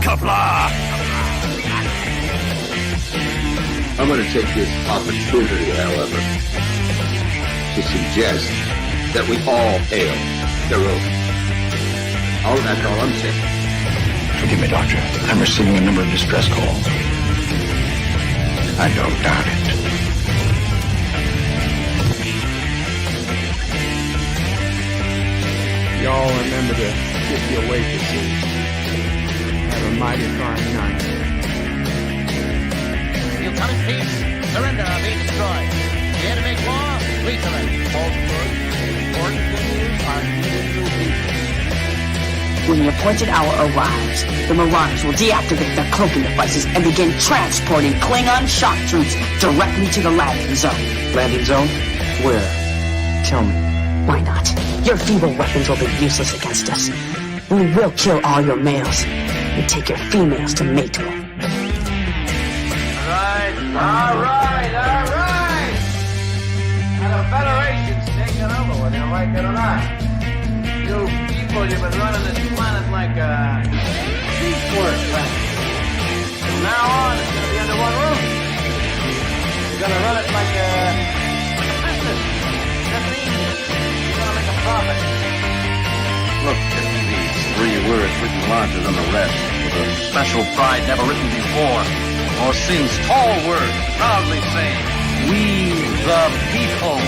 Qapla! I'm going to take this opportunity, however, to suggest that we all hail heroic. That's all I'm saying. Forgive me, Doctor. I'm receiving a number of distress calls. I don't doubt it. Y'all remember to get your waitresses. Have a mighty fine night. You'll come in peace. Surrender or be destroyed. Dare to make war? We surrender. False words. Important things are new people. When the appointed hour arrives, the Marauders will deactivate their cloaking devices and begin transporting Klingon shock troops directly to the landing zone. Landing zone? Where? Tell me. Why not? Your feeble weapons will be useless against us. We will kill all your males and take your females to mate with. All right. And the Federation's taking over, whether you like it or not. You people, you've been running this planet like a seaport planet. From now on, it's going to be under one roof. You're going to run it like a business. That means you're going to make a profit. Look at these 3 words written larger than the rest, with a special pride never written before, or since. Tall words, proudly saying, "We the people."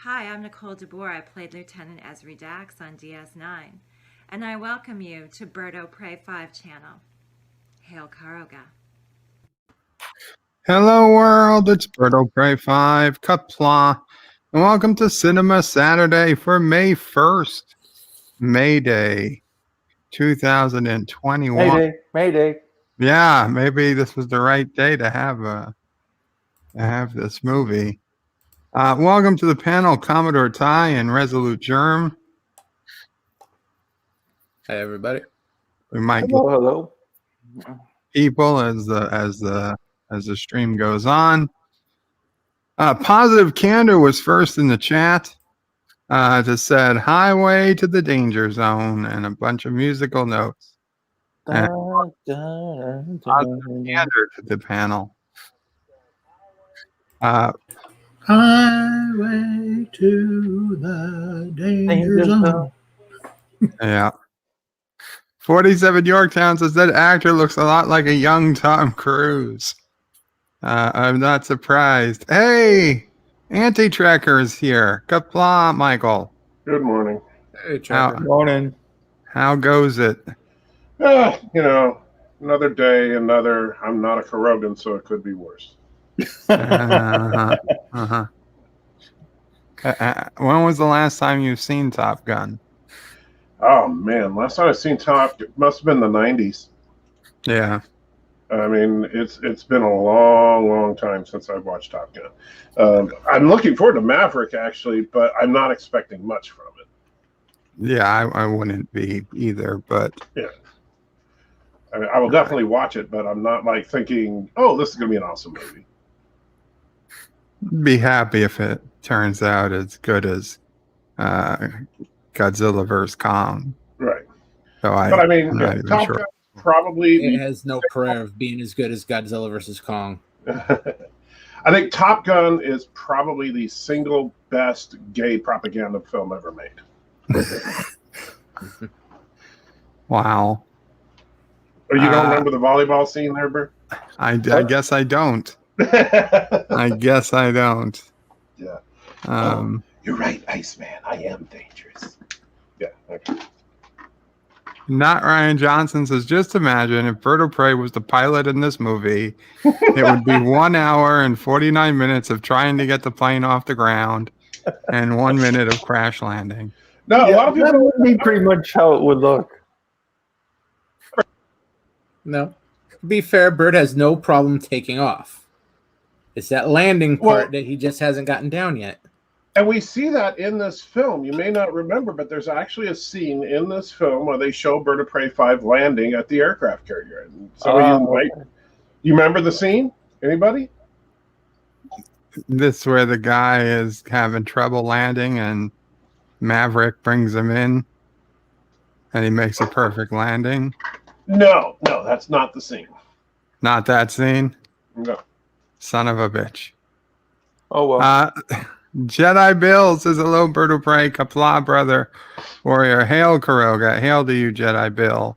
Hi, I'm Nicole DeBoer. I played Lieutenant Esri Dax on DS9, and I welcome you to Bird O' Prey 5 channel. Hail Karoga. Hello world, it's Bird O' Prey 5, Qapla, and welcome to Sinema Saturday for May 1st, May Day, 2021. Mayday. Yeah, maybe this was the right day to have this movie. Welcome to the panel, Commodore Ty and Resolute Germ. Hey everybody. We might Hello. people as the stream goes on. Positive Candor was first in the chat. Just said highway to the danger zone and a bunch of musical notes. Positive Candor to the panel. Highway to the danger zone. Yeah. 47 Yorktown says that actor looks a lot like a young Tom Cruise. I'm not surprised. Hey, Anti-Tracker is here. Qapla, Michael. Good morning. Hey, Tracker. Good morning. How goes it? Another day, I'm not a Kurogan, so it could be worse. When was the last time you've seen Top Gun? Oh, man. Last time I've seen Top, it must have been the 90s. Yeah. I mean, it's been a long, long time since I've watched Top Gun. I'm looking forward to Maverick, actually, but I'm not expecting much from it. Yeah, I wouldn't be either, but... Yeah. I mean, I will definitely watch it, but I'm not, thinking, oh, this is going to be an awesome movie. Be happy if it turns out as good as Godzilla vs. Kong. Right. So Top Gun probably... It has no prayer of being as good as Godzilla vs. Kong. I think Top Gun is probably the single best gay propaganda film ever made. Wow. Or you don't remember the volleyball scene there, Bert? I guess I don't. I guess I don't. Yeah. You're right, Iceman. I am dangerous. Yeah. Okay. Not Ryan Johnson says, just imagine if Bird O' Prey was the pilot in this movie, it would be 1 hour and 49 minutes of trying to get the plane off the ground and 1 minute of crash landing. No, a lot of people... That would be pretty much how it would look. No. To be fair, Bird has no problem taking off. It's that landing part that he just hasn't gotten down yet. And we see that in this film. You may not remember, but there's actually a scene in this film where they show Bird of Prey 5 landing at the aircraft carrier. And you remember the scene? Anybody? This where the guy is having trouble landing and Maverick brings him in and he makes a perfect landing. No, that's not the scene. Not that scene? No. Son of a bitch. Oh, well. Jedi Bill says, hello, Bird of Prey, Qapla, brother, warrior. Hail, Kuroga. Hail to you, Jedi Bill.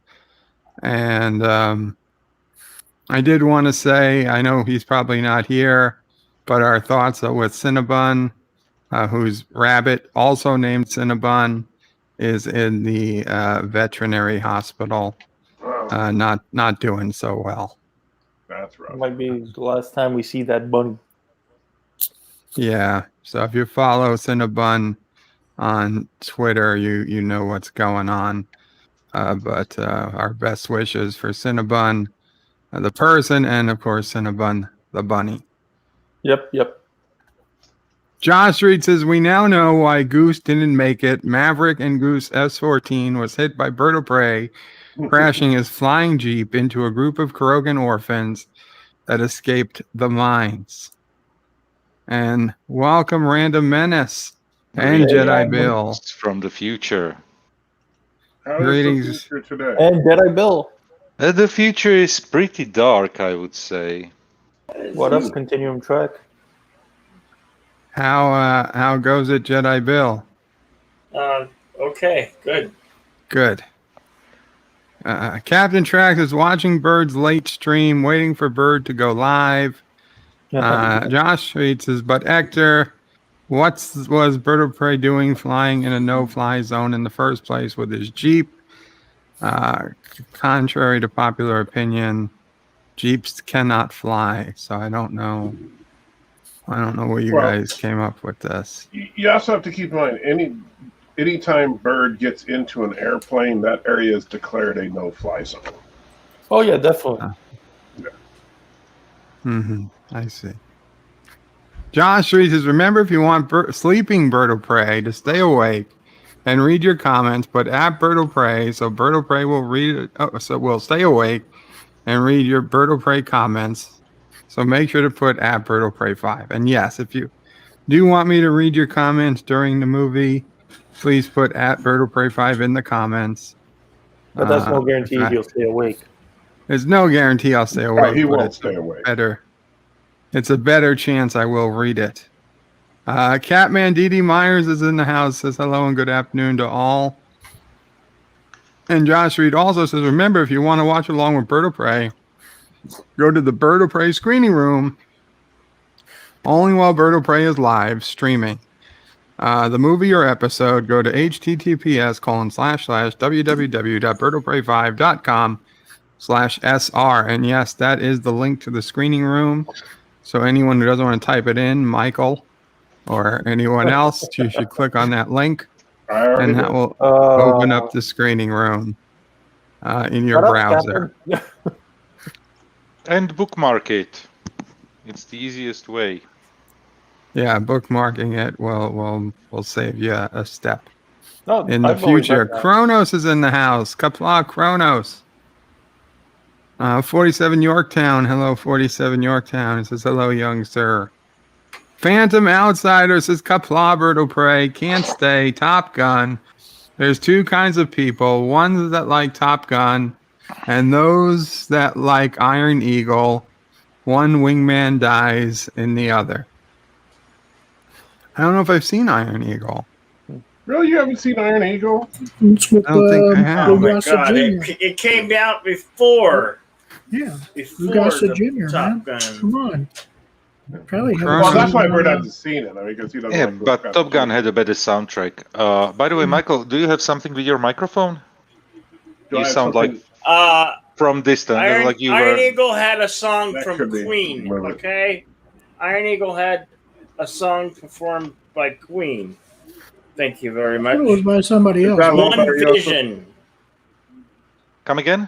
And I did want to say, I know he's probably not here, but our thoughts are with Cinnabon, whose rabbit, also named Cinnabon, is in the veterinary hospital, not doing so well. That's right. Might be the last time we see that bunny. Yeah, so if you follow Cinnabon on Twitter, you know what's going on. But our best wishes for Cinnabon, the person, and of course Cinnabon, the bunny. Yep. Josh Reed says, we now know why Goose didn't make it. Maverick and Goose S-14 was hit by Bird of Prey, crashing his flying Jeep into a group of Krogan orphans that escaped the mines. And welcome, Random Menace and Jedi Bill. From the future. Greetings. The future today? And Jedi Bill. The future is pretty dark, I would say. What up, Continuum Track? How goes it, Jedi Bill? Okay, good. Good. Captain Trax is watching Bird's late stream, waiting for Bird to go live. Josh Street says, but Hector, what was Bird of Prey doing flying in a no-fly zone in the first place with his Jeep? Contrary to popular opinion, Jeeps cannot fly, so I don't know where you guys came up with this. You also have to keep in mind, anytime Bird gets into an airplane, that area is declared a no-fly zone. Oh, yeah, definitely. I see. Josh Reed says, remember, if you want sleeping Bird of Prey to stay awake and read your comments, put at Bird of Prey, so Bird of Prey will read it, so we'll stay awake and read your Bird of Prey comments. So make sure to put at Bird of Prey 5. And yes, if you do want me to read your comments during the movie, please put at Bird of Prey 5 in the comments. But that's no guarantee you'll stay awake. There's no guarantee I'll stay awake. He won't stay awake. It's a better chance I will read it. Catman D.D. Myers is in the house, says hello and good afternoon to all. And Josh Reed also says, remember, if you want to watch along with Bird of Prey, go to the Bird of Prey screening room only while Bird of Prey is live streaming. The movie or episode, go to https://www.birdofprey5.com/SR. And yes, that is the link to the screening room. So anyone who doesn't want to type it in, Michael or anyone else, you should click on that link. And that will open up the screening room in your browser. And bookmark it. It's the easiest way. Yeah, bookmarking it will save you a step in the I've always future. done that. Kronos is in the house. Qapla Kronos. 47 Yorktown. Hello, 47 Yorktown. It says, hello, young sir. Phantom Outsider says, Qapla Bird of Prey. Can't stay. Top Gun. There's two kinds of people. Ones that like Top Gun and those that like Iron Eagle. One wingman dies in the other. I don't know if I've seen Iron Eagle. Really? You haven't seen Iron Eagle? It's with, I don't think I have. Oh my Gossett God! Jr. It came out before. Yeah, Before Gossett the Jr., Top man. Gun. Come on. Probably Well, that's why Bird hasn't seen it. I mean, because he doesn't. Yeah, like but Top Gun had a better soundtrack. By the way, Michael, do you have something with your microphone? Do I You have sound something- like from distance, Iron, like you Iron were. Eagle had a song That from could be. Queen. Wait, wait. Okay, Iron Eagle had a song performed by Queen. Thank you very I much. thought it was by somebody else. that One better, Yosef? Vision. Come again?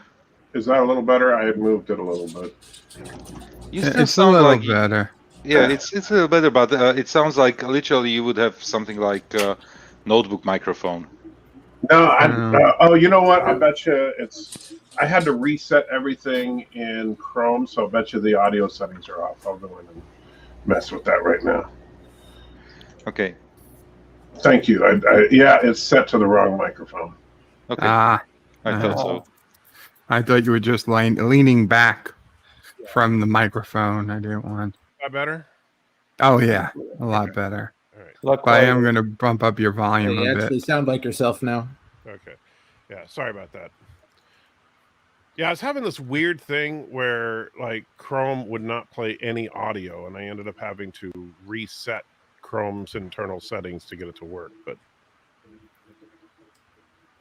Is that a little better? I had moved it a little bit. You still It's a sound little like better. Yeah, it's a little better, but it sounds like literally you would have something like notebook microphone. No, you know what? I bet you it's. I had to reset everything in Chrome, so I bet you the audio settings are off. I'll go in and mess with that right now. Okay. Thank you. Yeah, it's set to the wrong microphone. Okay. I thought so. I thought you were just leaning back from the microphone. I didn't want. That better? Oh yeah, a lot better. All right. But I am going to bump up your volume You a bit. actually sound like yourself now. Okay. Yeah, sorry about that. Yeah, I was having this weird thing where like Chrome would not play any audio, and I ended up having to reset Chrome's internal settings to get it to work, but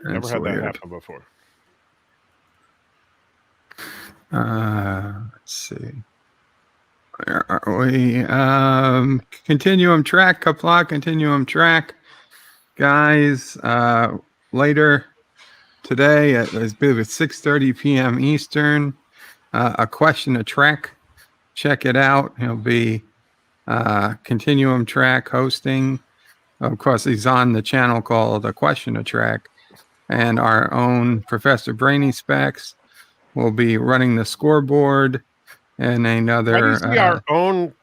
never had that happen before. Let's see. Where are we? Continuum track, Qapla, continuum track. Guys, later today at 6:30 p.m. Eastern, a question of track. Check it out. He'll be continuum track hosting. Of course, he's on the channel called A Question of Track. And our own Professor Brainy Specs will be running the scoreboard. And another... Why do you see our own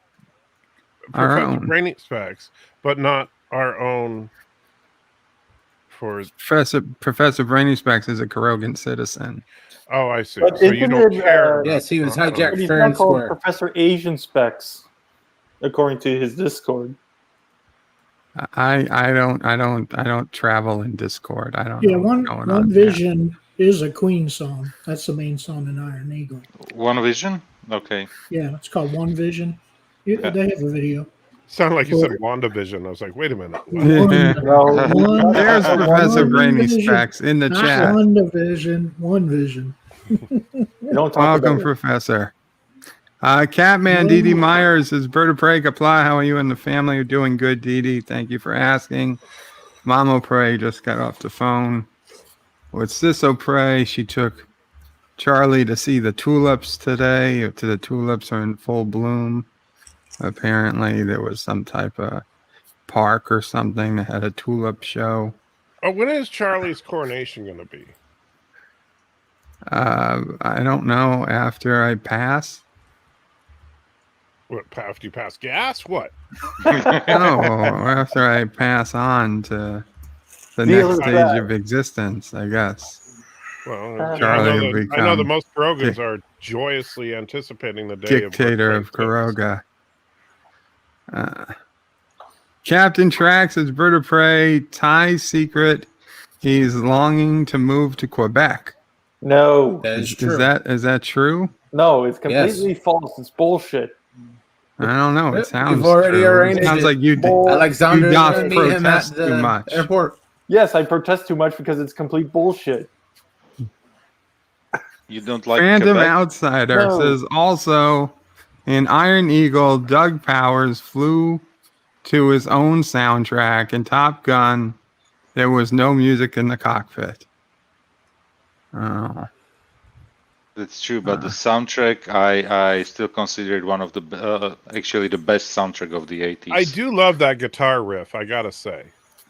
Professor own. Brainy Specs, but not our own for... Professor Brainy Specs is a Kurogan citizen. Oh, I see. But So you don't care. Yes, he was hijacked He's fair and not called square. Professor Asian Specs, according to his Discord. I don't travel in Discord. I don't Yeah, know what's going One on Vision is a Queen song. That's the main song in Iron Eagle. One Vision? Okay. Yeah, it's called One Vision. They have a video. Sounded like you said WandaVision. I was like, wait a minute. There's Professor Brainy Specs in the Not chat. WandaVision, One Vision. Welcome, Professor. Catman Dee Myers is Bird of Prey. Qapla, how are you and the family? Are doing good, Dee. Thank you for asking. Mamo Prey just got off the phone with Sisso Prey. She took Charlie to see the tulips today. The tulips are in full bloom. Apparently, there was some type of park or something that had a tulip show. Oh, when is Charlie's coronation going to be? I don't know. After I pass. What, after you pass gas? What? No, after I pass on to the next stage of existence, I guess. Well, Charlie will I know become that most Kurogans are joyously anticipating the day dictator of Kuroga. Captain Trax is Bird of Prey. Ty's secret. He's longing to move to Quebec. No. That is true. Is that true? No, it's completely false. It's bullshit. I don't know. It sounds You've already true. arranged It sounds it. like you Alexander you is doth gonna meet him at protest the too much. airport. Yes, I protest too much because it's complete bullshit. You don't like Phantom Quebec? Outsider says also in Iron Eagle, Doug Powers flew to his own soundtrack. In Top Gun, there was no music in the cockpit. Oh. That's true, but the soundtrack, I still consider it one of the actually the best soundtrack of the 80s. I do love that guitar riff, I gotta say.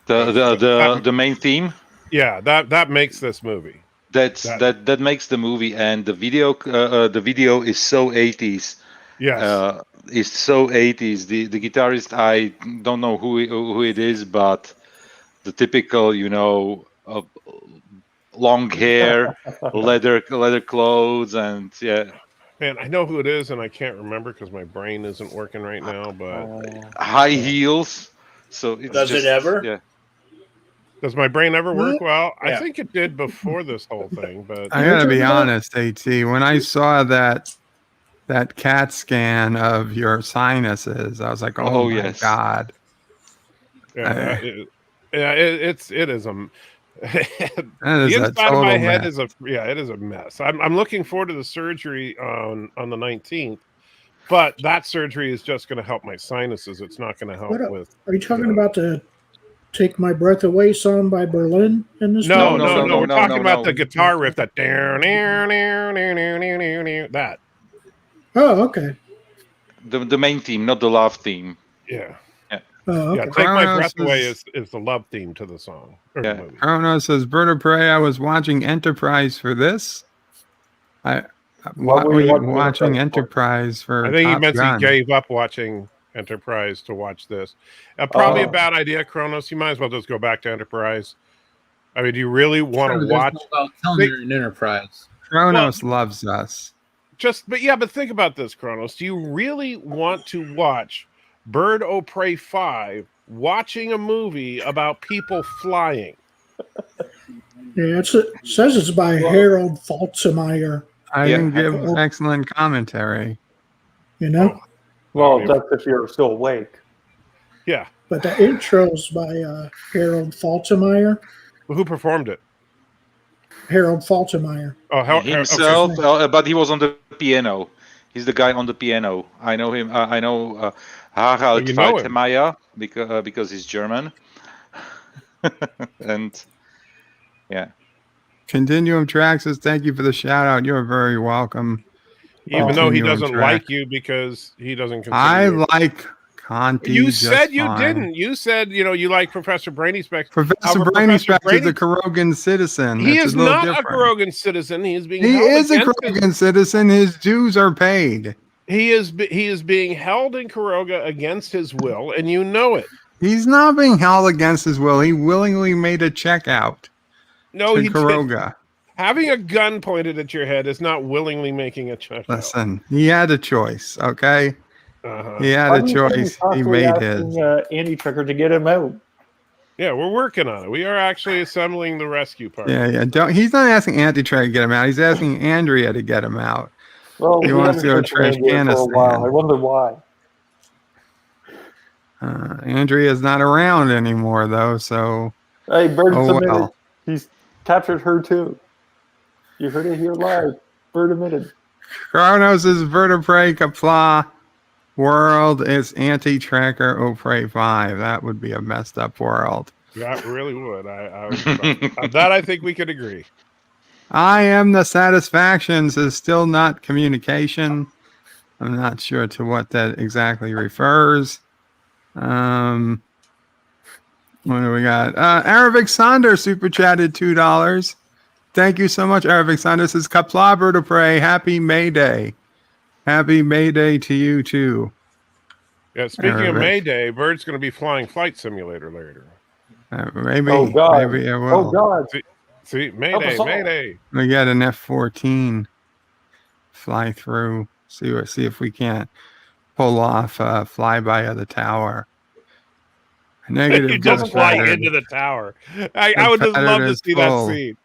The main theme. Yeah, that makes this movie. That makes the movie, and the video. The video is so 80s. Yes. It's so 80s. The guitarist, I don't know who it is, but the typical, long hair, leather clothes, and yeah. Man, I know who it is, and I can't remember because my brain isn't working right now. But high heels. So it's Does it ever? Yeah. Does my brain ever work well? Yeah. I think it did before this whole thing, but I gotta be honest, AT. When I saw that CAT scan of your sinuses, I was like, "Oh my yes. god!" yeah, it is a. That is the a inside of my total head mess. it is a mess. I'm looking forward to the surgery on the 19th, but that surgery is just going to help my sinuses. It's not going to help with. Are you talking about the "Take My Breath Away" song by Berlin in this? No, movie? we're talking about the guitar riff that that. Oh, okay. the main theme, not the love theme. Yeah. Yeah. Oh, Yeah, okay. Take My Kronos Breath Away is- is the love theme to the song. Or Yeah. the movie. Chrono says, Bird of Prey, I was watching Enterprise for this. What What were were you you watching watching Enterprise for? Enterprise for? I think he Top meant Gun? he gave up watching Enterprise to watch this. Probably a bad idea, Kronos. You might as well just go back to Enterprise. I mean, do you really want to watch? Val Kilmer in Enterprise. Kronos loves us. But think about this, Kronos. Do you really want to watch Bird o' Prey 5 watching a movie about people flying? Yeah, it says it's by Harold Faltermeyer. I can give excellent commentary. You know? Well, that's if you're still awake. Yeah. But the intro's by Harold Faltermeyer. Who performed it? Harold Faltermeyer. Oh, himself, but he was on the piano. He's the guy on the piano. I know him. I know Harald you know him. Faltermeyer because he's German. And yeah. Continuum Track says, thank you for the shout out. You're very welcome. Even though he Continuum doesn't Track. like you because he doesn't consider I you. like Conti. You just said you fine. didn't. You said, you like Professor Brainy Specs. Professor Brainy Specs is a Karogan citizen. He It's is a little not different. a Karogan citizen. He is being He held is a against Karogan citizen. His dues are paid. He is being held in Karoga against his will, and you know it. He's not being held against his will. He willingly made a check out. No, to he Karoga. did. Having a gun pointed at your head is not willingly making a check. Listen, he had a choice. Okay, he had Why a do you think choice. he's He possibly made asking, his. Andy Tricker to get him out. Yeah, we're working on it. We are actually assembling the rescue party. Yeah. He's not asking Anti-Trey to get him out. He's asking Andrea to get him out. Well, he we wants to go haven't trash heard from Andrea for a while. I Canistan. wonder why. Andrea's not around anymore, though. So, Hey, Bird submitted. well. He's captured her too. You heard it here live. Bird admitted. Kronos is Vertebrae Qapla. World is Anti-Tracker Opre 5. That would be a messed up world. That really would. That I think we could agree. I am the satisfactions is still not communication. I'm not sure to what that exactly refers. What do we got? Arabic Sonder super chatted $2. Thank you so much, Arabic Sonder. This is Qapla Bird of Prey. Happy May Day. Happy May Day to you too. Yeah, speaking of Arabic. May Day, Bird's going to be flying Flight Simulator later. Maybe. Oh, God. Maybe I will. Oh, God. See, Mayday, Mayday. We got an F-14 fly through. See if we can't pull off a flyby of the tower. Negative. You just fly into the tower. I would just love to see that scene.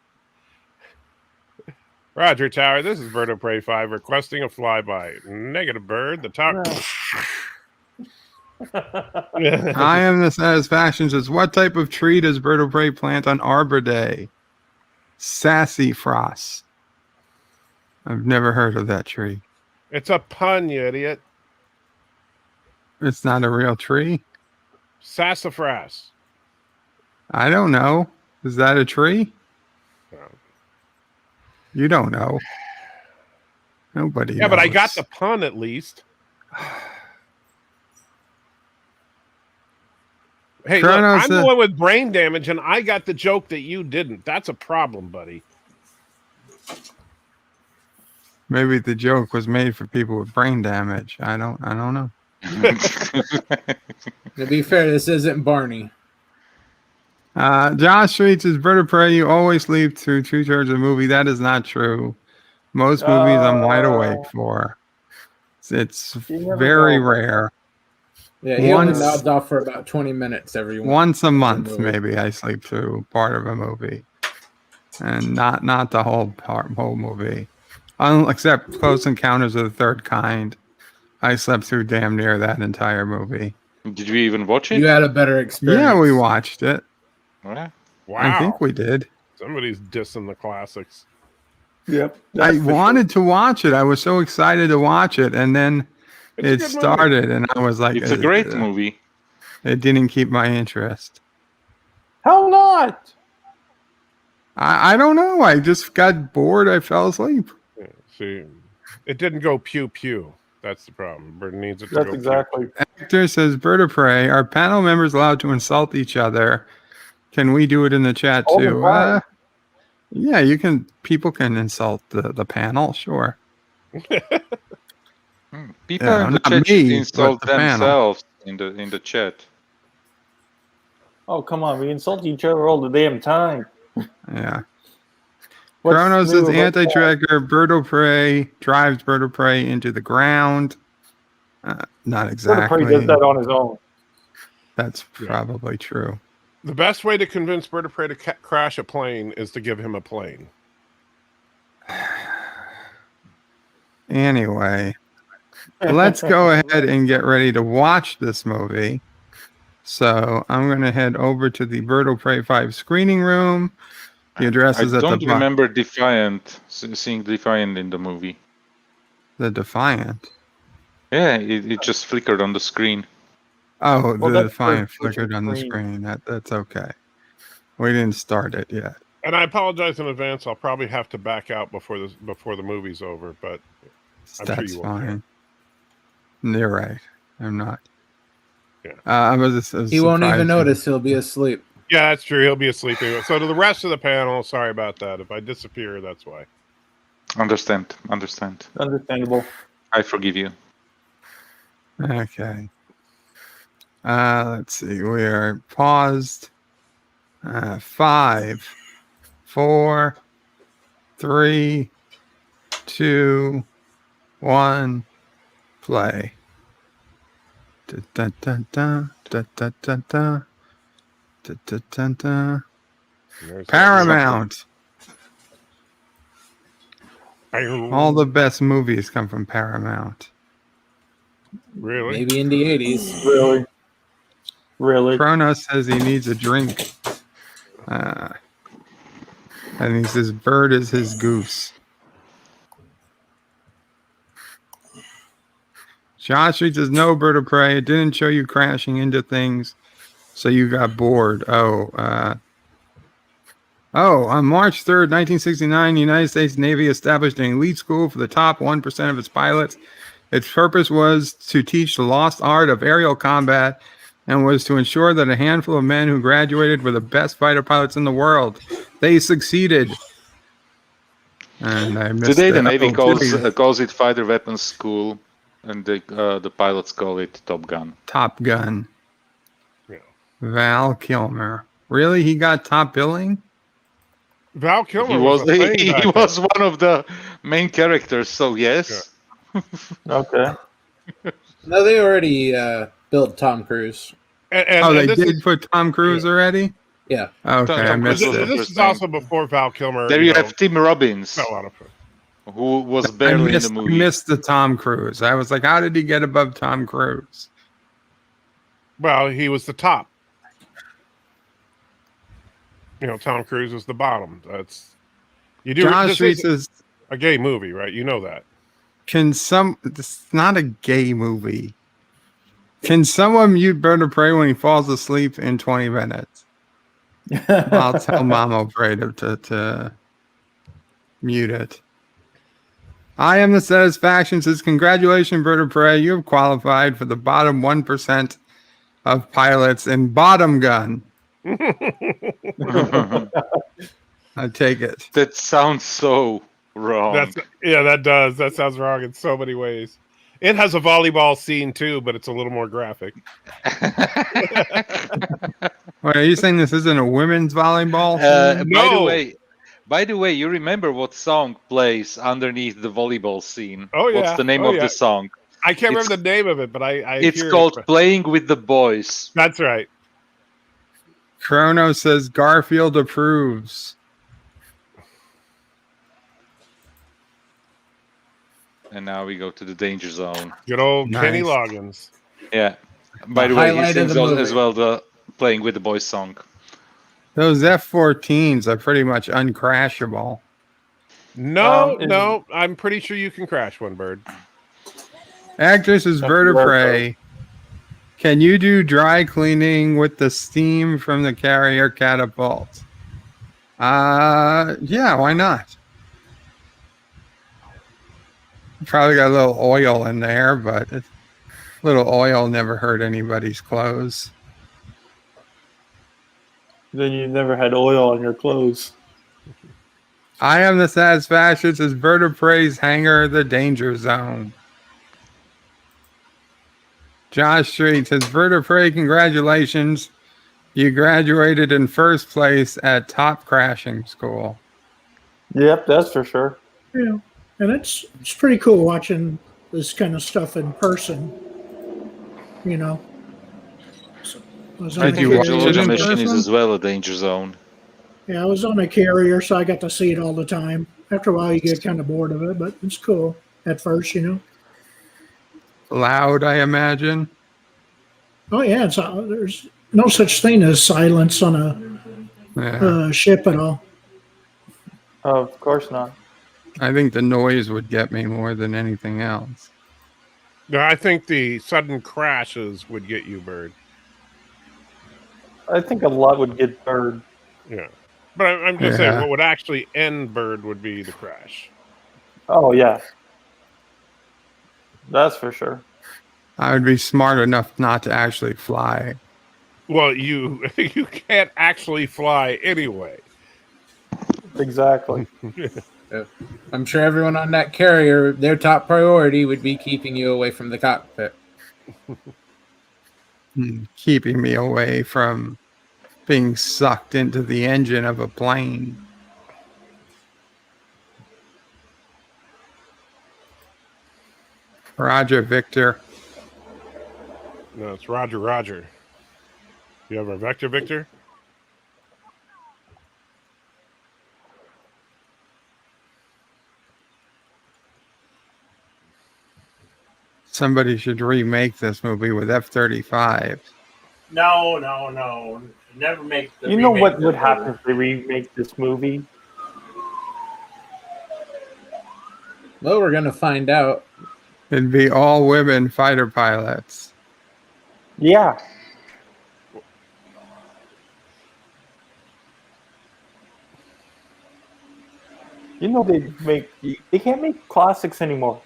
Roger, Tower. This is Bird of Prey 5 requesting a flyby. Negative, Bird. The tower. I am the satisfaction. Says, what type of tree does Bird of Prey plant on Arbor Day? Sassafras. I've never heard of that tree. It's a pun, you idiot. It's not a real tree. Sassafras. I don't know. Is that a tree? You don't know. Nobody Yeah, but I knows. got the pun at least. Hey, look, Kronos, I'm the one with brain damage, and I got the joke that you didn't. That's a problem, buddy. Maybe the joke was made for people with brain damage. I don't know. To be fair, this isn't Barney. Josh Streets is Bird of Prey. You always sleep through 2/3 of the movie. That is not true. Most movies I'm wide awake for. It's very rare. Yeah, he only nods off for about 20 minutes every Once a month, maybe I sleep through part of a movie, and not the whole movie. Except Close Encounters of the Third Kind, I slept through damn near that entire movie. Did we even watch it? You had a better experience. Yeah, we watched it. Yeah. Wow. I think we did. Somebody's dissing the classics. Yep. I wanted to watch it. I was so excited to watch it, and then it started, and I was like, It's a great movie. It didn't keep my interest. How not? I don't know. I just got bored. I fell asleep. Yeah, see, it didn't go pew pew. That's the problem. Bird needs it to That's go exactly. Actor says, Bird of Prey, are panel members allowed to insult each other? Can we do it in the chat All the too? time. Yeah, you can. People can insult the panel, sure. People Yeah, in the not chat should me, but insult the panel. themselves in the chat. Oh, come on. We insult each other all the damn time. Yeah. What's Chrono new says about anti-tracker Bird of Prey drives Bird of Prey into the ground. Not Bird of Prey exactly. does that on his own. That's probably true. The best way to convince Bird of Prey to crash a plane is to give him a plane. Anyway, let's go ahead and get ready to watch this movie. So I'm going to head over to the Bird of Prey 5 screening room. The address I is at the don't bottom. remember Defiant, seeing Defiant in the movie. The Defiant. Yeah, it just flickered on the screen. Oh, Well, the that's Defiant the flickered on the screen. screen. That's okay. We didn't start it yet. And I apologize in advance. I'll probably have to back out before the movie's over, but I'm That's sure you won't care. fine. You're right. I'm not. Yeah. I was He won't even surprised. notice. He'll be asleep. Yeah, that's true. He'll be asleep anyway. So to the rest of the panel, sorry about that. If I disappear, that's why. Understand. Understandable. I forgive you. Okay. Let's see. We are paused. 5, 4, 3, 2, 1, play. Da, da, da, da, da, da, da, da. Da, da, da, da. Paramount. All the best movies come from Paramount. Really? Maybe in the 80s. Really? Chrono says he needs a drink. And he says Bird is his goose. Josh Street says no, Bird of Prey. It didn't show you crashing into things, so you got bored. On March 3rd, 1969, the United States Navy established an elite school for the top 1% of its pilots. Its purpose was to teach the lost art of aerial combat and was to ensure that a handful of men who graduated were the best fighter pilots in the world. They succeeded. And I missed Today the it. Navy Oh, calls it Fighter Weapons School, and the pilots call it Top Gun. Top Gun. Yeah. Val Kilmer. Really? He got top billing? Val Kilmer He was was one of the main characters, so yes. Okay. No, they already built Tom Cruise. They did put Tom Cruise already? Yeah. Okay, I missed it. This is also before Val Kilmer. There you have Tim Robbins, fell out of who was barely in the I movie. missed the Tom Cruise. I was like, how did he get above Tom Cruise? Well, he was the top. Tom Cruise was the bottom. That's Josh this is says, a gay movie, right? You know that. it's not a gay movie. Can someone mute Bird of Prey when he falls asleep in 20 minutes? I'll tell Mama Prey to mute it. I am the satisfaction says, congratulations, Bird of Prey. You have qualified for the bottom 1% of pilots in Bottom Gun. I take it. That sounds so wrong. That does. That sounds wrong in so many ways. It has a volleyball scene too, but it's a little more graphic. Wait, are you saying this isn't a women's volleyball? No. By the way, you remember what song plays underneath the volleyball scene? Oh yeah. What's the name of the song? I can't remember the name of it, but I it's hear called it. Playing with the Boys. That's right. Chrono says Garfield approves. And now we go to the danger zone. Good old Kenny Nice. Loggins. Yeah. By the way, he highlight of sings the movie. as well the Playing with the Boys song. Those F-14s are pretty much uncrashable. No, I'm pretty sure you can crash one, Bird. Actress is Bird of Prey. Can you do dry cleaning with the steam from the carrier catapult? Yeah, why not? Probably got a little oil in there, but a little oil never hurt anybody's clothes. Then you never had oil on your clothes. I am the Satisfactions as Bird of Prey's hanger, the danger zone. Josh Street says, Bird of Prey, congratulations. You graduated in first place at top crashing school. Yep, that's for sure. Yeah, and it's pretty cool watching this kind of stuff in person. You know. So, I think the Georgia machine is as well a danger zone. Yeah, I was on a carrier, so I got to see it all the time. After a while, you get kind of bored of it, but it's cool at first, you know. Loud, I imagine. Oh yeah, there's no such thing as silence on a ship at all. Oh, of course not. I think the noise would get me more than anything else. No, I think the sudden crashes would get you, Bird. I think a lot would get Bird. Yeah. But I'm just saying, what would actually end Bird would be the crash. Oh, yeah. That's for sure. I would be smart enough not to actually fly. Well, you can't actually fly anyway. Exactly. I'm sure everyone on that carrier, their top priority would be keeping you away from the cockpit. Keeping me away from being sucked into the engine of a plane. Roger, Victor. No, it's Roger, Roger. You have a Vector, Victor? Somebody should remake this movie with F-35. No. Never make the You know remake what would the happen movie. if they remake this movie? Well, we're going to find out. It'd be all women fighter pilots. Yeah. You know they can't make classics anymore.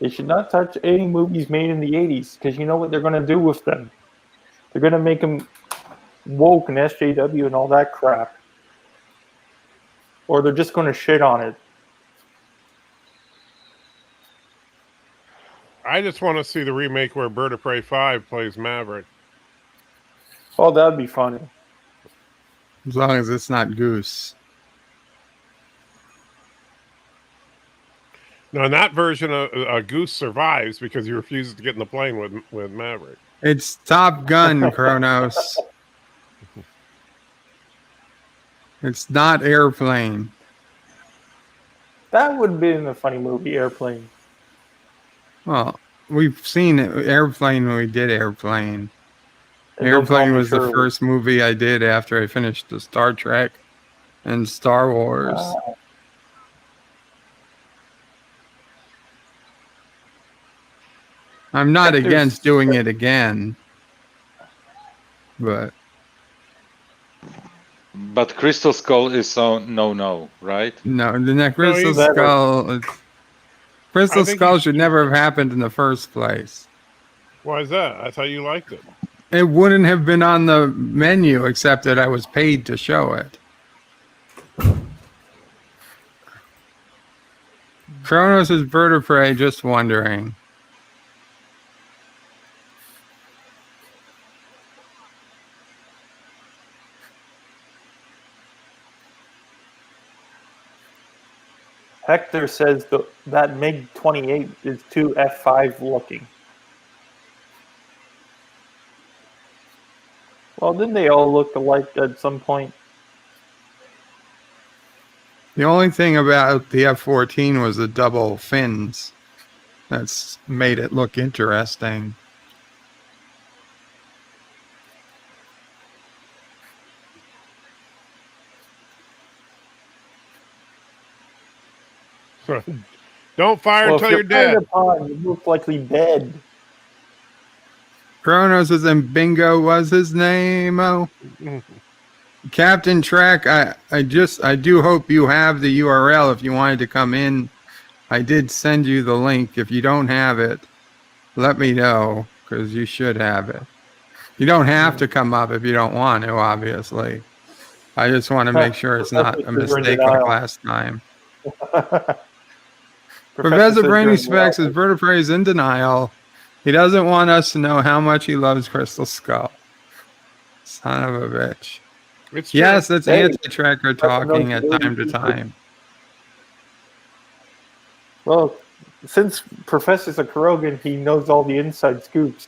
They should not touch any movies made in the 80s because you know what they're going to do with them? They're going to make them woke and SJW and all that crap. Or they're just going to shit on it. I just want to see the remake where Bird of Prey 5 plays Maverick. Oh, that'd be funny. As long as it's not Goose. Now, in that version, Goose survives because he refuses to get in the plane with Maverick. It's Top Gun, Kronos. It's not Airplane. That would have been a funny movie, Airplane. Well, we've seen Airplane when we did Airplane. And Don't Call Airplane Me was the Shirley. first movie I did after I finished the Star Trek and Star Wars. I'm not against doing it again, but Crystal Skull is no, right? no, the Crystal Skull. Crystal Skull should never have happened in the first place. Why is that? I thought you liked it. It wouldn't have been on the menu except that I was paid to show it. Kronos is Bird of Prey, just wondering. Hector says that MiG-28 is too F5 looking. Well, didn't they all look alike at some point? The only thing about the F-14 was the double fins. That's made it look interesting. Don't fire Well, until if you're dead. upon, you're most likely dead. Kronos is in Bingo was his name. Oh. Captain Trek, I do hope you have the URL if you wanted to come in I did send you the link. If you don't have it, let me know, because you should have it. You don't have to come up if you don't want to, obviously. I just want to make sure it's not a mistake like last time. Professor Brainy Specs is Bird of Prey is in denial. He doesn't want us to know how much he loves Crystal Skull. Son of a bitch. Yes, that's anti-tracker talking at time to time. Well, since Professor's a Krogan, he knows all the inside scoops.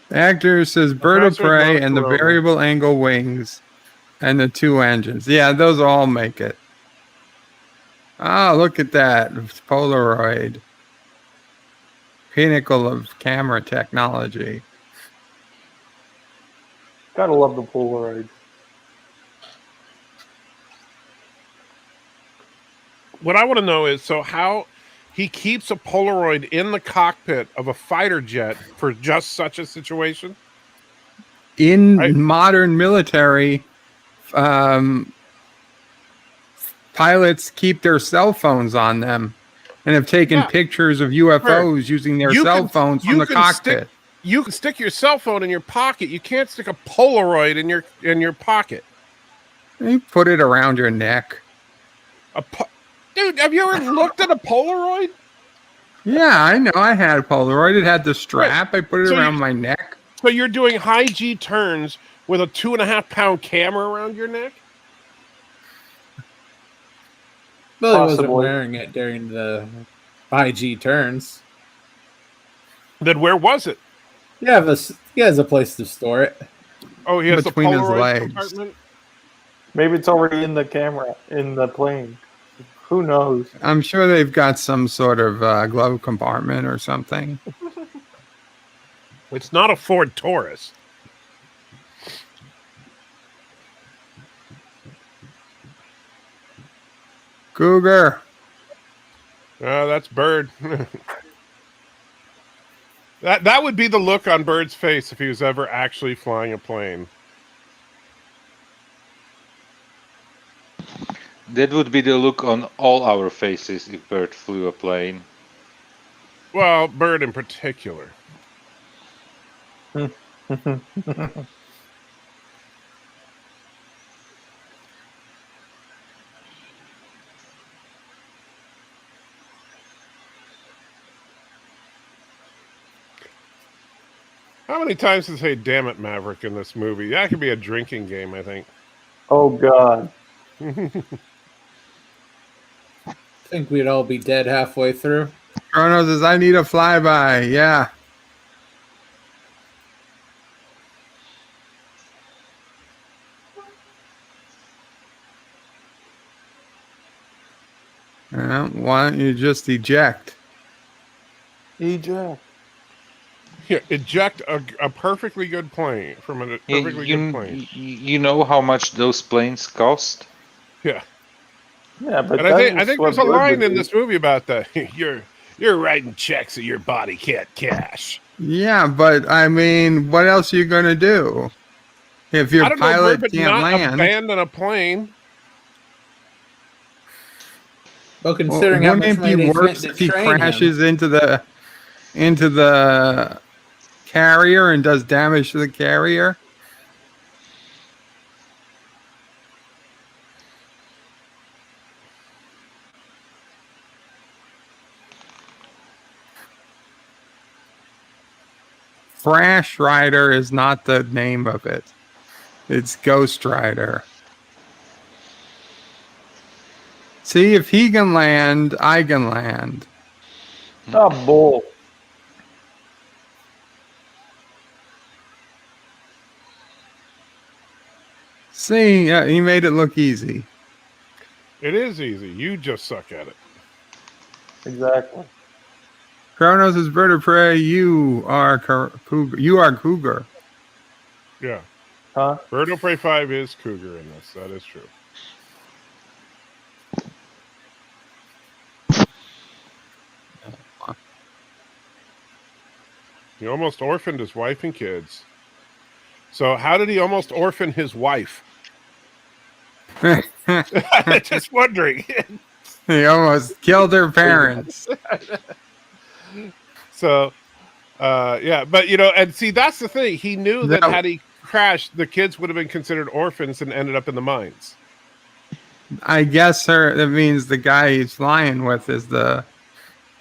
The actor says Bird of Prey and the variable angle wings and the 2 engines. Yeah, those all make it. Oh, look at that. Polaroid. Pinnacle of camera technology. Gotta love the Polaroid. What I want to know is, so how he keeps a Polaroid in the cockpit of a fighter jet for just such a situation? In modern military, pilots keep their cell phones on them and have taken pictures of UFOs using their cell phones from the cockpit. You can stick your cell phone in your pocket. You can't stick a Polaroid in your pocket. You put it around your neck. Dude, have you ever looked at a Polaroid? Yeah, I know. I had a Polaroid. It had the strap. I put it around my neck. So you're doing high G turns with a 2.5-pound camera around your neck? Well, he wasn't wearing it during the high G turns. Then where was it? Yeah, he has a place to store it. Oh, he has between a his Polaroid legs. compartment? Maybe it's already in the camera, in the plane. Who knows? I'm sure they've got some sort of glove compartment or something. It's not a Ford Taurus. Cougar. That's Bird. That would be the look on Bird's face if he was ever actually flying a plane. That would be the look on all our faces if Bird flew a plane. Well, Bird in particular. How many times does they say "damn it, Maverick" in this movie? That could be a drinking game, I think. Oh, God. I think we'd all be dead halfway through. Chrono says, I need a flyby. Yeah. Why don't you just eject? Eject. Yeah, eject a perfectly good plane from a perfectly good plane. You know how much those planes cost? Yeah. Yeah, but and I think there's a line in this movie about that. You're writing checks that your body can't cash. Yeah, but I mean, what else are you going to do if your pilot can't land? Abandon a plane. Well, considering how much money they spent to if he train crashes him. into the carrier and does damage to the carrier? Crash Rider is not the name of it. It's Ghost Rider. See, if he can land, I can land. Oh, bull. See, yeah, he made it look easy. It is easy. You just suck at it. Exactly. Kronos is Bird of Prey. You are Cougar. You are Cougar. Yeah. Huh? Bird of Prey 5 is Cougar in this. That is true. He almost orphaned his wife and kids. So how did he almost orphan his wife? Just wondering. He almost killed her parents. So, yeah, but and see, that's the thing. He knew that No. had he crashed, the kids would have been considered orphans and ended up in the mines. I guess that means the guy he's flying with is the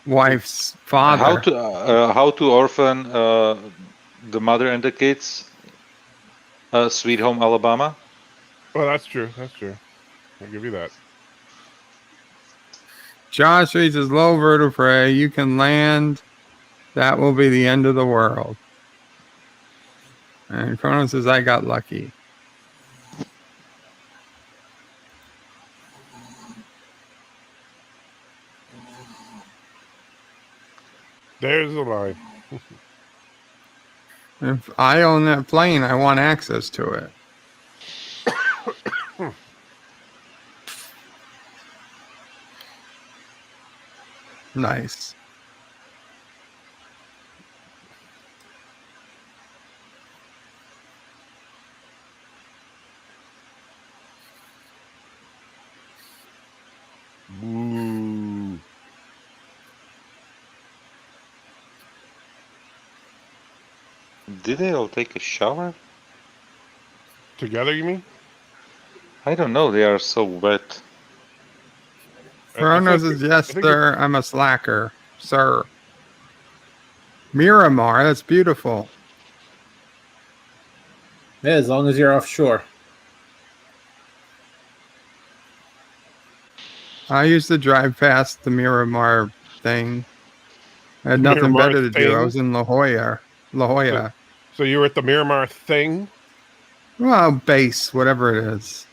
wife's father. How to orphan the mother and the kids? Sweet Home Alabama. Well, that's true. That's true. I'll give you that. Josh reaches low vertebrae. You can land. That will be the end of the world. And Chrono says, I got lucky. There's the line. If I own that plane, I want access to it. Nice. Ooh. Did they all take a shower? Together, you mean? I don't know. They are so wet. Chrono says, yes, sir. I'm a slacker, sir. Miramar, that's beautiful. Yeah, as long as you're offshore. I used to drive past the Miramar thing. I had nothing Miramar better to do. I thing? was in La Jolla. So you were at the Miramar thing? Well, base, whatever it is.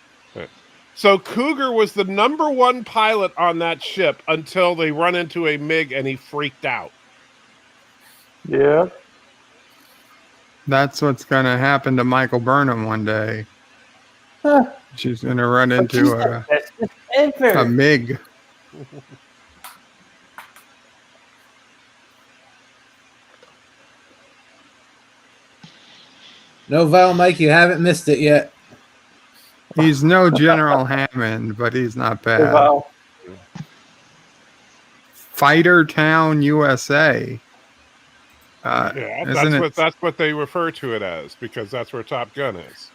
So Cougar was the #1 pilot on that ship until they run into a MiG and he freaked out. Yeah. That's what's going to happen to Michael Burnham one day. She's going to run into a MiG. No, Val, Mike, you haven't missed it yet. He's no General Hammond, but he's not bad. Val. Fighter Town, USA. Yeah, that's what they refer to it as, because that's where Top Gun is.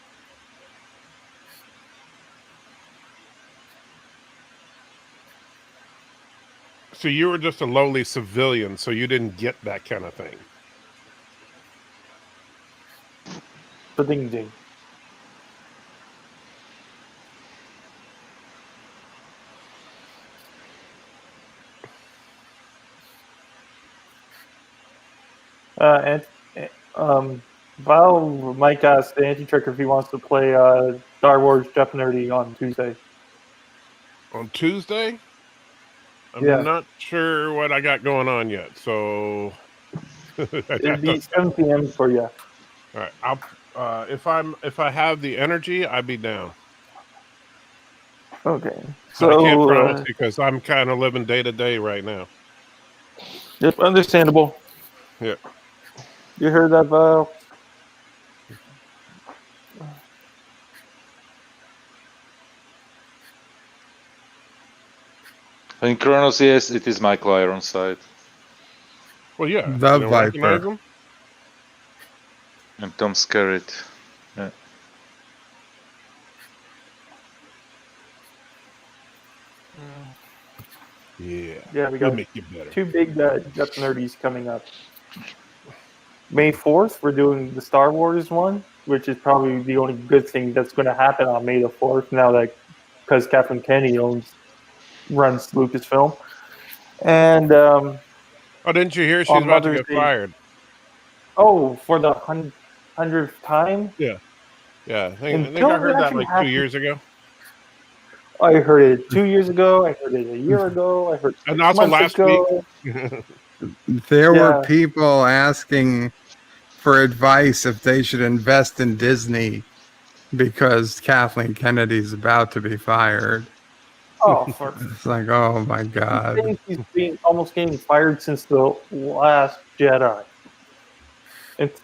So you were just a lowly civilian, so you didn't get that kind of thing. Ding ding. Val Mike asked the anti-trick if he wants to play Star Wars Jeff Nerdy on Tuesday. On Tuesday? I'm Yeah. not sure what I got going on yet, so It'd be 7 p.m. for you. All right, if I have the energy, I'd be down. Okay, So I can't promise because I'm kind of living day to day right now. Yep, understandable. Yeah. You heard that, Val? In Kronos, yes, it is Michael Ironside. Well, yeah. The you don't recognize Viper. him? And Tom Skerritt. Yeah. Yeah, we We'll got make you better. 2 big Jeff Nerdies coming up. May 4th, we're doing the Star Wars one, which is probably the only good thing that's going to happen on May the 4th now that because Kathleen Kennedy runs Lucasfilm. And oh, didn't you hear she's on about to Mother's get Day- fired? Oh, for the 100th time? Yeah. I think I Until heard it that actually like 2 happens. years ago. I heard it 2 years ago. I heard it a year ago. I heard it And 6 also months last ago. week. There were Yeah. people asking for advice if they should invest in Disney because Kathleen Kennedy's about to be fired. Oh, for It's like, oh my God. I think he's been almost getting fired since the last Jedi. It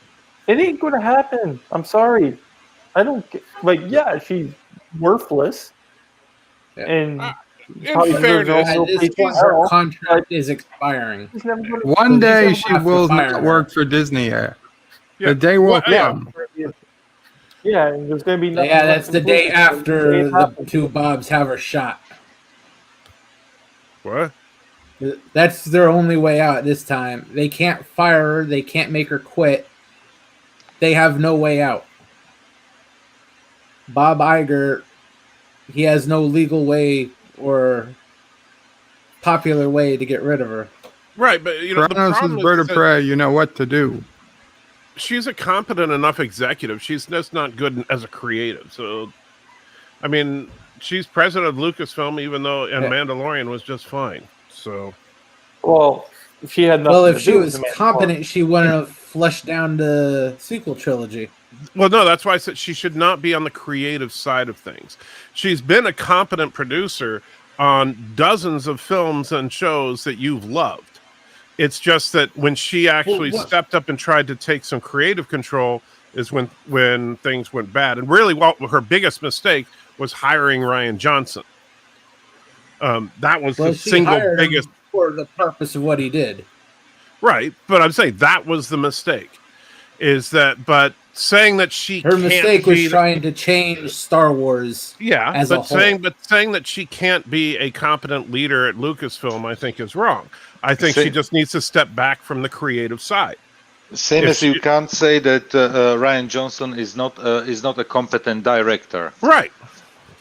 ain't going to happen. I'm sorry. I don't get, like, yeah, she's worthless. Yeah. And In fairness, Her contract is expiring. One day don't she have to will fire not her. work for Disney. Yeah. The day will Well, yeah. come. Yeah, and there's going to be nothing Yeah, left that's in the day movie. after It the happened. two Bobs have her shot. What? That's their only way out this time. They can't fire her. They can't make her quit. They have no way out. Bob Iger, he has no legal way or popular way to get rid of her. Right, but the Kronos problem is bird is of that prey. You know what to do. she's a competent enough executive. She's just not good as a creative. So, I mean, she's president of Lucasfilm, even though Mandalorian was just fine. So, Well, if she had nothing Well, if to she do was with the competent, she wouldn't have flushed down the sequel trilogy. well, no, that's why I said she should not be on the creative side of things. She's been a competent producer on dozens of films and shows that you've loved. It's just that when she actually stepped up and tried to take some creative control is when things went bad. And really, her biggest mistake was hiring Rian Johnson. That was the she single hired him biggest for the purpose of what he did. right. But I'm saying that was the mistake. But saying that Her mistake was trying to change Star Wars. Yeah, as a whole. saying that she can't be a competent leader at Lucasfilm, I think is wrong. I think she just needs to step back from the creative side. Same as you can't say that Rian Johnson is not a competent director, right?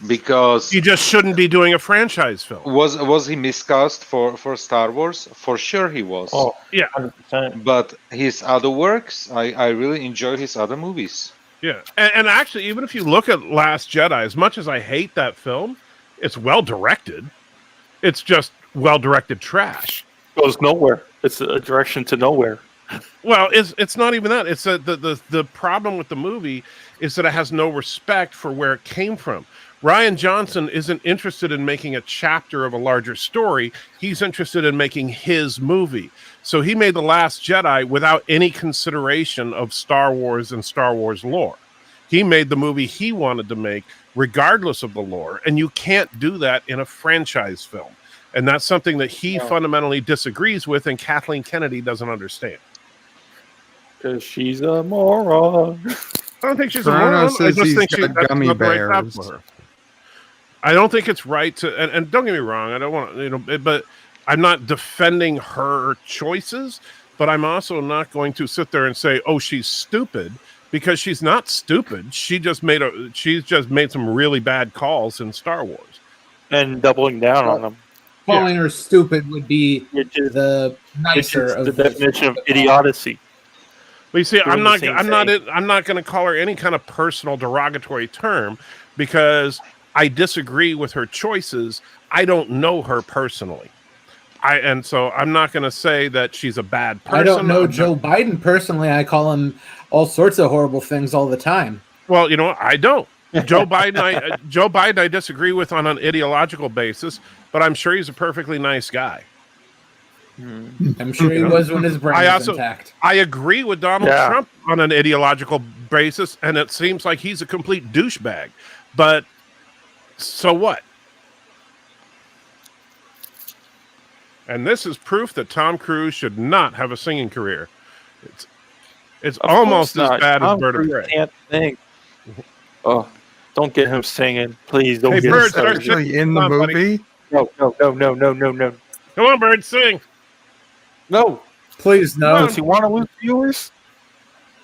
Because he just shouldn't be doing a franchise film. Was he miscast for Star Wars? For sure he was. Oh, yeah, 100%. But his other works, I really enjoy his other movies. Yeah, and actually, even if you look at Last Jedi, as much as I hate that film, it's well directed. It's just well directed trash. Goes nowhere. It's a direction to nowhere. Well, it's not even that. It's the problem with the movie is that it has no respect for where it came from. Rian Johnson isn't interested in making a chapter of a larger story. He's interested in making his movie. So he made The Last Jedi without any consideration of Star Wars and Star Wars lore. He made the movie he wanted to make regardless of the lore, and you can't do that in a franchise film. And that's something that he fundamentally disagrees with, and Kathleen Kennedy doesn't understand. Because she's a moron. I don't think she's a moron. I just think she's gummy not the right path bears. for her. I don't think it's right to, and don't get me wrong, I don't want to, but I'm not defending her choices, but I'm also not going to sit there and say, oh, she's stupid, because she's not stupid. She's just made some really bad calls in Star Wars. And doubling down on them. Calling her stupid would be the nicer of the definition of idiocy. Well, you see, I'm not going to call her any kind of personal derogatory term because I disagree with her choices. I don't know her personally. So I'm not going to say that she's a bad person. I don't know Joe Biden personally. I call him all sorts of horrible things all the time. Well, I don't. Joe Biden, I disagree with on an ideological basis, but I'm sure he's a perfectly nice guy. I'm sure he was when his brain was intact. I agree with Donald Trump on an ideological basis, and it seems like he's a complete douchebag. But so what? And this is proof that Tom Cruise should not have a singing career. It's almost as bad as Bird of Prey. Can't sing. Oh, don't get him singing, please. Don't get Bird, him start singing. singing. In the movie? No. Come on, Bird, sing. No, please no. Does he want to lose viewers?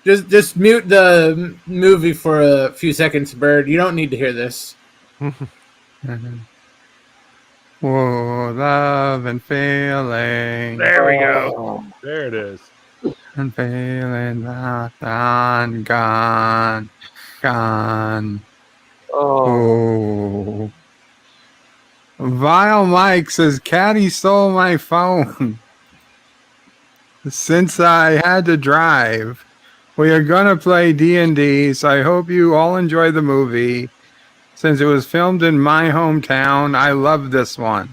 Just mute the movie for a few seconds, Bird. You don't need to hear this. Whoa, love and feeling. There we go. There it is. And feeling locked on, gone. Oh. Vile Mike says, Caddy stole my phone. Since I had to drive, we are going to play D&D, so I hope you all enjoy the movie. Since it was filmed in my hometown, I love this one.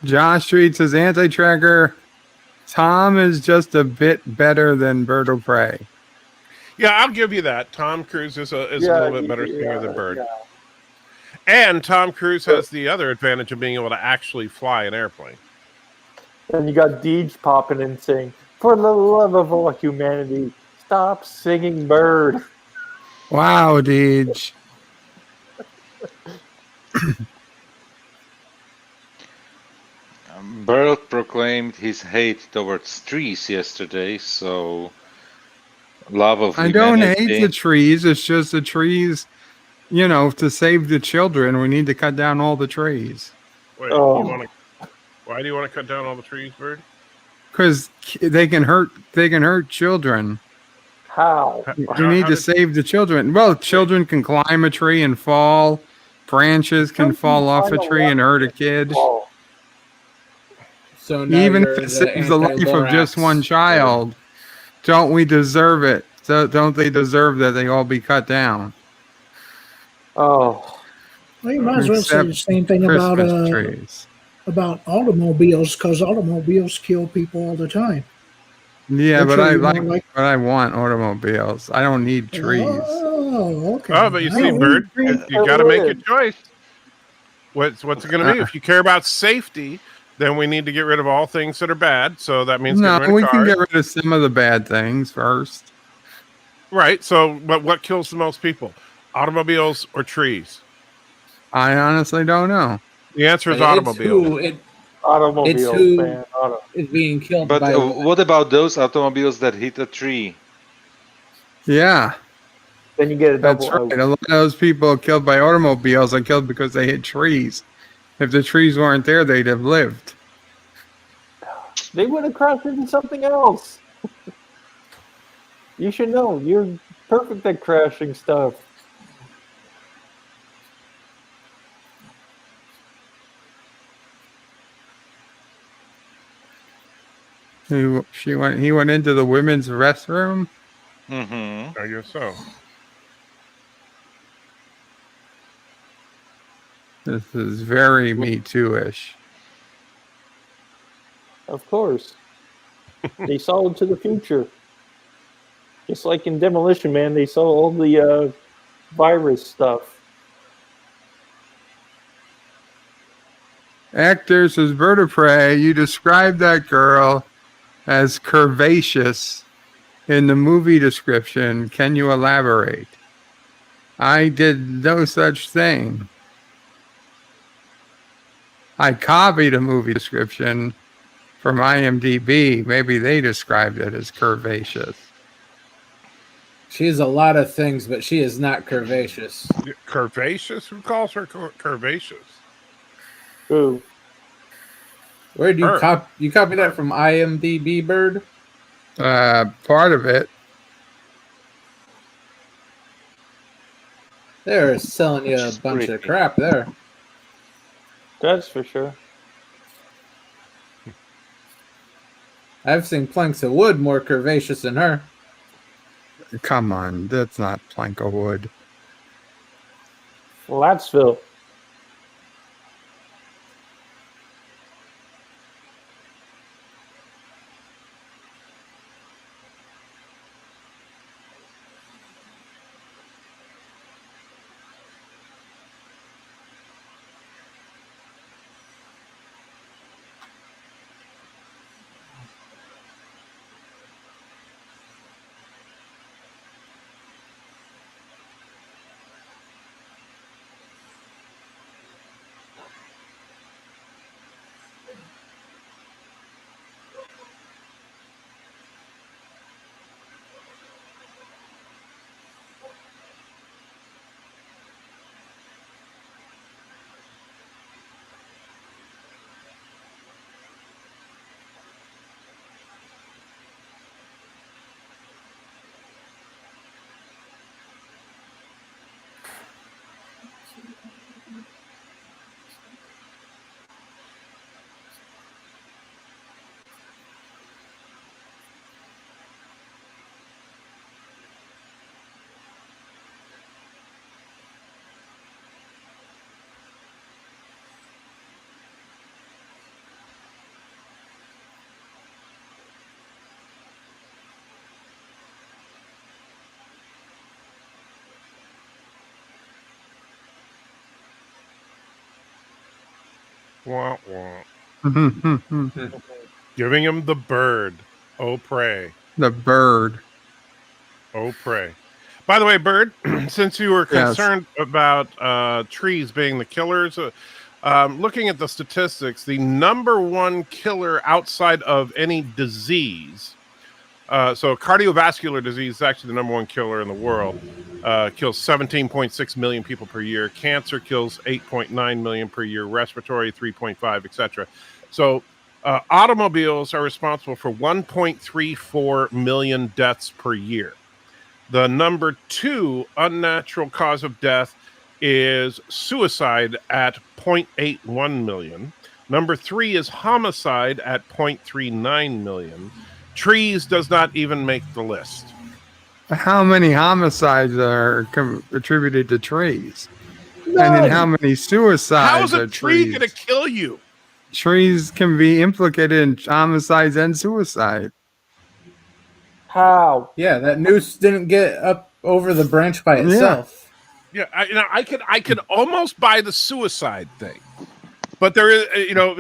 Josh Street says, Anti-Tracker, Tom is just a bit better than Bird of Prey. Yeah, I'll give you that. Tom Cruise is a little bit better singer than Bird. Yeah. And Tom Cruise has the other advantage of being able to actually fly an airplane. And you got Deej popping in saying, "For the love of all humanity, stop singing Bird." Wow, Deej. Burke proclaimed his hate towards trees yesterday, so love of I don't humanity. hate the trees. It's just the trees, to save the children, we need to cut down all the trees. Wait, why do you want to cut down all the trees, Bird? Because they can hurt children. How? We need to save the children. Well, children can climb a tree and fall. Branches can fall off a tree and hurt a kid. So now Even you're if it the saves the life of just one child, don't we deserve it? So don't they deserve that they all be cut down? Oh. Well, you might as well say the same thing about automobiles, because automobiles kill people all the time. Yeah, but Actually, I want automobiles. I don't need trees. Oh, okay. Oh, but you see, Bird, you got to make a choice. What's it going to be? If you care about safety, then we need to get rid of all things that are bad. So that means No, getting rid we of can cars. get rid of some of the bad things first. Right. So, but what kills the most people? Automobiles or trees? I honestly don't know. The answer is automobiles. Automobiles, It's who man. is being killed But by what about those automobiles that hit a tree? Yeah. Then you get a That's double right. A lot of those people killed by automobiles are killed because they hit trees. If the trees weren't there, they'd have lived. They would have crashed into something else. You should know. You're perfect at crashing stuff. He went into the women's restroom. Mm-hmm. I guess so. This is very Me Too-ish. Of course. They saw into the future. Just like in Demolition Man, they saw all the virus stuff. Actor says, Bird of Prey, you described that girl as curvaceous in the movie description. Can you elaborate? I did no such thing. I copied a movie description from IMDb. Maybe they described it as curvaceous. She's a lot of things, but she is not curvaceous. Curvaceous? Who calls her curvaceous? Who? Where do you copy that from IMDb, Bird? Part of it. They're selling you a bunch of crap there. That's for sure. I've seen planks of wood more curvaceous than her. Come on, that's not plank of wood. Latsville. Wah, wah. Giving him the bird. Oh, pray. The bird. Oh, pray. By the way, Bird, since you were concerned about trees being the killers, looking at the statistics, the number one killer outside of any disease, so cardiovascular disease is actually the number one killer in the world, kills 17.6 million people per year. Cancer kills 8.9 million per year. Respiratory, 3.5, etc. So automobiles are responsible for 1.34 million deaths per year. The number two unnatural cause of death is suicide at 0.81 million. Number three is homicide at 0.39 million. Trees does not even make the list. How many homicides are attributed to trees? None. And then how many suicides How is a are tree trees? going to kill you? Trees can be implicated in homicides and suicide. How? Yeah, that noose didn't get up over the branch by itself. Yeah, I could almost buy the suicide thing, but there is,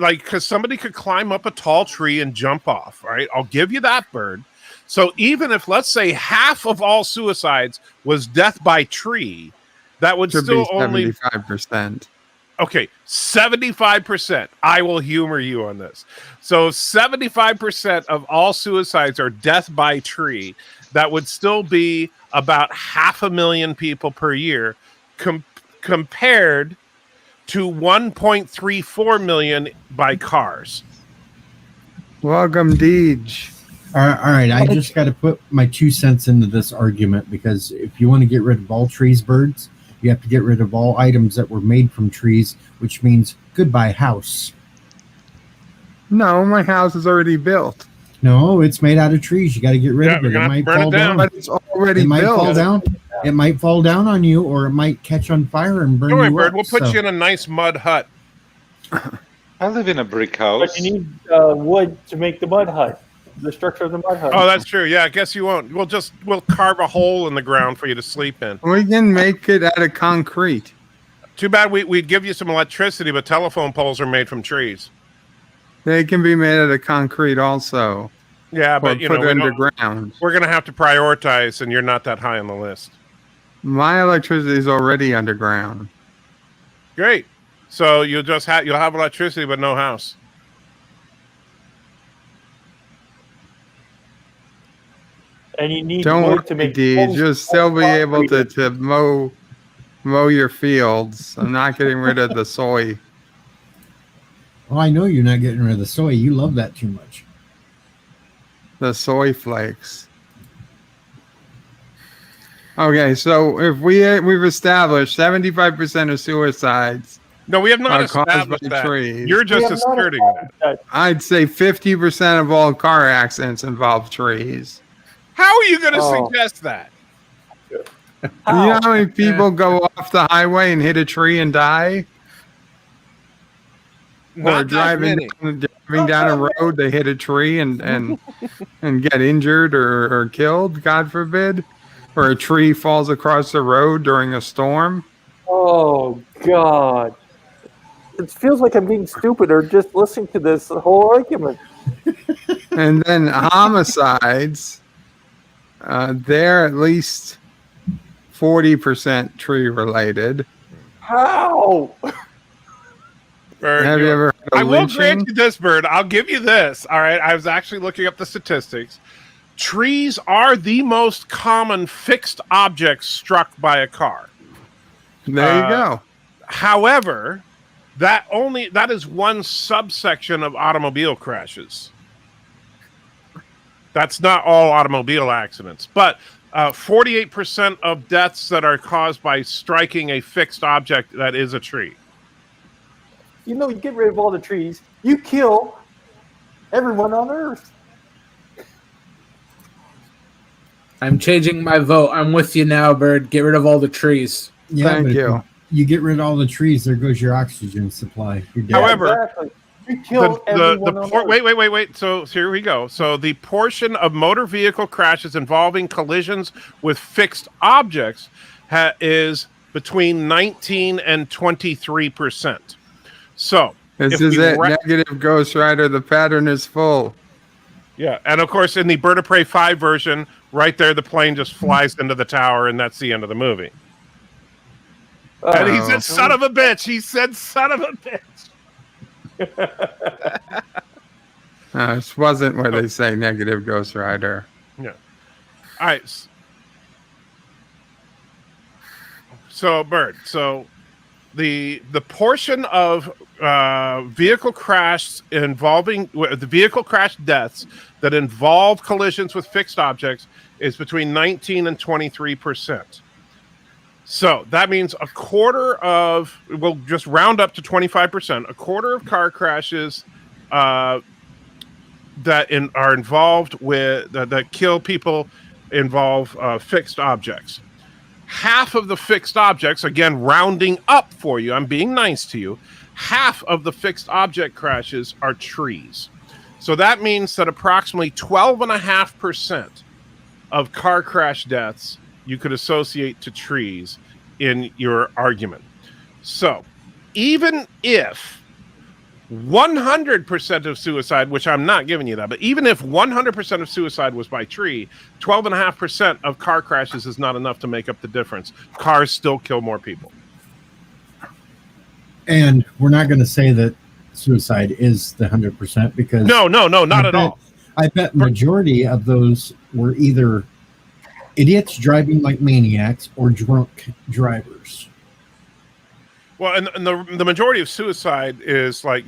because somebody could climb up a tall tree and jump off. Right, I'll give you that, Bird. So even if, let's say, half of all suicides was death by tree, that would Should still be only 75%. Okay, 75%. I will humor you on this. So 75% of all suicides are death by tree. That would still be about 500,000 people per year compared to 1.34 million by cars. Welcome, Deej. All right. I just got to put my 2 cents into this argument, because if you want to get rid of all trees, birds, you have to get rid of all items that were made from trees, which means goodbye house. No, my house is already built. No, it's made out of trees. You got to get rid of it. It might fall down. But it's already it might built. fall down. It might fall down on you, or it might catch on fire and burn Don't worry, you Bird. up. We'll put you in a nice mud hut. I live in a brick house. But you need wood to make the mud hut. The structure of the mud hut. Oh, that's true. Yeah, I guess you won't. We'll carve a hole in the ground for you to sleep in. We can make it out of concrete. Too bad we'd give you some electricity, but telephone poles are made from trees. They can be made out of concrete also. Yeah, but put underground. We're going to have to prioritize, and you're not that high on the list. My electricity is already underground. Great. So you'll have electricity, but no house. And you need Don't wood worry, to make Deej. You'll still be able to mow your fields. I'm not getting rid of the soy. Oh, I know you're not getting rid of the soy. You love that too much. The soy flakes. Okay, so if we've established 75% of suicides. No, we have not are caused established by that. trees. You're just asserting that. I'd say 50% of all car accidents involve trees. How are you going to suggest that? You know how many people go off the highway and hit a tree and die? Or driving down a road, they hit a tree and get injured or killed, God forbid. Or a tree falls across the road during a storm. Oh, God. It feels like I'm being stupid or just listening to this whole argument. And then homicides, they're at least 40% tree related. How? Bird, Have you ever heard of I will lynching? grant you this, Bird. I'll give you this. All right. I was actually looking up the statistics. Trees are the most common fixed object struck by a car. There you go. However, that is one subsection of automobile crashes. That's not all automobile accidents, but 48% of deaths that are caused by striking a fixed object that is a tree. You know, you get rid of all the trees, you kill everyone on Earth. I'm changing my vote. I'm with you now, Bird. Get rid of all the trees. Yeah, Thank but if you. You get rid of all the trees, there goes your oxygen supply. You're dead. However, Exactly. You kill everyone on Earth. wait. So here we go. So the portion of motor vehicle crashes involving collisions with fixed objects is between 19 and 23%. So This if is we it. Negative Ghost Rider. The pattern is full. Yeah, and of course, in the Bird of Prey 5 version, right there, the plane just flies into the tower, and that's the end of the movie. And he said, "Son of a bitch." He said, "Son of a bitch." This wasn't where they say Negative Ghost Rider. Yeah. All right. So, Bird. So, the portion of vehicle crash involving the vehicle crash deaths that involve collisions with fixed objects is between 19 and 23%. So that means a quarter of, we'll just round up to 25%, a quarter of car crashes that are involved with, that kill people involve fixed objects. Half of the fixed objects, again, rounding up for you, I'm being nice to you, half of the fixed object crashes are trees. So that means that approximately 12.5% of car crash deaths you could associate to trees in your argument. So even if 100% of suicide, which I'm not giving you that, but even if 100% of suicide was by tree, 12.5% of car crashes is not enough to make up the difference. Cars still kill more people. And we're not going to say that suicide is the 100% because no, not at all. I bet majority of those were either idiots driving like maniacs or drunk drivers. Well, and the majority of suicide is like,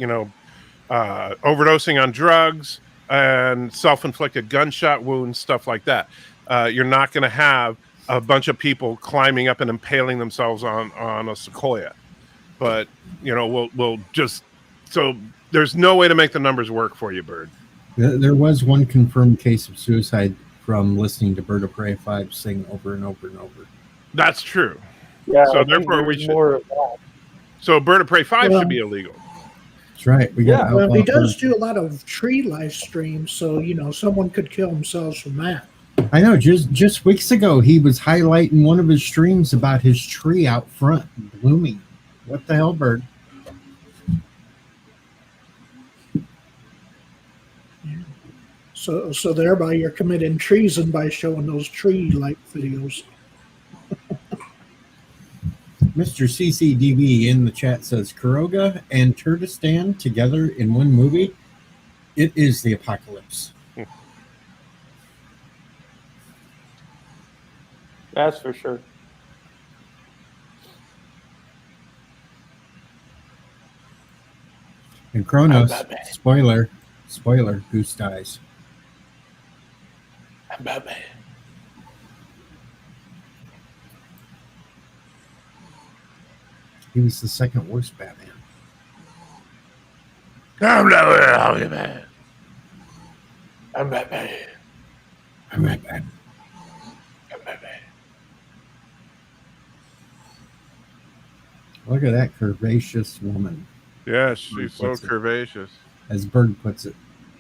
overdosing on drugs and self-inflicted gunshot wounds, stuff like that. You're not going to have a bunch of people climbing up and impaling themselves on a sequoia. But, we'll just... So there's no way to make the numbers work for you, Bird. There was one confirmed case of suicide from listening to Bird of Prey 5 sing over and over and over. That's true. Yeah, so therefore we should... more of that. So Bird of Prey 5 should be illegal. That's right. He does do a lot of tree live streams, so someone could kill themselves from that. I know. Just weeks ago, he was highlighting one of his streams about his tree out front blooming. What the hell, Bird? So thereby you're committing treason by showing those tree light videos. Mr. CCDB in the chat says Kuroga and Kurdistan together in one movie. It is the apocalypse. That's for sure. And Kronos, spoiler, Goose dies. He was the second worst Batman. I'm Batman. I'm Batman. I'm Batman. I'm Batman. Look at that curvaceous woman. Yeah, she's so curvaceous. As Bird puts it.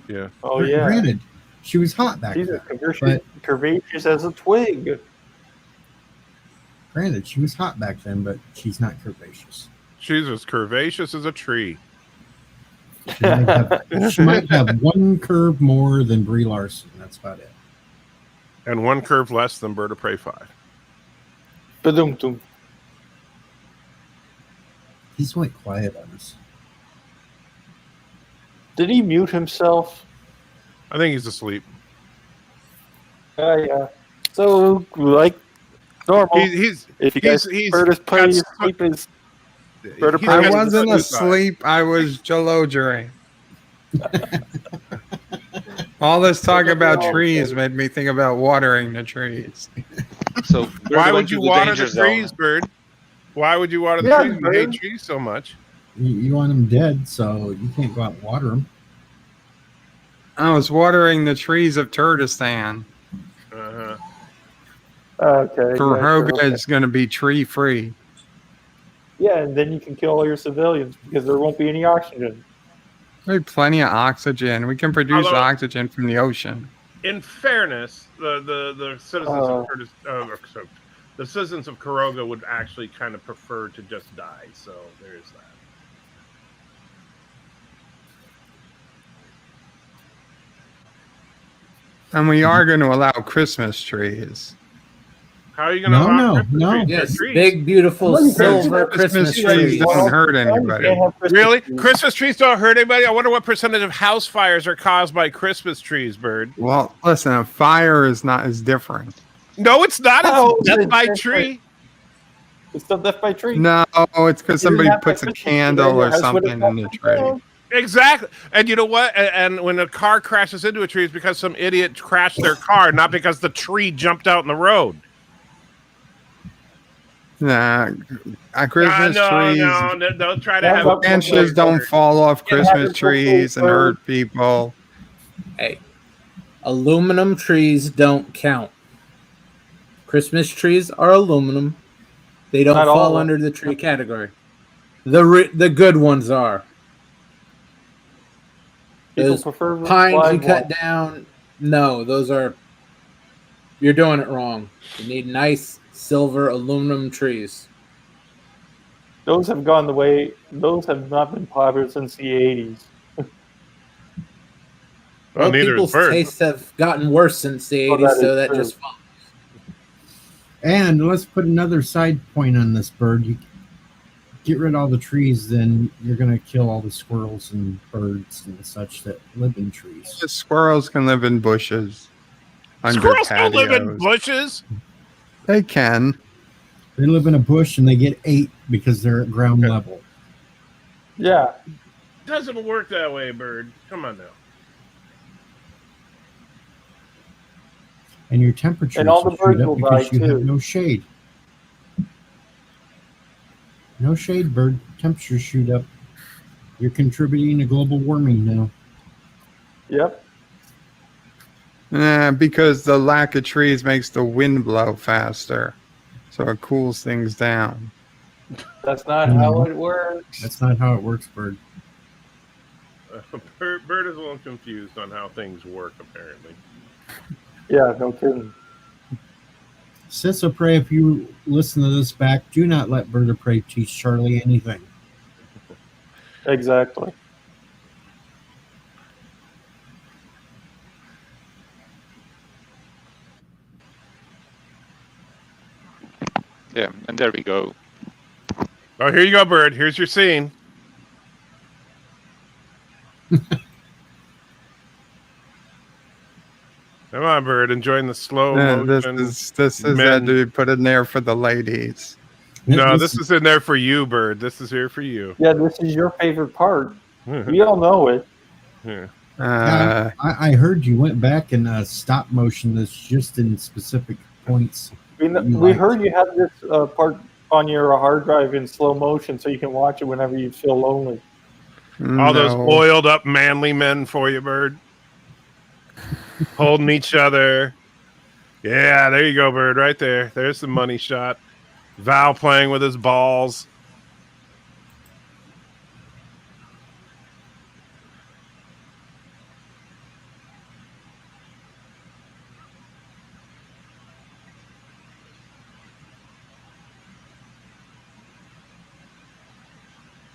Yeah. Oh, yeah. Granted, she was hot back then. She's curvaceous as a twig. Granted, she was hot back then, but she's not curvaceous. She's as curvaceous as a tree. She might have one curve more than Brie Larson. That's about it. And one curve less than Bird of Prey 5. Ba-dum-dum. He's went quiet on us. Did he mute himself? I think he's asleep. Yeah. So, like normal. He's Bird of Prey asleep is... I wasn't asleep. I was jalodering. All this talk about trees made me think about watering the trees. So why would you water the trees, Bird? Why would you water the trees? You hate trees so much. You want them dead, so you can't go out and water them. I was watering the trees of Kurdistan. Uh-huh. Okay. Kuroga is going to be tree free. Yeah, and then you can kill all your civilians because there won't be any oxygen. There's plenty of oxygen. We can produce oxygen from the ocean. In fairness, the citizens of the citizens of Kuroga would actually kind of prefer to just die. So there's that. And we are going to allow Christmas trees. How are you going to allow Christmas trees? Yes, Trees? big, beautiful silver Christmas Christmas trees trees. don't hurt anybody. Really? Christmas trees don't hurt anybody? I wonder what percentage of house fires are caused by Christmas trees, Bird. Well, listen, a fire is different. No, it's not. Oh, It's death it's by different. tree. It's still death by tree. No, it's because You didn't somebody have puts that a Christmas tree candle in your or house with something a in the tree. Exactly. And you know what? And when a car crashes into a tree, it's because some idiot crashed their car, not because the tree jumped out in the road. Nah, Christmas trees. No, don't try to have branches don't fall off Christmas trees and hurt people. Hey, aluminum trees don't count. Christmas trees are aluminum. They don't Not all fall of under the tree category. The good ones are. People Those prefer pines you live cut ones. down. No, those are. You're doing it wrong. You need nice silver aluminum trees. Those have gone the way. Those have not been popular since the 80s. Well, neither is people's bird. tastes have gotten worse since the Oh, 80s, that so is that true. just And let's put another side point on this, Bird. You get rid of all the trees, then you're going to kill all the squirrels and birds and such that live in trees. The squirrels can live in bushes. Under Squirrels don't live in patios. bushes. They can. They live in a bush and they get ate because they're at ground level. Yeah. Doesn't work that way, Bird. Come on now. And your temperature And all the shoot birds up will because die, you have too. no shade. No shade, Bird. Temperatures shoot up. You're contributing to global warming now. Yep. Because the lack of trees makes the wind blow faster. So it cools things down. That's not how it works. That's not how it works, Bird. Bird is a little confused on how things work, apparently. Yeah, no kidding. Sis of Prey, if you listen to this back, do not let Bird of Prey teach Charlie anything. Exactly. Yeah, and there we go. Oh, here you go, Bird. Here's your scene. Come on, Bird. Enjoying the slow motion. This is men. had to be put in there for the ladies. No, this is in there for you, Bird. This is here for you. Yeah, this is your favorite part. We all know it. Yeah. I heard you went back and stop motion this just in specific points. We heard you have this part on your hard drive in slow motion so you can watch it whenever you feel lonely. All those oiled up manly men for you, Bird. Holding each other. Yeah, there you go, Bird. Right there. There's the money shot. Val playing with his balls.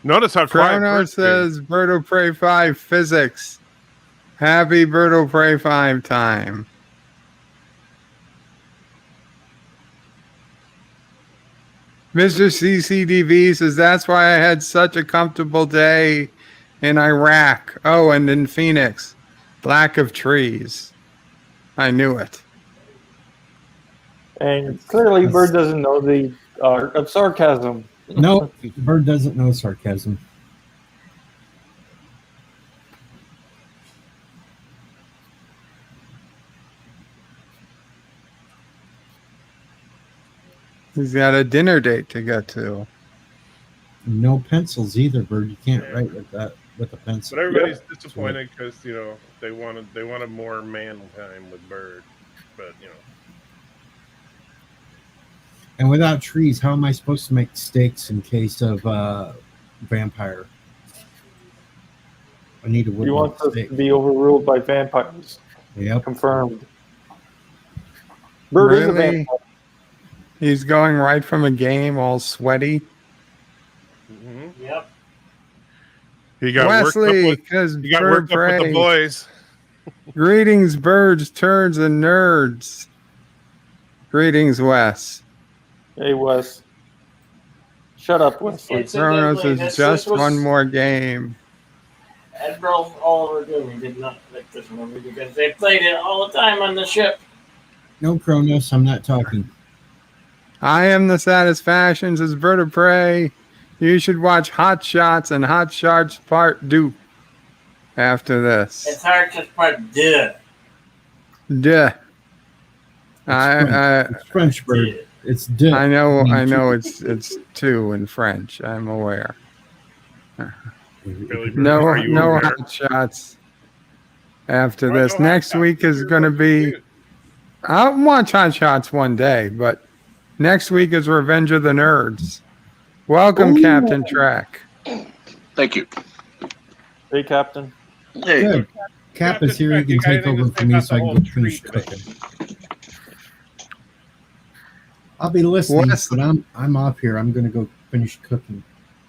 Notice how quiet Chrono Bird's says Bird of Prey 5 physics. Happy Bird of Prey 5 time. Mr. CCDV says that's why I had such a comfortable day in Iraq. Oh, and in Phoenix. Lack of trees. I knew it. And clearly, Bird doesn't know the art of sarcasm. No, Bird doesn't know sarcasm. He's got a dinner date to get to. No pencils either, Bird. You can't write with a pencil. But everybody's disappointed because they wanted more man time with Bird, but And without trees, how am I supposed to make steaks in case of vampire? I need a He wood wants us steak. to be overruled by vampires. Yep. Confirmed. Bird is a Really? vampire. He's going right from a game all sweaty. Yep. he got Wesley, worked up with the boys. Greetings, birds, turds, and nerds. Greetings, Wes. Hey, Wes. Shut up, Wesley. It's a good Kronos play. is This just was one more game. Admiral Oliver Doomy did not like this movie because they played it all the time on the ship. No, Kronos, I'm not talking. I am the Satisfactions as Bird of Prey. You should watch Hot Shots and Hot Shots Part 2 after this. It's hard to part duh. Duh. It's French, bird. It's duh. I know it's 2 in French. I'm aware. No Hot Shots after this. Next week is going to be... I'll watch Hot Shots one day, but next week is Revenge of the Nerds. Welcome, Captain Track. Thank you. Hey, Captain. Hey. Good. Cap is here. He can take over for me so I can go finish cooking. I'll be listening, but I'm off here. I'm going to go finish cooking.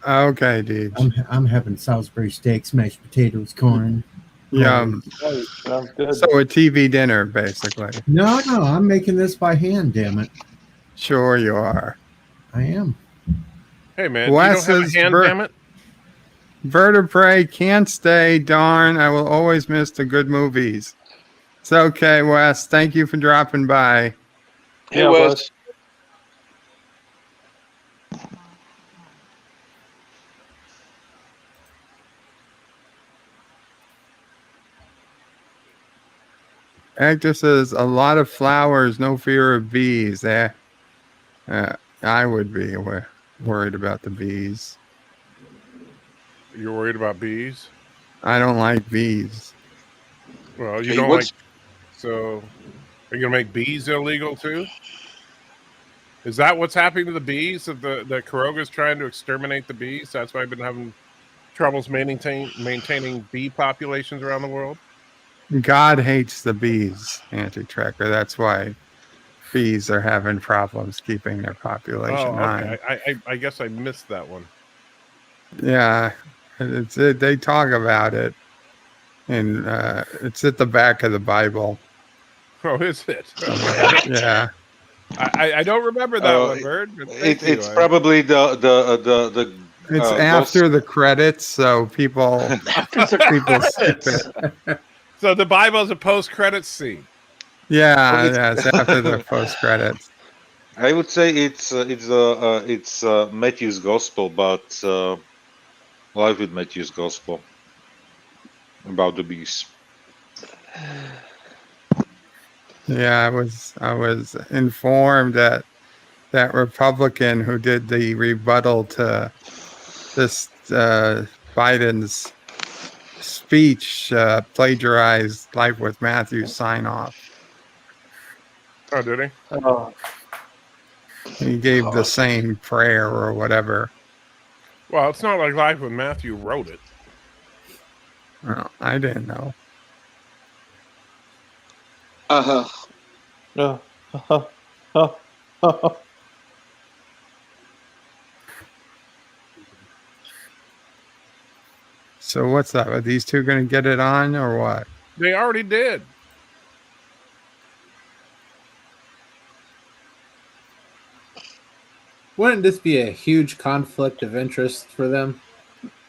Okay, dude. I'm having Salisbury steaks, mashed potatoes, corn. Yum. Sounds good. So a TV dinner, basically. No, I'm making this by hand, damn it. Sure you are. I am. Hey, man, you don't have a hand, damn it? Bird of Prey can't stay. Darn, I will always miss the good movies. It's okay, Wes. Thank you for dropping by. Hey, Wes. Actor says, a lot of flowers, no fear of bees. I would be worried about the bees. You're worried about bees? I don't like bees. Well, you don't like... So, are you going to make bees illegal, too? Is that what's happening to the bees? That Kuroga's trying to exterminate the bees? That's why I've been having troubles maintaining bee populations around the world? God hates the bees, Anti-Tracker. That's why bees are having problems keeping their population high. I guess I missed that one. Yeah, they talk about it, and it's at the back of the Bible. Oh, is it? Yeah. I don't remember that one, Bird. It's probably the It's after the credits, so people skip it. So the Bible is a post-credits scene. Yeah, it's after the post-credits. I would say it's Matthew's Gospel, but live with Matthew's Gospel about the bees. Yeah, I was informed that that Republican who did the rebuttal to this Biden's speech plagiarized Life with Matthew sign off. Oh, did he? Oh. He gave the same prayer or whatever. Well, it's not like Life with Matthew wrote it. Well, I didn't know. So what's that? Are these two going to get it on or what? They already did. Wouldn't this be a huge conflict of interest for them?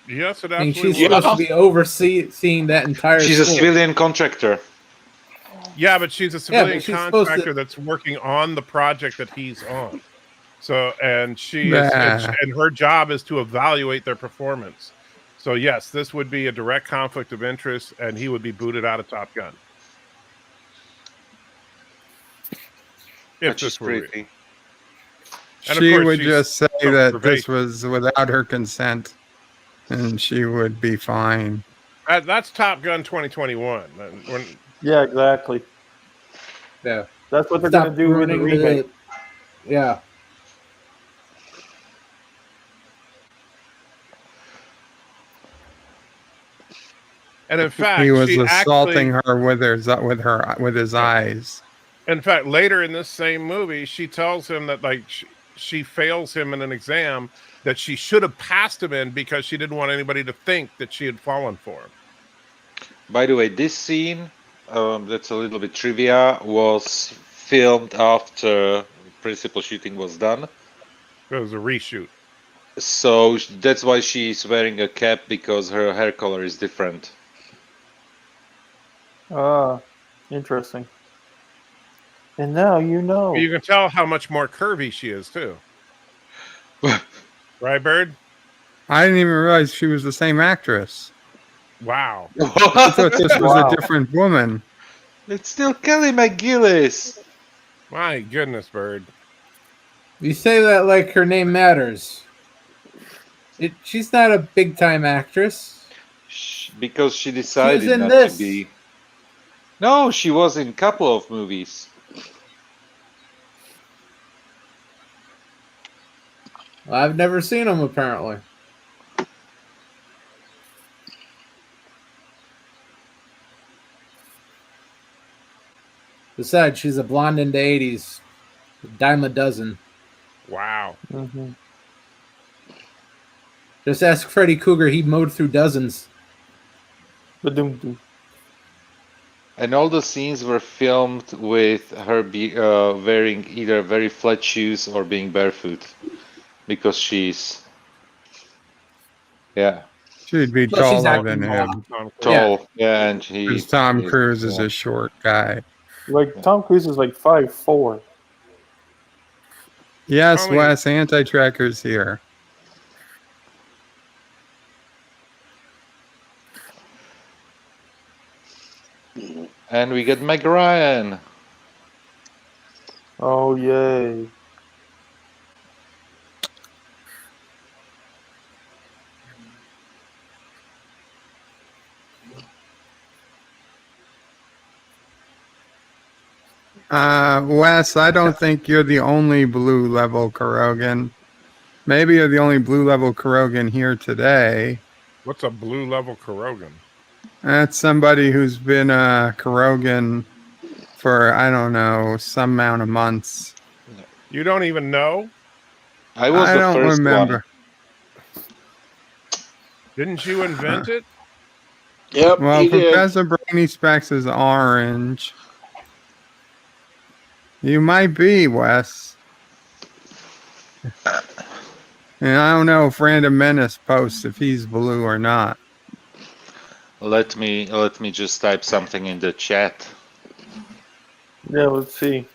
Yes, it I mean, absolutely she's supposed to be overseeing that entire She's a school. civilian contractor. Yeah, but she's a civilian she's contractor that's working on the project that he's on. So, and she is, and her job is to evaluate their performance. So, yes, this would be a direct conflict of interest, and he would be booted out of Top Gun. If this were real. She would just say that this was without her consent, and she would be fine. That's Top Gun 2021. Yeah, exactly. Yeah, that's what they're going to do with the remake. Yeah. And in fact, he was assaulting her with his eyes. In fact, later in this same movie, she tells him that she fails him in an exam that she should have passed him in because she didn't want anybody to think that she had fallen for him. By the way, this scene that's a little bit trivia, was filmed after principal shooting was done. It was a reshoot. So that's why she's wearing a cap, because her hair color is different. Ah, interesting. And now you know. You can tell how much more curvy she is too. Right, Bird? I didn't even realize she was the same actress. Wow. I thought this was a different woman. It's still Kelly McGillis. My goodness, Bird. You say that like her name matters. She's not a big-time actress. Because she decided She was in not this. to be. No, she was in a couple of movies. Well, I've never seen them, apparently. Besides, she's a blonde in the 80s. A dime a dozen. Wow. Mm-hmm. Just ask Freddy Cougar. He mowed through dozens. Ba-doom-doo. And all the scenes were filmed with her wearing either very flat shoes or being barefoot. Because she's... Yeah. She'd be Well, she's taller acting than a lot. him. Tall. Yeah, and he... Because Tom Cruise is a short guy. Like, Tom Cruise is like 5'4". Yes, Only- Wes, anti-tracker's here. And we get Meg Ryan. Oh, yay. Wes, I don't think you're the only blue level Kurogan. Maybe you're the only blue level Kurogan here today. What's a blue level Kurogan? That's somebody who's been a Kurogan for, I don't know, some amount of months. You don't even know? I was the don't first remember. one. Didn't you invent it? Yep, Well, he did. Professor Brainy Specs is orange. You might be, Wes. And I don't know if Random Menace posts if he's blue or not. Let me just type something in the chat. Yeah, let's see.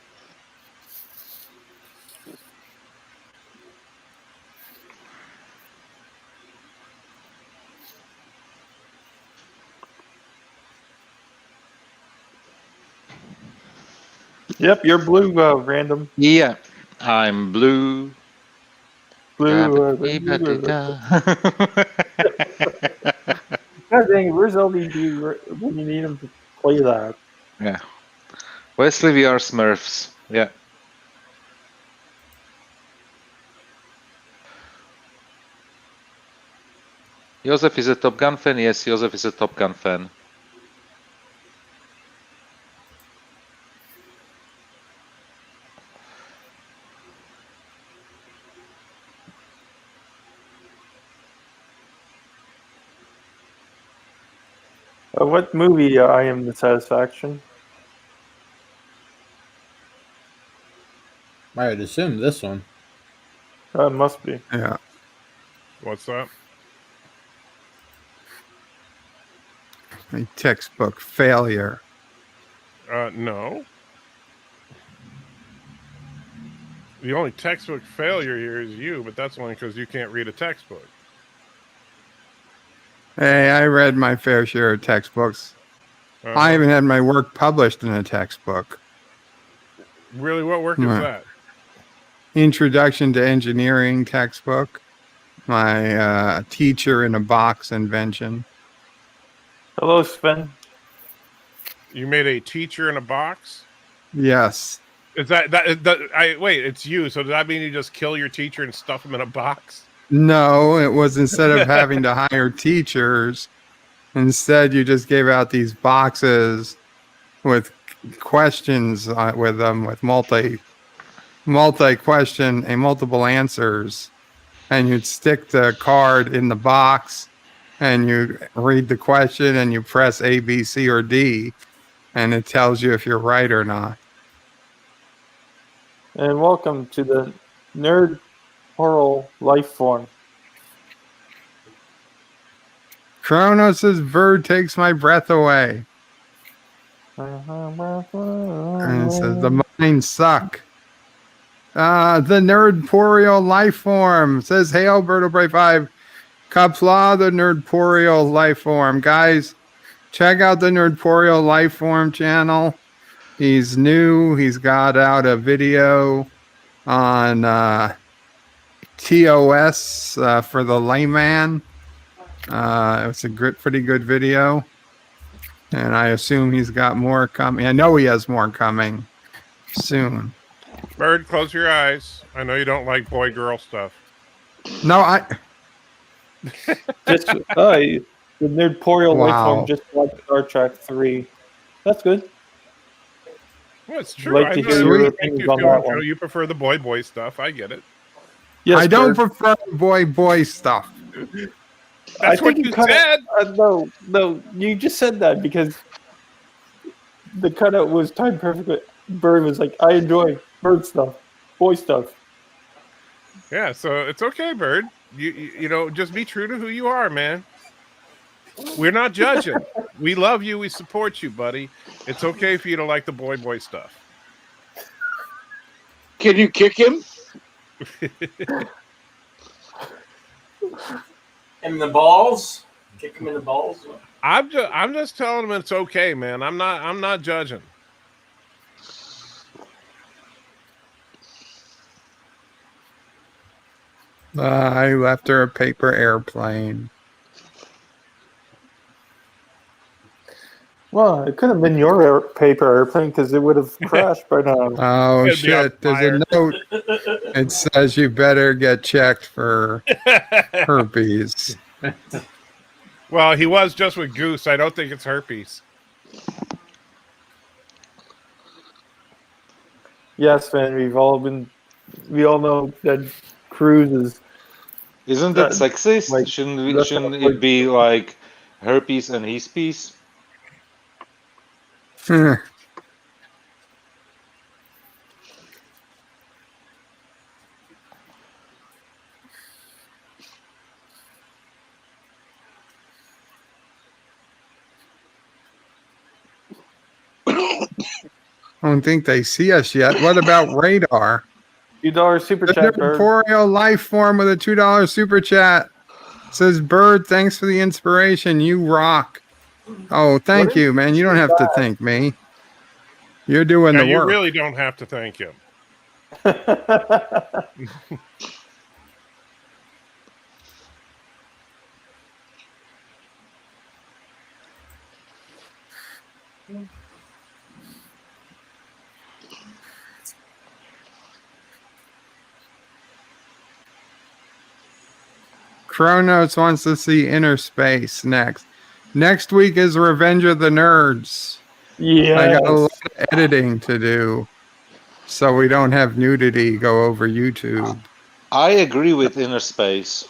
Yep, you're blue, Random. Yeah, I'm blue. Blue. God dang it, where's LDD when you need him to play that? Yeah. Wesley, we are Smurfs. Yeah. Joseph is a Top Gun fan. Yes, Joseph is a Top Gun fan. What movie I Am the Satisfaction? I would assume this one. It must be. Yeah. What's that? A textbook failure. No. The only textbook failure here is you, but that's only because you can't read a textbook. Hey, I read my fair share of textbooks. I even had my work published in a textbook. Really, what work is that? Introduction to Engineering textbook. My teacher in a box invention. Hello, Sven. You made a teacher in a box? Yes. Is that wait, it's you. So does that mean you just kill your teacher and stuff him in a box? No, it was instead of having to hire teachers, instead you just gave out these boxes with questions with them with multi question and multiple answers, and you'd stick the card in the box and you read the question and you press A, B, C, or D, and it tells you if you're right or not. And welcome to the nerd oral life form. Kronos' bird takes my breath away. And it says the mines suck. The nerdporeal life form says, "Hail, Vertebrae 5. Qapla, the nerdporeal life form." Guys, check out the nerdporeal life form channel. He's new. He's got out a video on TOS for the layman. It's a pretty good video. And I assume he's got more coming. I know he has more coming soon. Bird, close your eyes. I know you don't like boy-girl stuff. No, I... Just the nerdporeal life Wow. form just watched Star Trek 3. That's good. Well, it's true. Like I to know hear you, your make opinions you on feel that like, one. you prefer the boy stuff. I get it. Yes, I don't Bird. prefer boy stuff. That's what you said. No, you just said that because the cutout was timed perfectly. Bird was like, I enjoy bird stuff, boy stuff. Yeah, so it's okay, Bird. You know, just be true to who you are, man. We're not judging. We love you. We support you, buddy. It's okay for you to like the boy stuff. Can you kick him? In the balls? Kick him in the balls? I'm just telling him it's okay, man. I'm not judging. I left her a paper airplane. Well, it could have been your paper airplane because it would have crashed by now. Oh, It'd be on shit. There's fire. a note. It says you better get checked for herpes. Well, he was just with Goose. I don't think it's herpes. Yes, man, we all know that Cruz is. Isn't that sexist? like, shouldn't it be like herpes and his piece? I don't think they see us yet. What about radar? $2 super The chat, Bird. nerdporeal life form with a $2 super chat says, "Bird, thanks for the inspiration. You rock." Oh, thank you, man. You don't have to thank me. You're doing Yeah, the you work. really don't have to thank him. Kronos wants to see Inner Space next. Next week is Revenge of the Nerds. Yeah. I got a lot of editing to do, so we don't have nudity go over YouTube. I agree with Inner Space.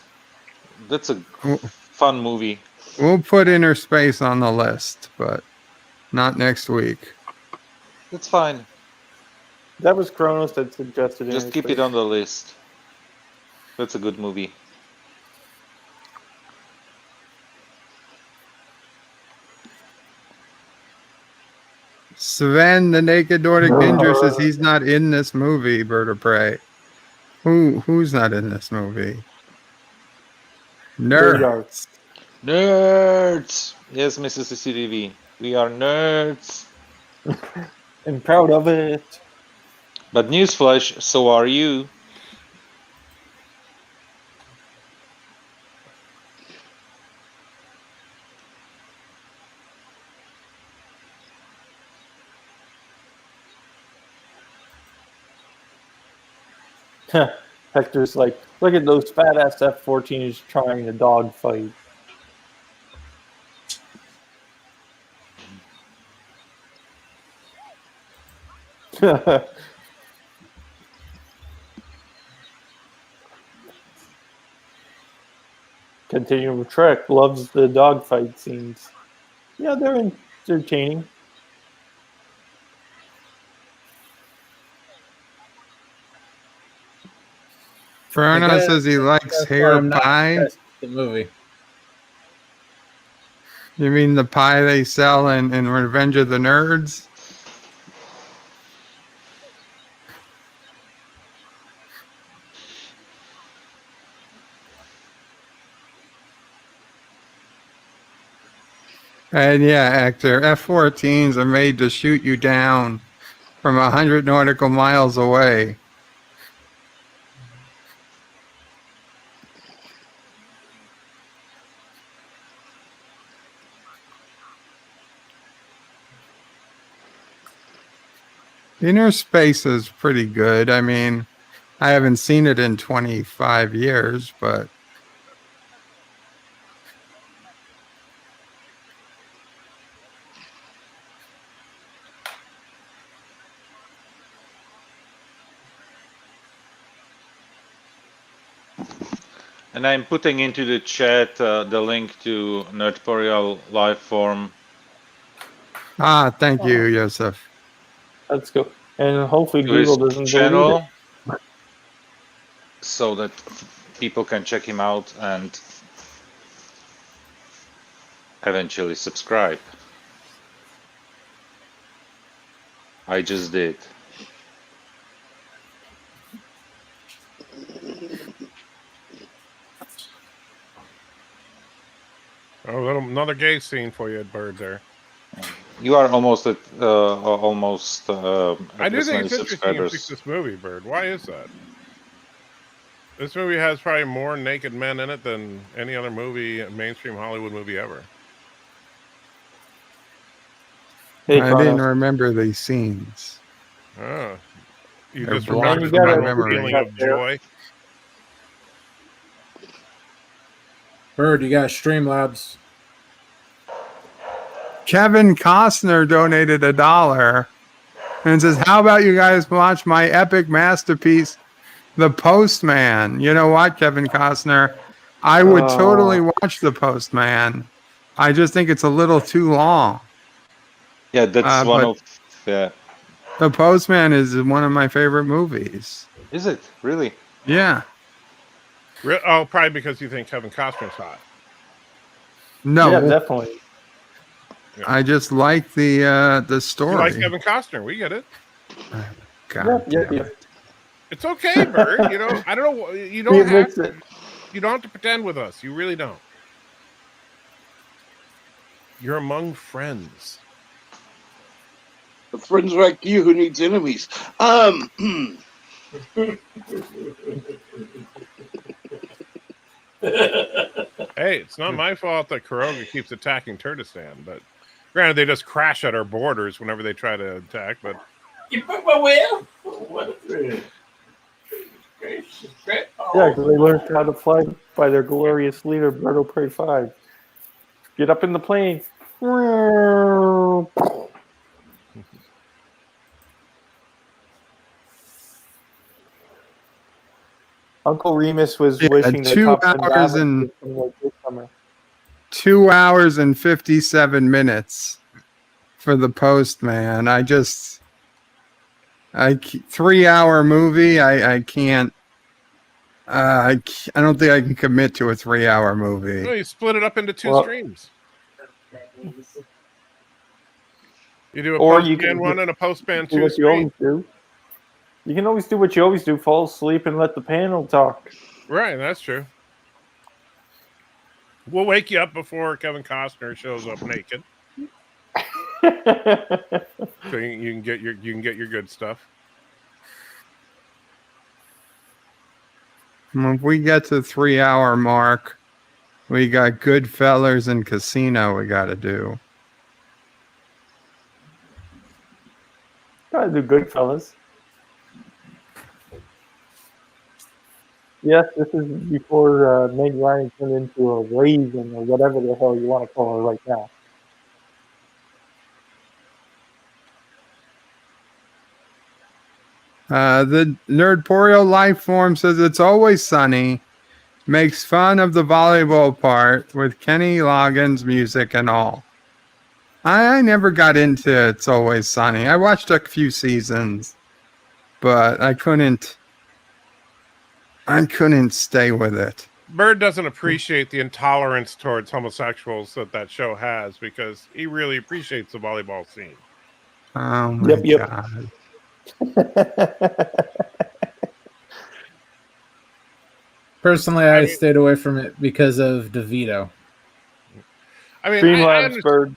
That's a fun movie. We'll put Inner Space on the list, but not next week. That's fine. That was Kronos that suggested it. Just keep it on the list. That's a good movie. Sven, the Naked Nordic Ninja, says he's not in this movie, Bird of Prey. Who's not in this movie? Nerds. Nerds! Yes, Mrs. CCTV. We are nerds. And proud of it. But newsflash, so are you. Hector's like, look at those fat ass F-14s trying to dog fight. Continuum Trek loves the dogfight scenes. Yeah, they're entertaining. Bruno says he likes That's why hair I'm not pie. impressed with the movie. You mean the pie they sell in Revenge of the Nerds? And yeah, Hector, F-14s are made to shoot you down from 100 nautical miles away. Inner Space is pretty good. I mean, I haven't seen it in 25 years, but And I'm putting into the chat the link to Nerdporeal Lifeform. thank you, Yosef. Let's go. And hopefully To his Google doesn't channel, delete so that people can check him out and eventually subscribe. I just did. Oh, another gay scene for you, Bird. There. You are almost at I do this think many it's interesting you picked subscribers. this movie, Bird. Why is that? This movie has probably more naked men in it than any other movie, mainstream Hollywood movie ever. Hey, I didn't remember these scenes. Oh, you They're just blocked remember from the my general memory. feeling of joy. Bird, you got Streamlabs. Kevin Costner donated $1 and says, "How about you guys watch my epic masterpiece, The Postman?" You know what, Kevin Costner? I would totally watch The Postman. I just think it's a little too long. Yeah, that's one but of yeah. The Postman is one of my favorite movies. Is it really? Yeah. Oh, probably because you think Kevin Costner's hot. No. Yeah, definitely. I just like the You story. like Kevin Costner? We get it. God Yeah. It's okay, Bird. You know, I don't know. You don't have to. You don't have to pretend with us. You really don't. You're among friends. But friends like you who needs enemies. Hey, it's not my fault that Kuroga keeps attacking Kurdistan, but granted, they just crash at our borders whenever they try to attack. But You put my wheel? Yeah, because they learned how to fly by their glorious leader, Birdo Prey 5. Get up in the plane. Uncle Remus was wishing that 2 Top Gun hours Maverick and was coming like this summer. 2 hours and 57 minutes for The Postman. I 3-hour movie. I can't. I don't think I can commit to a 3-hour movie. well, you split it up into two streams. You do a Or you Postman can 1 and a Postman do 2 what you stream. always do. You can always do what you always do: fall asleep and let the panel talk. Right, that's true. We'll wake you up before Kevin Costner shows up naked, so you can get your good stuff. If we get to the 3-hour mark, we got Goodfellas and Casino we got to do. Gotta do Goodfellas. Yes, this is before Meg Ryan turned into a raisin or whatever the hell you want to call her right now. The Nerdporeal Lifeform says it's always sunny, makes fun of the volleyball part with Kenny Loggins music and all. I never got into It's Always Sunny. I watched a few seasons, but I couldn't. I couldn't stay with it. Bird doesn't appreciate the intolerance towards homosexuals that show has because he really appreciates the volleyball scene. Oh my God. Personally, I stayed away from it because of DeVito. I mean, Streamlabs, Bird.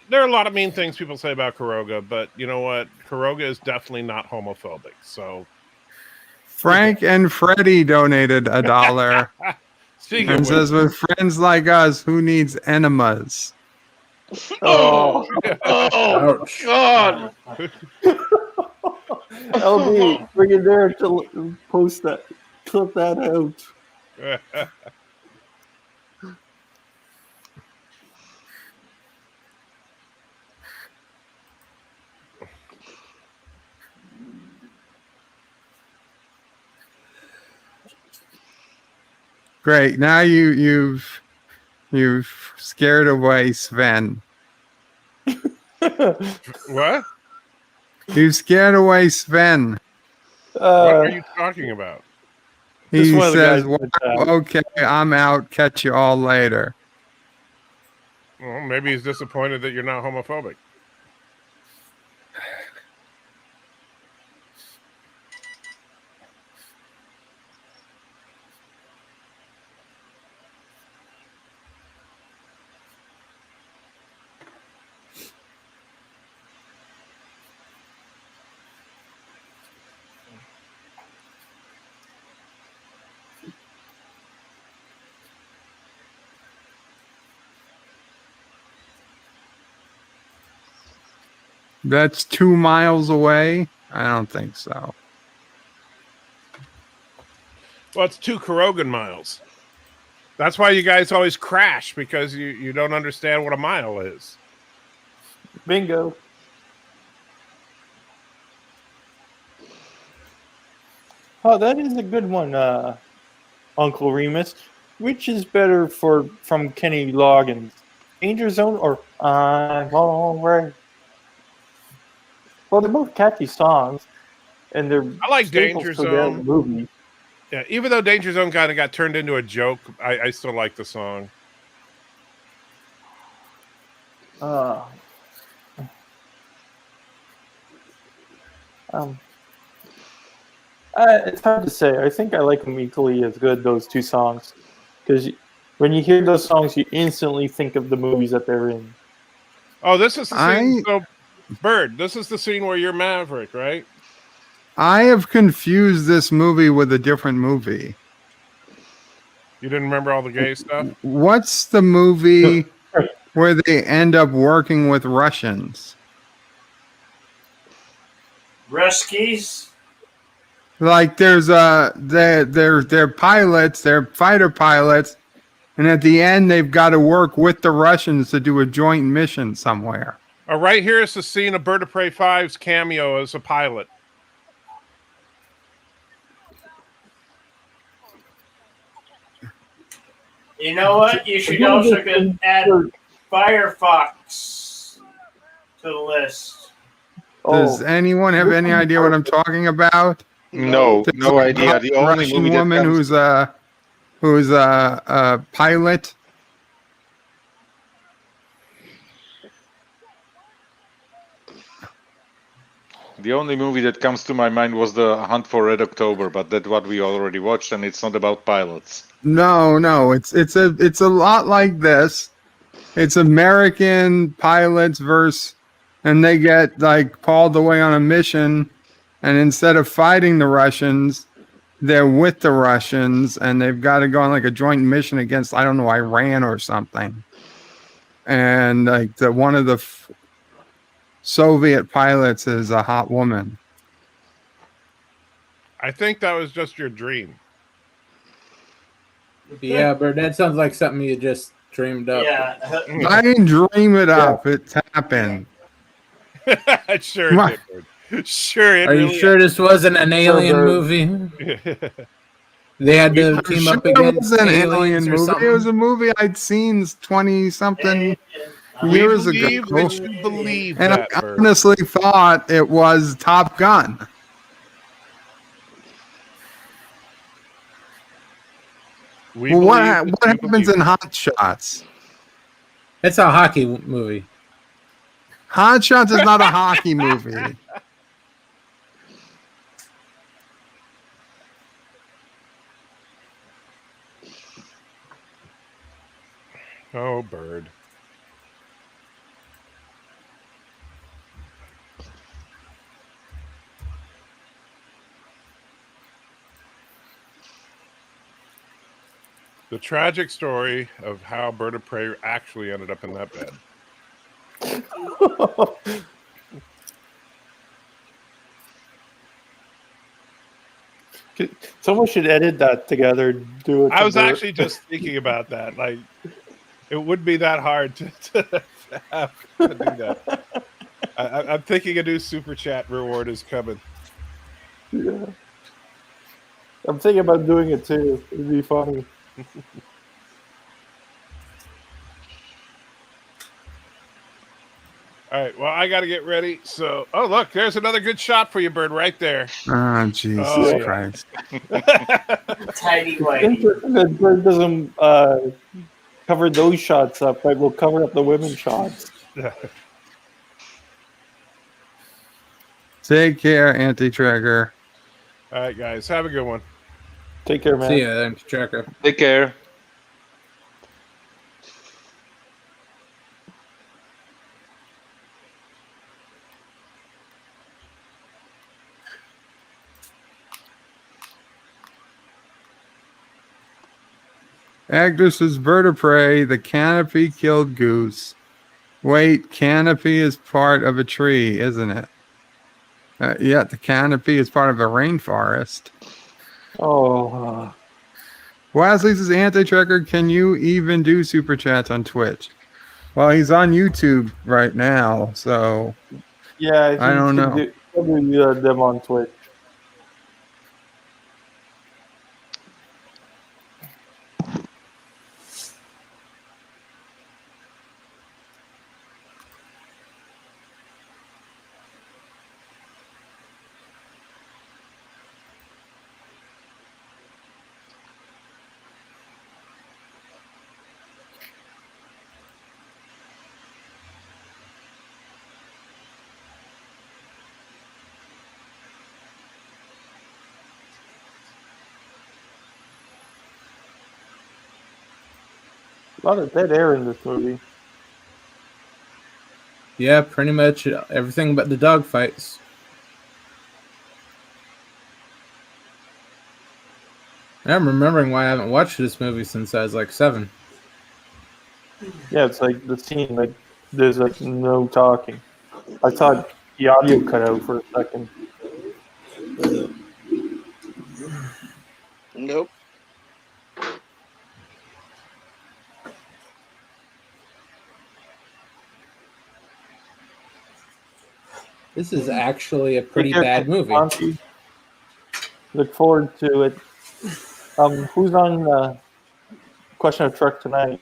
There are a lot of mean things people say about Kuroga, but you know what? Kuroga is definitely not homophobic. So Frank and Freddie donated $1 and says, with friends like us, who needs enemas? Oh, God. LB, bring it there to post that. Clip that out. Great. Now you've scared away Sven. What? You've scared away Sven. What are you talking about? He says, well, okay, I'm out. Catch you all later. Well, maybe he's disappointed that you're not homophobic. That's 2 miles away? I don't think so. Well, it's 2 Kurogan miles. That's why you guys always crash, because you don't understand what a mile is. Bingo. Oh, that is a good one, Uncle Remus. Which is better from Kenny Loggins? Danger Zone or I'm Alright? Well, they're both catchy songs, and they're I like staples Danger to that Zone. movie. Yeah, even though Danger Zone kind of got turned into a joke, I still like the song. It's hard to say. I think I like them equally as good, those two songs, because when you hear those songs, you instantly think of the movies that they're in. Oh, this is the scene. So, Bird, this is the scene where you're Maverick, right? I have confused this movie with a different movie. You didn't remember all the gay stuff? What's the movie where they end up working with Russians? Ruskies? Like they're pilots, they're fighter pilots, and at the end they've got to work with the Russians to do a joint mission somewhere. Right here is the scene of Bird of Prey 5's cameo as a pilot. You know what? You should also add Firefox to the list. Does anyone have any idea what I'm talking about? No, no idea. The only Russian movie that woman comes... who's a pilot. The only movie that comes to my mind was The Hunt for Red October, but that's what we already watched, and it's not about pilots. No, it's a lot like this. It's American pilots versus, and they get like called away on a mission, and instead of fighting the Russians, they're with the Russians, and they've got to go on like a joint mission against, I don't know, Iran or something. And like one of the Soviet pilots is a hot woman. I think that was just your dream. Yeah, but that sounds like something you just dreamed up. Yeah. I didn't dream it up. It happened. Sure it did. Sure it Are you really sure this wasn't an alien movie? They had to team up It against was an alien aliens or movie. something. It was a movie I'd seen 20-something years ago. That you believe And that, I Bird. honestly thought it was Top Gun. We Well, believe what you happens believe. in Hot Shots? It's a hockey movie. Hot Shots is not a hockey movie. Oh, bird. The tragic story of how Bird of Prey actually ended up in that bed. Someone should edit that together. Do it. I was actually just thinking about that. Like, it wouldn't be that hard to have to do that. I'm thinking a new super chat reward is coming. Yeah. I'm thinking about doing it too. It'd be funny. All right. Well, I got to get ready. So, oh look, there's another good shot for you, Bird, right there. Oh, Jesus Oh, yeah. Christ! Tiny white. Interesting that Bird doesn't cover those shots up, but we'll cover up the women's shots. Take care, Anti-Tracker. All right, guys, have a good one. Take care, man. See ya, Anti-Tracker. Take care. Agnes's Bird of Prey. The canopy killed Goose. Wait, canopy is part of a tree, isn't it? Yeah, the canopy is part of a rainforest. Oh. Wesley says, Anti-Tracker, can you even do super chats on Twitch? Well, he's on YouTube right now, so Yeah, I don't know. Do them on Twitch. A lot of dead air in this movie. Yeah, pretty much everything but the dog fights. I'm remembering why I haven't watched this movie since I was like 7. Yeah, it's like the scene, like there's like no talking. I thought the audio cut out for a second. Nope. This is actually a pretty Take care, bad movie. Monty. Look forward to it. Who's on Question of Truck tonight?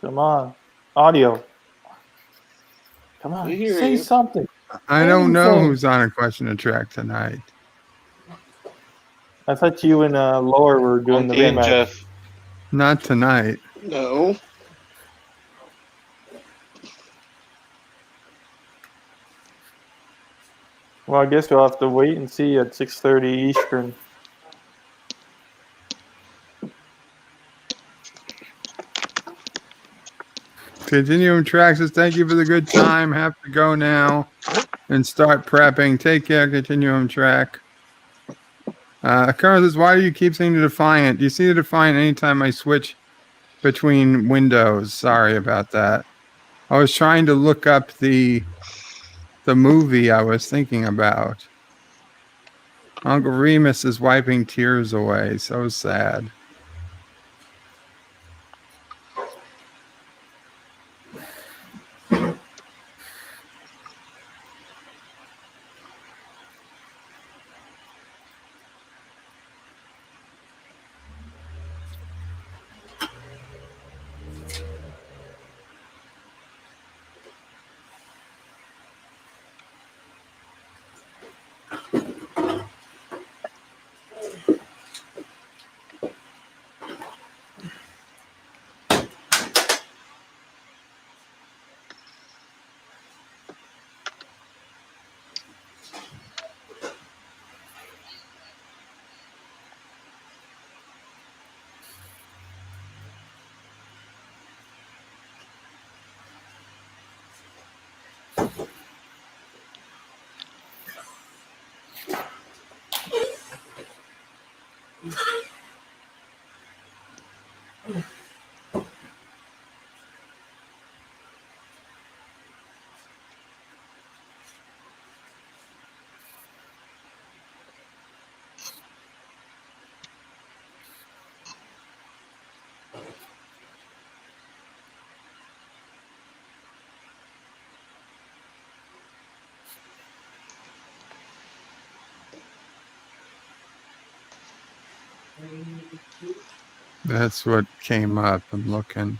Come on. Audio. Come on. We hear Say you. something. I don't know Anything. who's on a question of track tonight. I thought you and Laura were doing the Monty and rematch. Jeff. Not tonight. No. Well, I guess we'll have to wait and see at 6:30 Eastern. Continuum Track says, thank you for the good time. Have to go now and start prepping. Take care, Continuum Track. Colonel says, why do you keep saying the Defiant? Do you see the Defiant anytime I switch between windows? Sorry about that. I was trying to look up the movie I was thinking about. Uncle Remus is wiping tears away. So sad. That's what came up. I'm looking.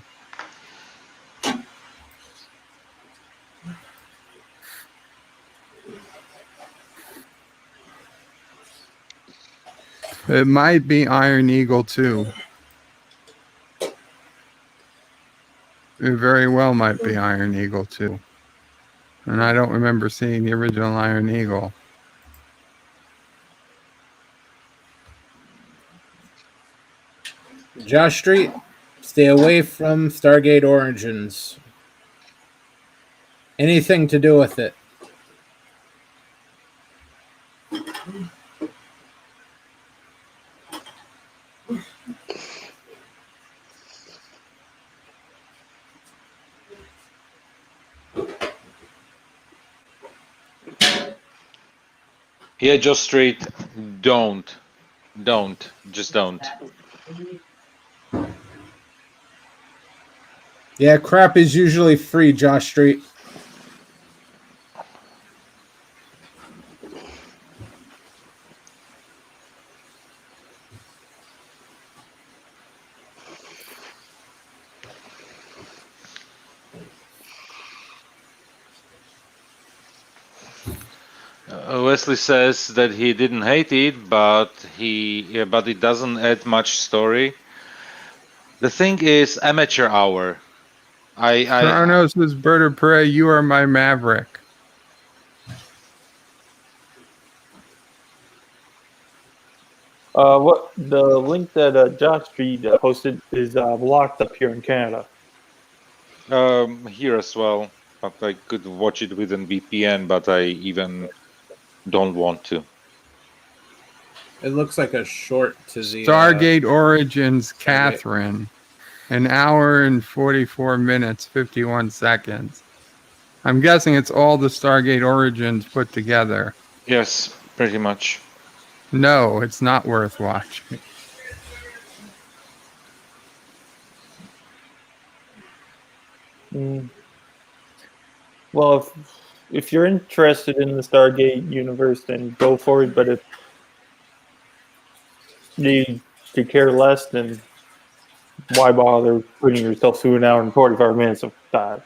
It might be Iron Eagle too. It very well might be Iron Eagle too. And I don't remember seeing the original Iron Eagle. Josh Street, stay away from Stargate Origins. Anything to do with it. Yeah, Josh Street, don't, just don't. Yeah, crap is usually free, Josh Street. Wesley says that he didn't hate it, but it doesn't add much story. The thing is, amateur hour. Kronos is Bird of Prey. You are my Maverick. What the link that Josh Street posted is blocked up here in Canada. Here as well, but I could watch it with an VPN, but I even don't want to. It looks like a short to the Stargate Origins, Catherine. An hour and 44 minutes, 51 seconds. I'm guessing it's all the Stargate Origins put together. Yes, pretty much. No, it's not worth watching. Well, if you're interested in the Stargate universe, then go for it. But if you could care less, then why bother putting yourself through an hour and 45 minutes of that?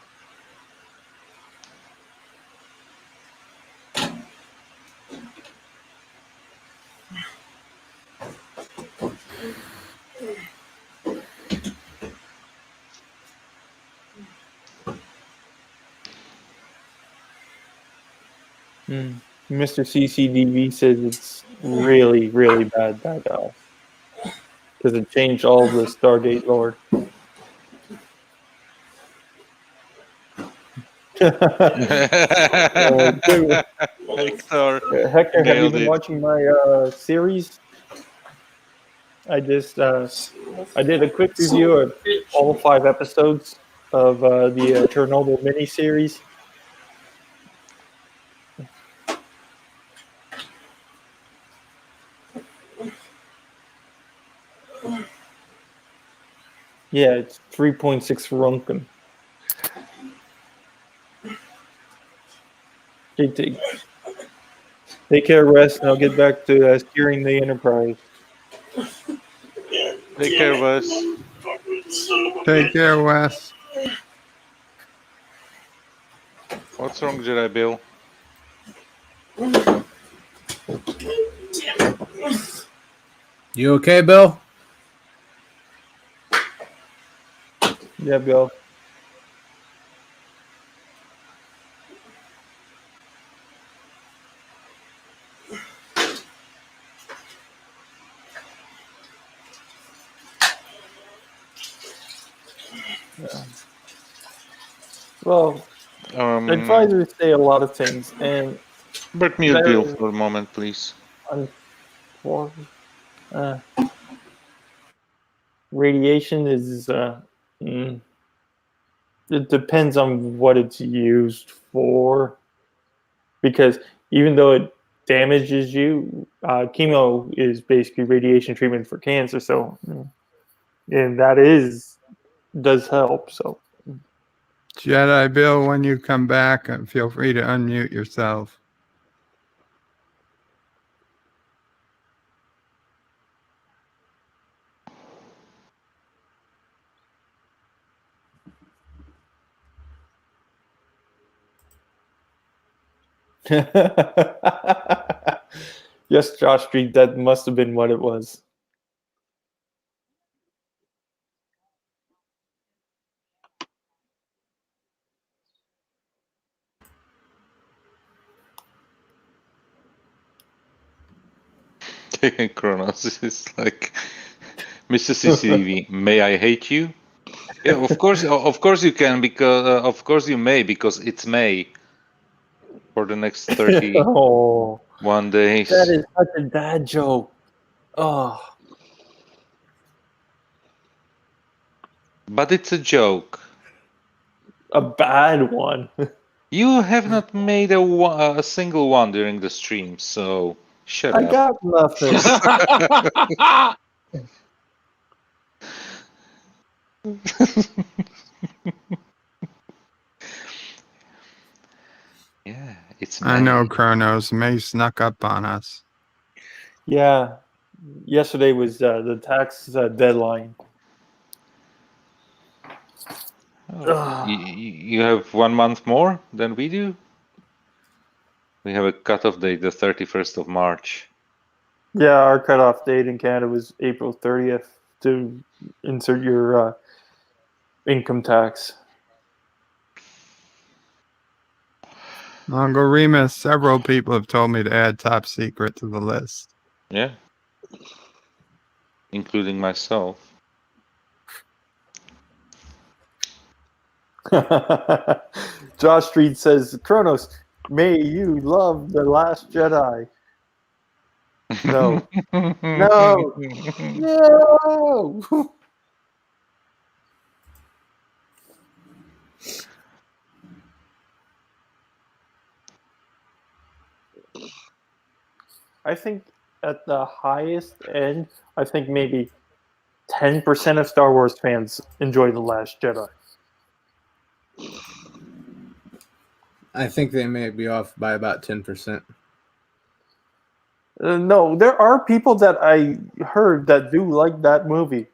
Mr. CCDV says it's really, really bad, because it changed all the Stargate lore. Hector, have you been watching my series? I just I did a quick review of all 5 episodes of the Chernobyl miniseries. Yeah, it's 3.6 for Runken. Take care, rest, and I'll get back to steering the Enterprise. Take care, Wes. Take care, Wes. What's wrong, Jedi Bill? You okay, Bill? Yeah, Bill. Well, advisors say a lot of things, and but mute Bill for a moment, please. radiation is it depends on what it's used for, because even though it damages you, chemo is basically radiation treatment for cancer. So, and that does help. So, Jedi Bill, when you come back, feel free to unmute yourself. yes, Josh Street, that must have been what it was. Kronos is like, Mr. CCTV, may I hate you? Yeah, of course you can, because of course you may, because it's May for the next 31 days. That is such a dad joke. Oh. But it's a joke. A bad one. You have not made a single one during the stream, so shut I up. got nothing. Yeah, it's I know Kronos. May snuck up on us. Yeah. Yesterday was the tax deadline. You have 1 month more than we do? We have a cutoff date, the 31st of March. Yeah, our cutoff date in Canada was April 30th to insert your income tax. Uncle Remus, several people have told me to add Top Secret to the list. Yeah. Including myself. Josh Street says, Kronos, may you love The Last Jedi. No. No. No. I think at the highest end, I think maybe 10% of Star Wars fans enjoy The Last Jedi. I think they may be off by about 10%. No, there are people that I heard that do like that movie.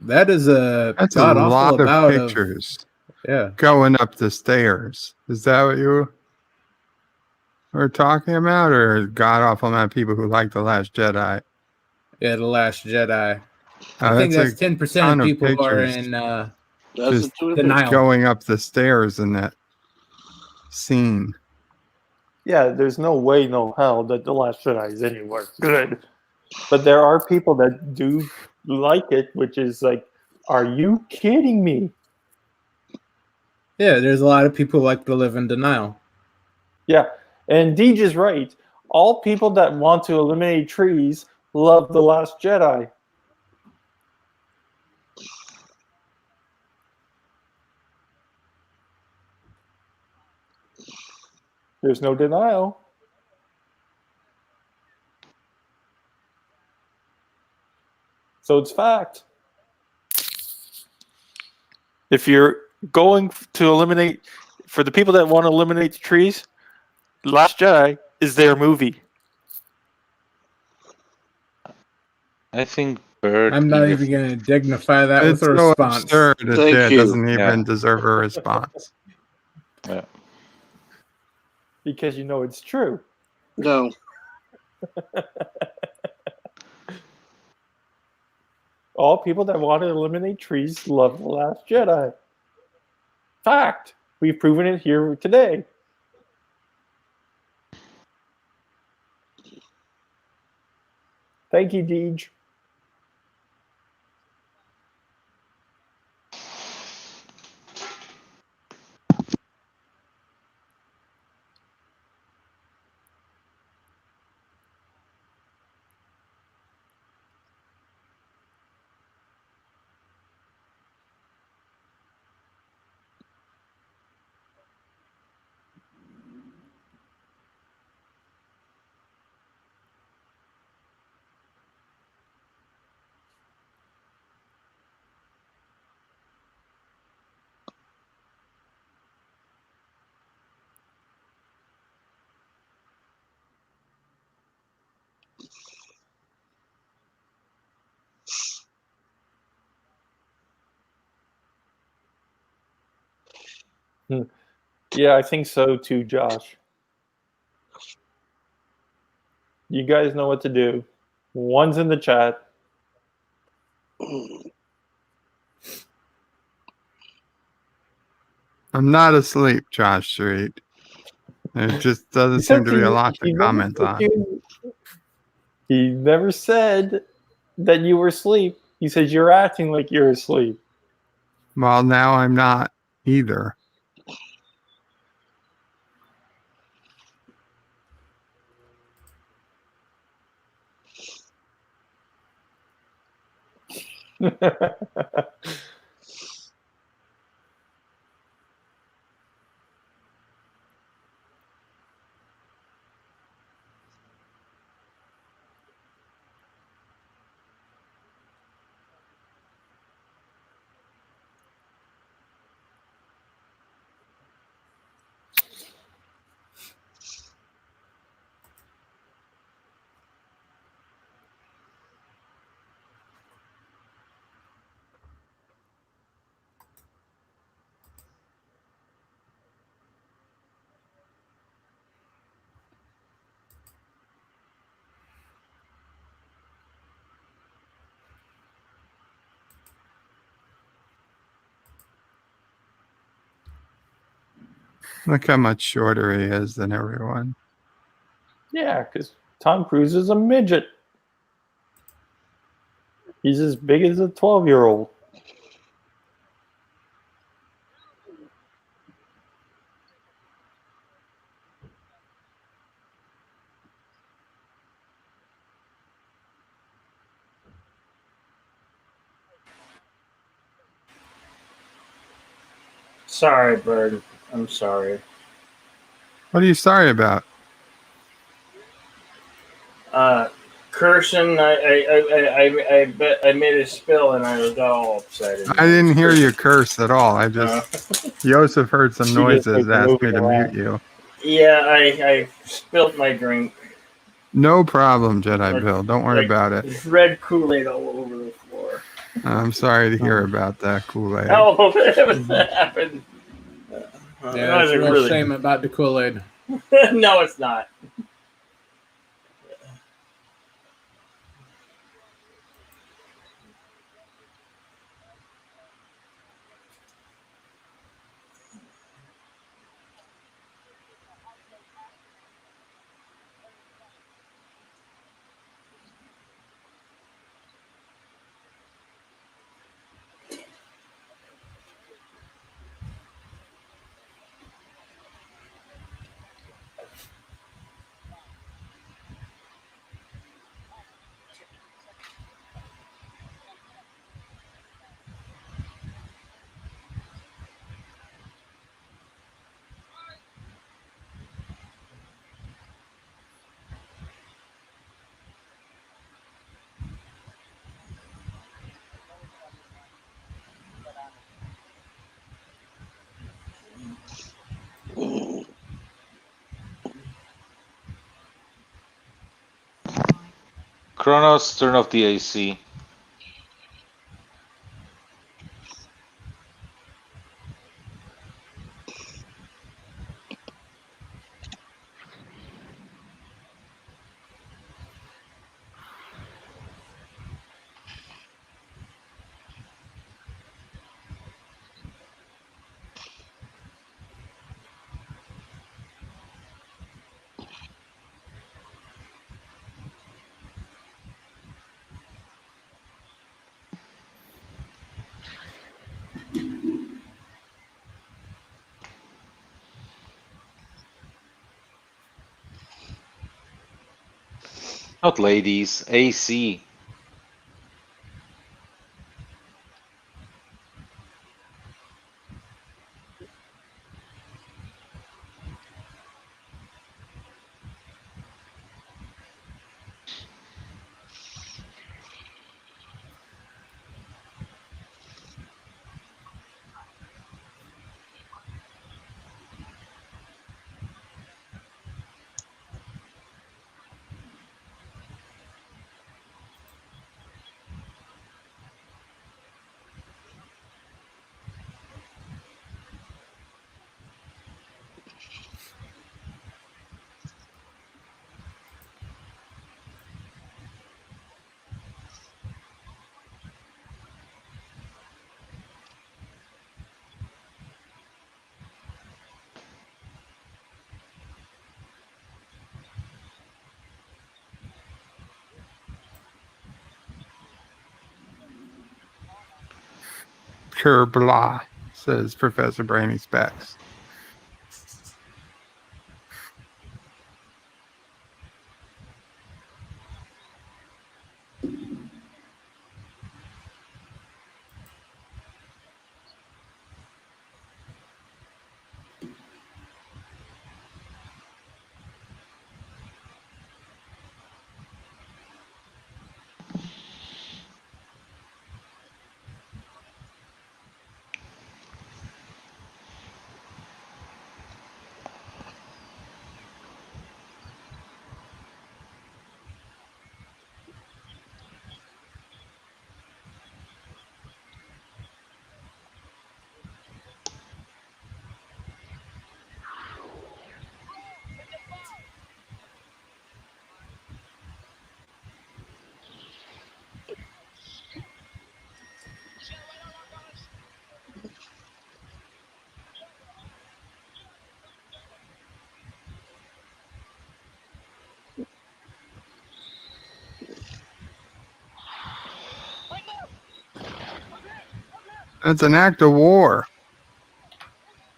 That is That's a lot of pictures. Yeah. Going up the stairs. Is that what you were talking about, or god awful amount of people who like The Last Jedi? Yeah, The Last Jedi. Oh, I think that's a 10% ton of of people who are pictures. in Just denial. going up the stairs in that scene. Yeah, there's no way, no hell that The Last Jedi is anywhere good. But there are people that do like it, which is like, are you kidding me? Yeah, there's a lot of people who like to live in denial. Yeah, and Deej is right. All people that want to eliminate trees love The Last Jedi. There's no denial. So it's fact. If you're going to eliminate, for the people that want to eliminate the trees, Last Jedi is their movie. I think Bird. I'm not even going to dignify that It's with a so response. absurd. It doesn't even deserve a response. Yeah. Because you know it's true. No. All people that want to eliminate trees love The Last Jedi. Fact. We've proven it here today. Thank you, Deej. Yeah, I think so too, Josh. You guys know what to do. One's in the chat. I'm not asleep, Josh Street. There just doesn't seem to be a lot to comment on. He never said that you were asleep. He says you're acting like you're asleep. Well, now I'm not either. Look how much shorter he is than everyone. Yeah, because Tom Cruise is a midget. He's as big as a 12-year-old. Sorry, Bird. I'm sorry. What are you sorry about? Cursing. I bet I made a spill and I got all upset. I didn't hear you curse at all. I just Joseph heard some noises and asked me to mute you. Yeah, I spilled my drink. No problem, Jedi Bill. Don't worry about it. There's red Kool-Aid all over the floor. I'm sorry to hear about that, Kool-Aid. Oh, that happened. Yeah, it's a real shame about the Kool-Aid. No, it's not. Kronos, turn off the AC. Not ladies, AC. Qapla, says Professor Brainy Specs. It's an act of war.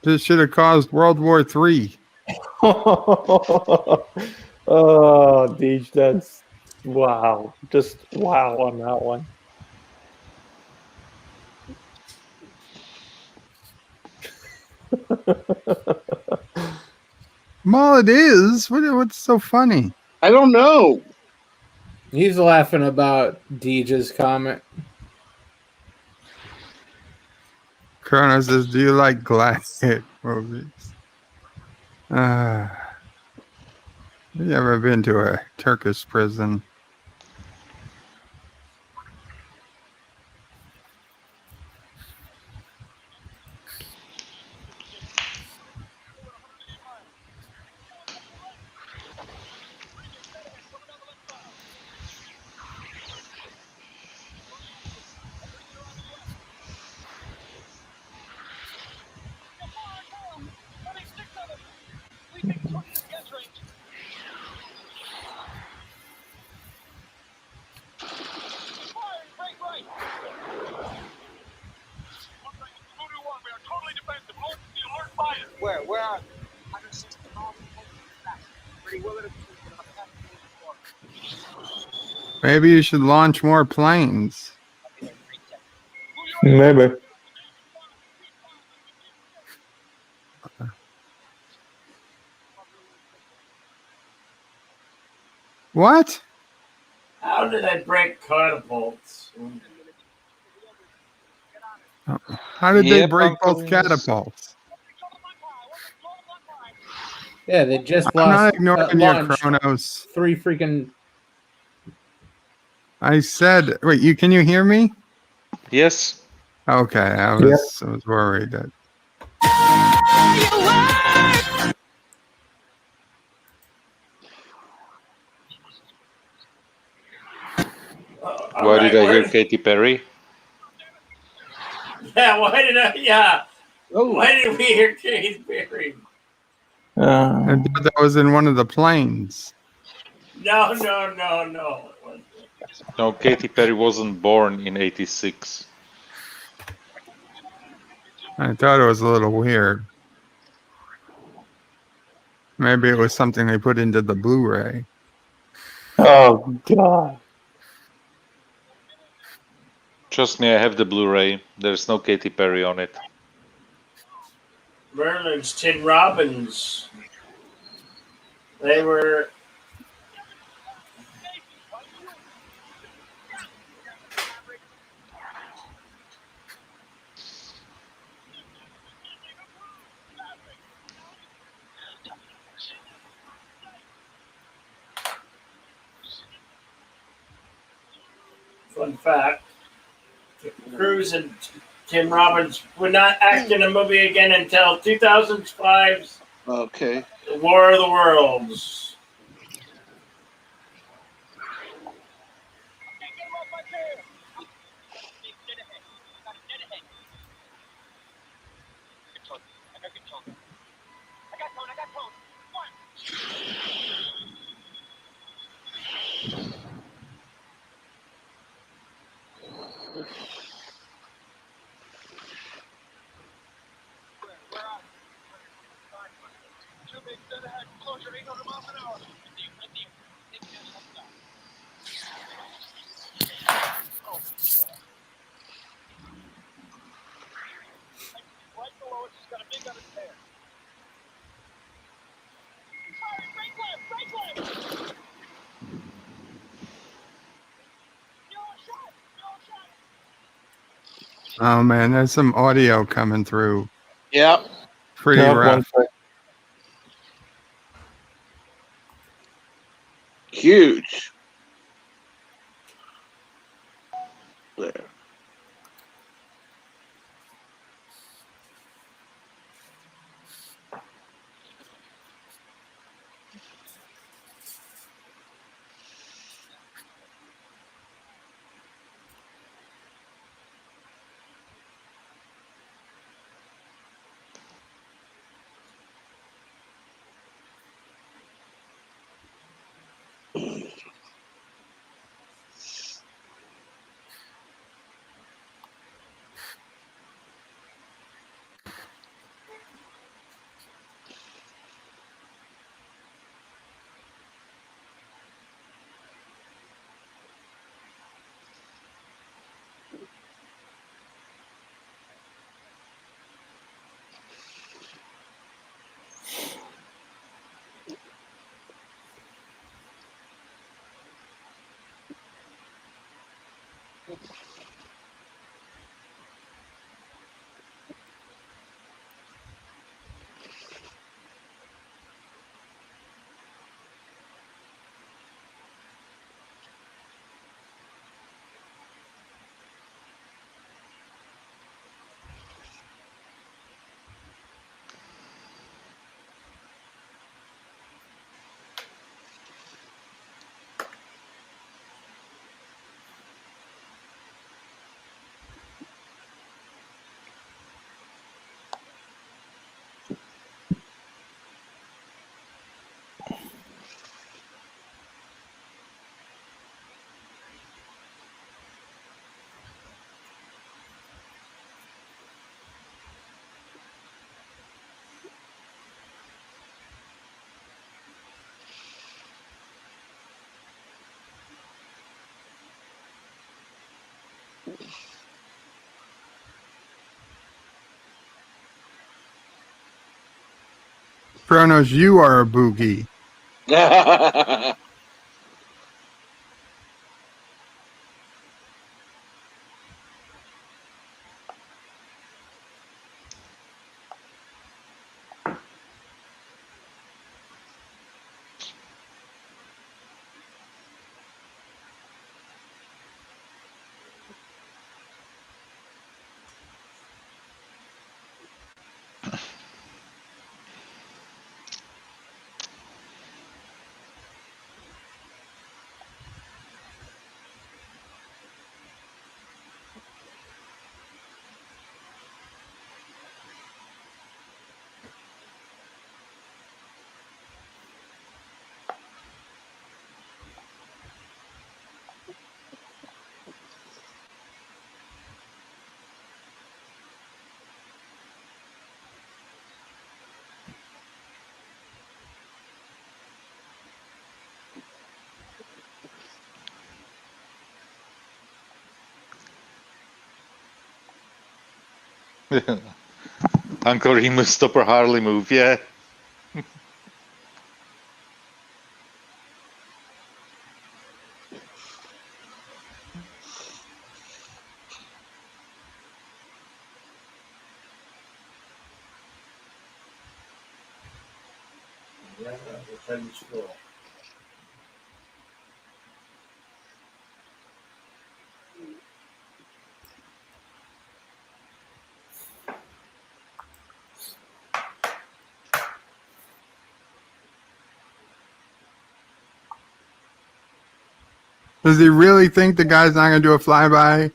This should have caused World War III. Oh, Deej, that's wow. Just wow on that one. Well, it is. What's so funny? I don't know. He's laughing about Deej's comment. Chrono says, do you like glass hit movies? Have you ever been to a Turkish prison? Where are Maybe you should launch more planes. Maybe. What? How did I break catapults? How did they Yep, break Uncle both Linus. catapults? Yeah, they just I'm not lost ignoring your launched Chronos. 3 freaking. I said, wait, can you hear me? Yes. Okay, I was worried that. Why did I hear Katy Perry? Yeah, why did I? Yeah. Why did we hear Katy Perry? I thought that was in one of the planes. No. No, Katy Perry wasn't born in '86. I thought it was a little weird. Maybe it was something they put into the Blu-ray. Oh God. Trust me, I have the Blu-ray. There's no Katy Perry on it. Merlin's Tin Robbins. They were. Fun fact: Cruise and Tim Robbins would not act in a movie again until 2005's Okay. War of the Worlds. Oh man, there's some audio coming through. Yep. Pretty rough. Huge. There. Kronos, you are a boogie. Uncle Remus Stopper Harley move, yeah. Does he really think the guy's not going to do a flyby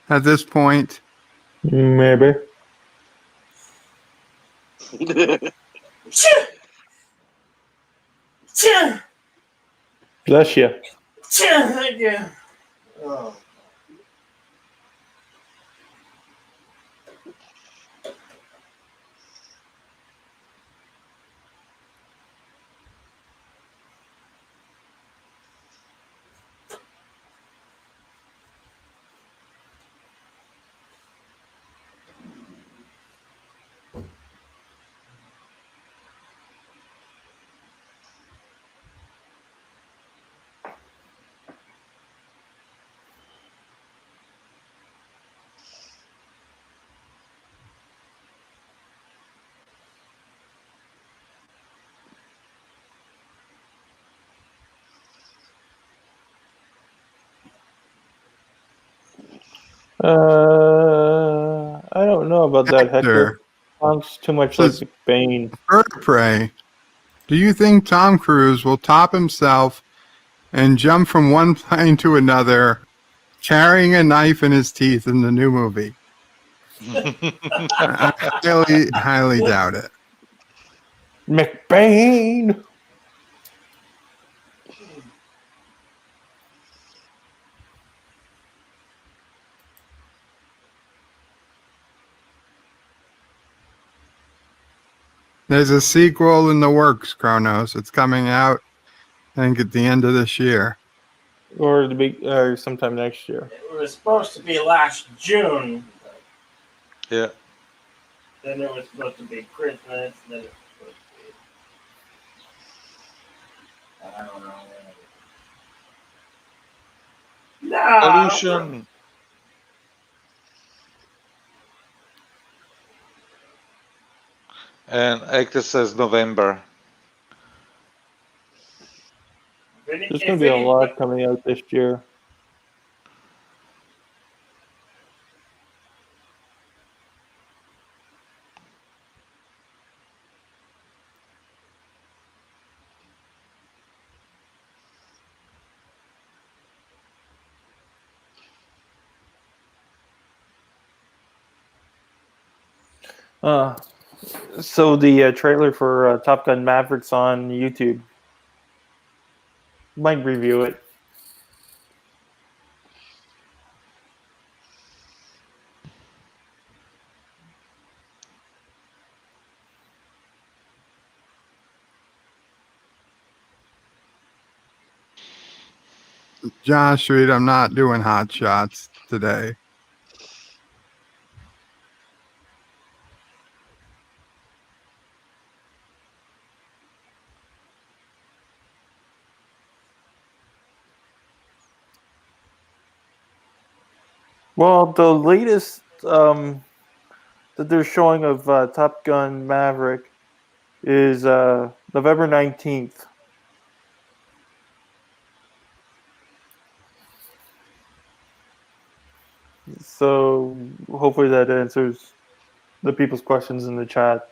at this point? Maybe. Bless you. Thank you. Oh. I don't know about that, Hector. Sounds too much like Bane. Bird of Prey. Do you think Tom Cruise will top himself and jump from one plane to another, carrying a knife in his teeth in the new movie? I highly doubt it. McBain. There's a sequel in the works, Kronos. It's coming out, I think, at the end of this year. Or sometime next year. It was supposed to be last June. Yeah. Then it was supposed to be Christmas. Then it was supposed to be. I don't know. No. Pollution. And Hector says November. There's going to be a lot coming out this year. So the trailer for Top Gun Maverick's on YouTube. Might review it. Josh Reed, I'm not doing hot shots today. Well, the latest that they're showing of Top Gun Maverick is November 19th. So hopefully that answers the people's questions in the chat.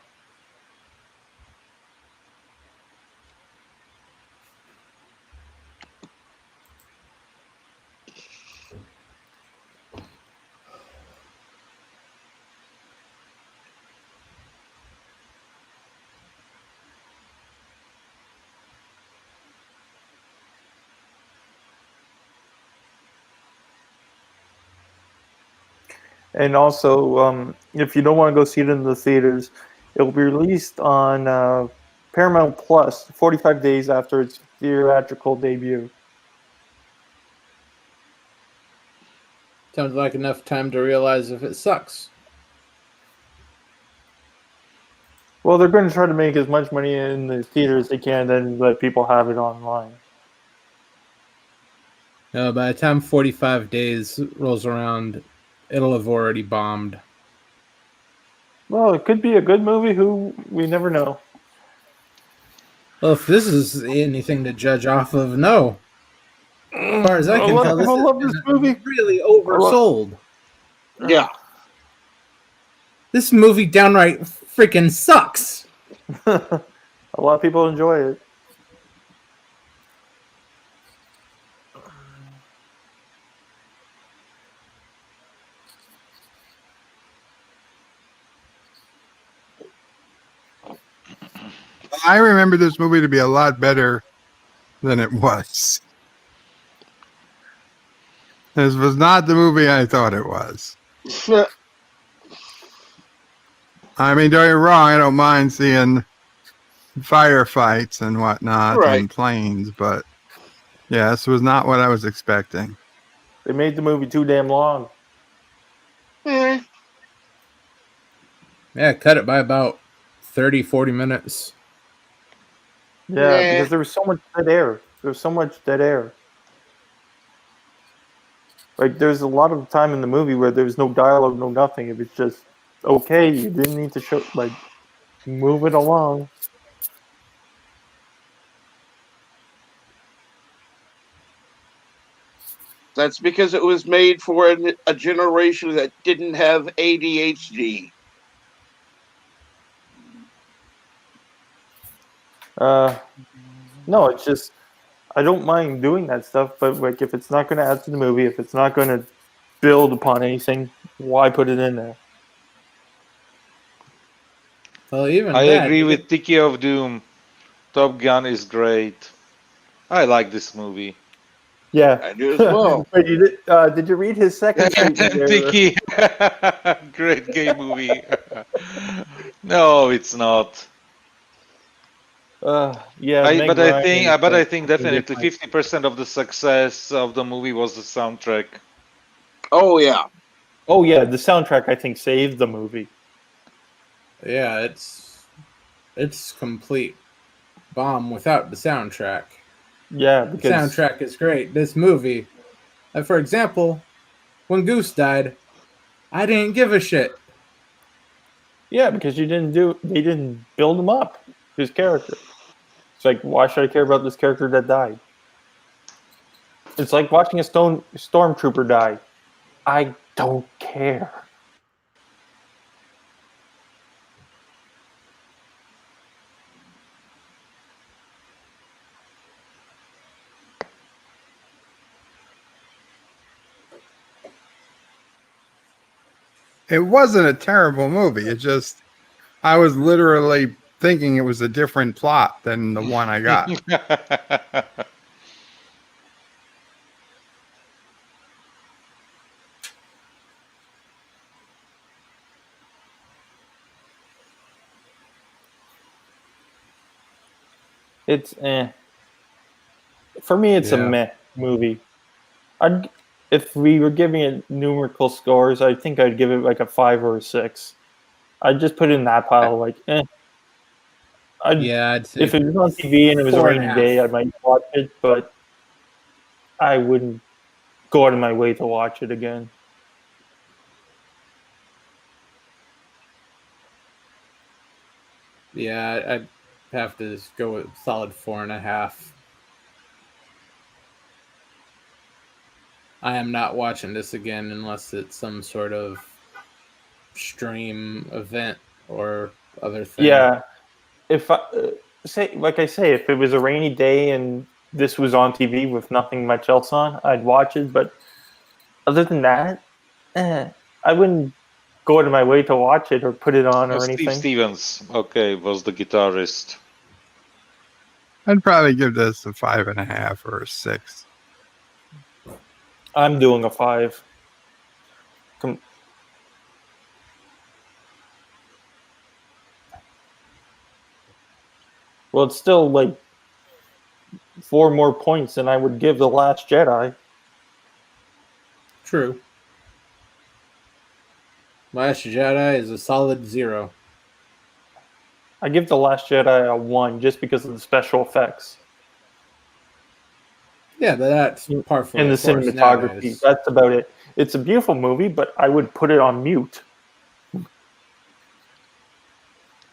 And also, if you don't want to go see it in the theaters, it will be released on Paramount Plus 45 days after its theatrical debut. Sounds like enough time to realize if it sucks. Well, they're going to try to make as much money in the theater as they can, then let people have it online. By the time 45 days rolls around, it'll have already bombed. Well, it could be a good movie. We never know. Well, if this is anything to judge off of, no. As far as I can tell, I love this movie. Really oversold. Yeah. This movie downright freaking sucks. A lot of people enjoy it. I remember this movie to be a lot better than it was. This was not the movie I thought it was. I mean, don't get me wrong, I don't mind seeing firefights and whatnot and planes, but yeah, this was not what I was expecting. They made the movie too damn long. Yeah, cut it by about 30, 40 minutes. Yeah, because there was so much dead air. Like, there's a lot of time in the movie where there was no dialogue, no nothing. It was just, okay, you didn't need to move it along. That's because it was made for a generation that didn't have ADHD. No, it's just I don't mind doing that stuff, but like if it's not going to add to the movie, if it's not going to build upon anything, why put it in there? Well, even I that. agree with Tiki of Doom. Top Gun is great. I like this movie. Yeah, I do as well. But did you read his second statement there? Tiki, great gay movie. No, it's not. Yeah, Meg But Ryan I is, think definitely 50% of the success of the movie was the soundtrack. Oh yeah. Oh yeah, the soundtrack I think saved the movie. Yeah, it's complete bomb without the soundtrack. Yeah, The because soundtrack is great. This movie, for example, when Goose died, I didn't give a shit. yeah, because they didn't build him up, his character. It's like, why should I care about this character that died? It's like watching a stormtrooper die. I don't care. It wasn't a terrible movie. It just, I was literally thinking it was a different plot than the one I got. It's For me, it's a meh movie. If we were giving it numerical scores, I think I'd give it like a 5 or a 6. I'd just put it in that pile, like, eh. I'd say if it was on TV and it was a rainy 4.5. day, I might watch it, but I wouldn't go out of my way to watch it again. Yeah, I'd have to just go with solid 4.5. I am not watching this again unless it's some sort of stream event or other thing. Yeah, if if it was a rainy day and this was on TV with nothing much else on, I'd watch it. But other than that, I wouldn't go out of my way to watch it or put it on or Steve anything. Stevens, okay, was the guitarist. I'd probably give this a 5.5 or a 6. I'm doing a 5. Well, it's still like 4 more points than I would give The Last Jedi. True. Last Jedi is a solid 0. I give The Last Jedi a 1 just because of the special effects. Yeah, but that's par for and the the course cinematography. nowadays. That's about it. It's a beautiful movie, but I would put it on mute.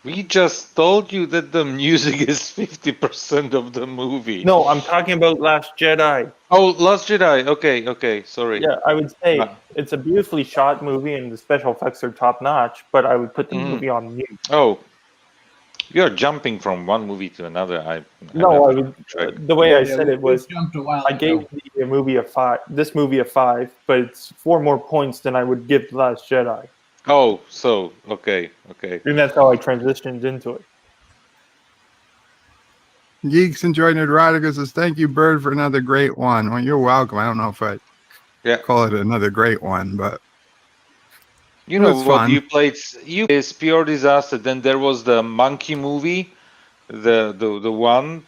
We just told you that the music is 50% of the movie. No, I'm talking about Last Jedi. Oh, Last Jedi. Okay, sorry. Yeah, I would say it's a beautifully shot movie and the special effects are top notch, but I would put the movie on mute. Oh, you're jumping from one movie to another. The way I said it was, jumped a while I gave the movie a 5. This movie a 5, but it's 4 more points than I would give The Last Jedi. Oh, so okay. And that's how I transitioned into it. Geeks Enjoy Neurotica says, thank you, Bird, for another great one. Well, you're welcome. I don't know if I call it another great one, but you know was what fun. you played is Pure Disaster. Then there was the monkey movie, the one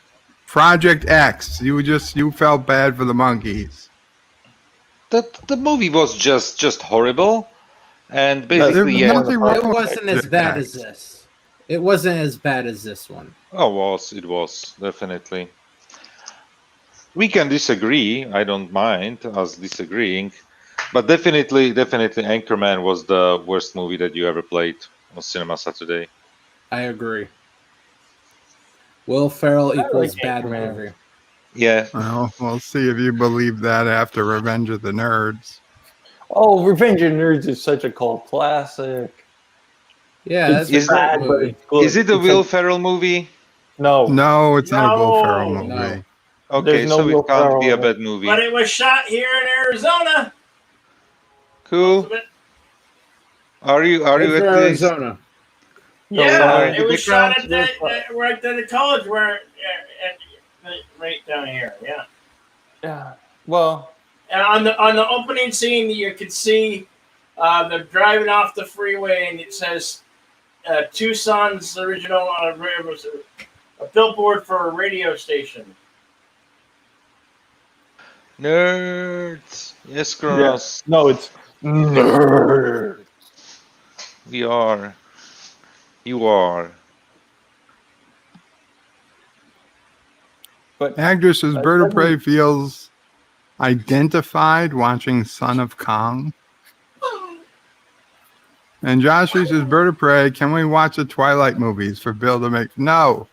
Project X. You felt bad for the monkeys. the movie was just horrible, and basically it wasn't as bad as this. It wasn't as bad as this one. Oh, it was definitely. We can disagree. I don't mind us disagreeing, but definitely, Anchorman was the worst movie that you ever played on Cinema Saturday. I agree. Will Ferrell equals like bad Anchorman. movie. Yeah. Well, we'll see if you believe that after Revenge of the Nerds. Oh, Revenge of the Nerds is such a cult classic. Yeah, It's that's a great bad, but movie. it's good. Is it the It's Will like- Ferrell movie? No. No, it's not a Will Ferrell No. movie. Okay, There's no so Will it can't be Ferrell a in it. bad movie. But it was shot here in Arizona. Cool. Most of it. Are you Good at for this? Arizona. Yeah, somewhere in the it was shot background? right at the college where right down here. Yeah. Yeah. Well, And on the opening scene, you could see they're driving off the freeway, and it says Tucson's original was a billboard for a radio station. Nerds. Yes, Kronos. yeah. No, it's nerd. We are. You are. But Actress as Bird of Prey feels identified watching Son of Kong. And Josh says, Bird of Prey, can we watch the Twilight movies for Bill to make? No,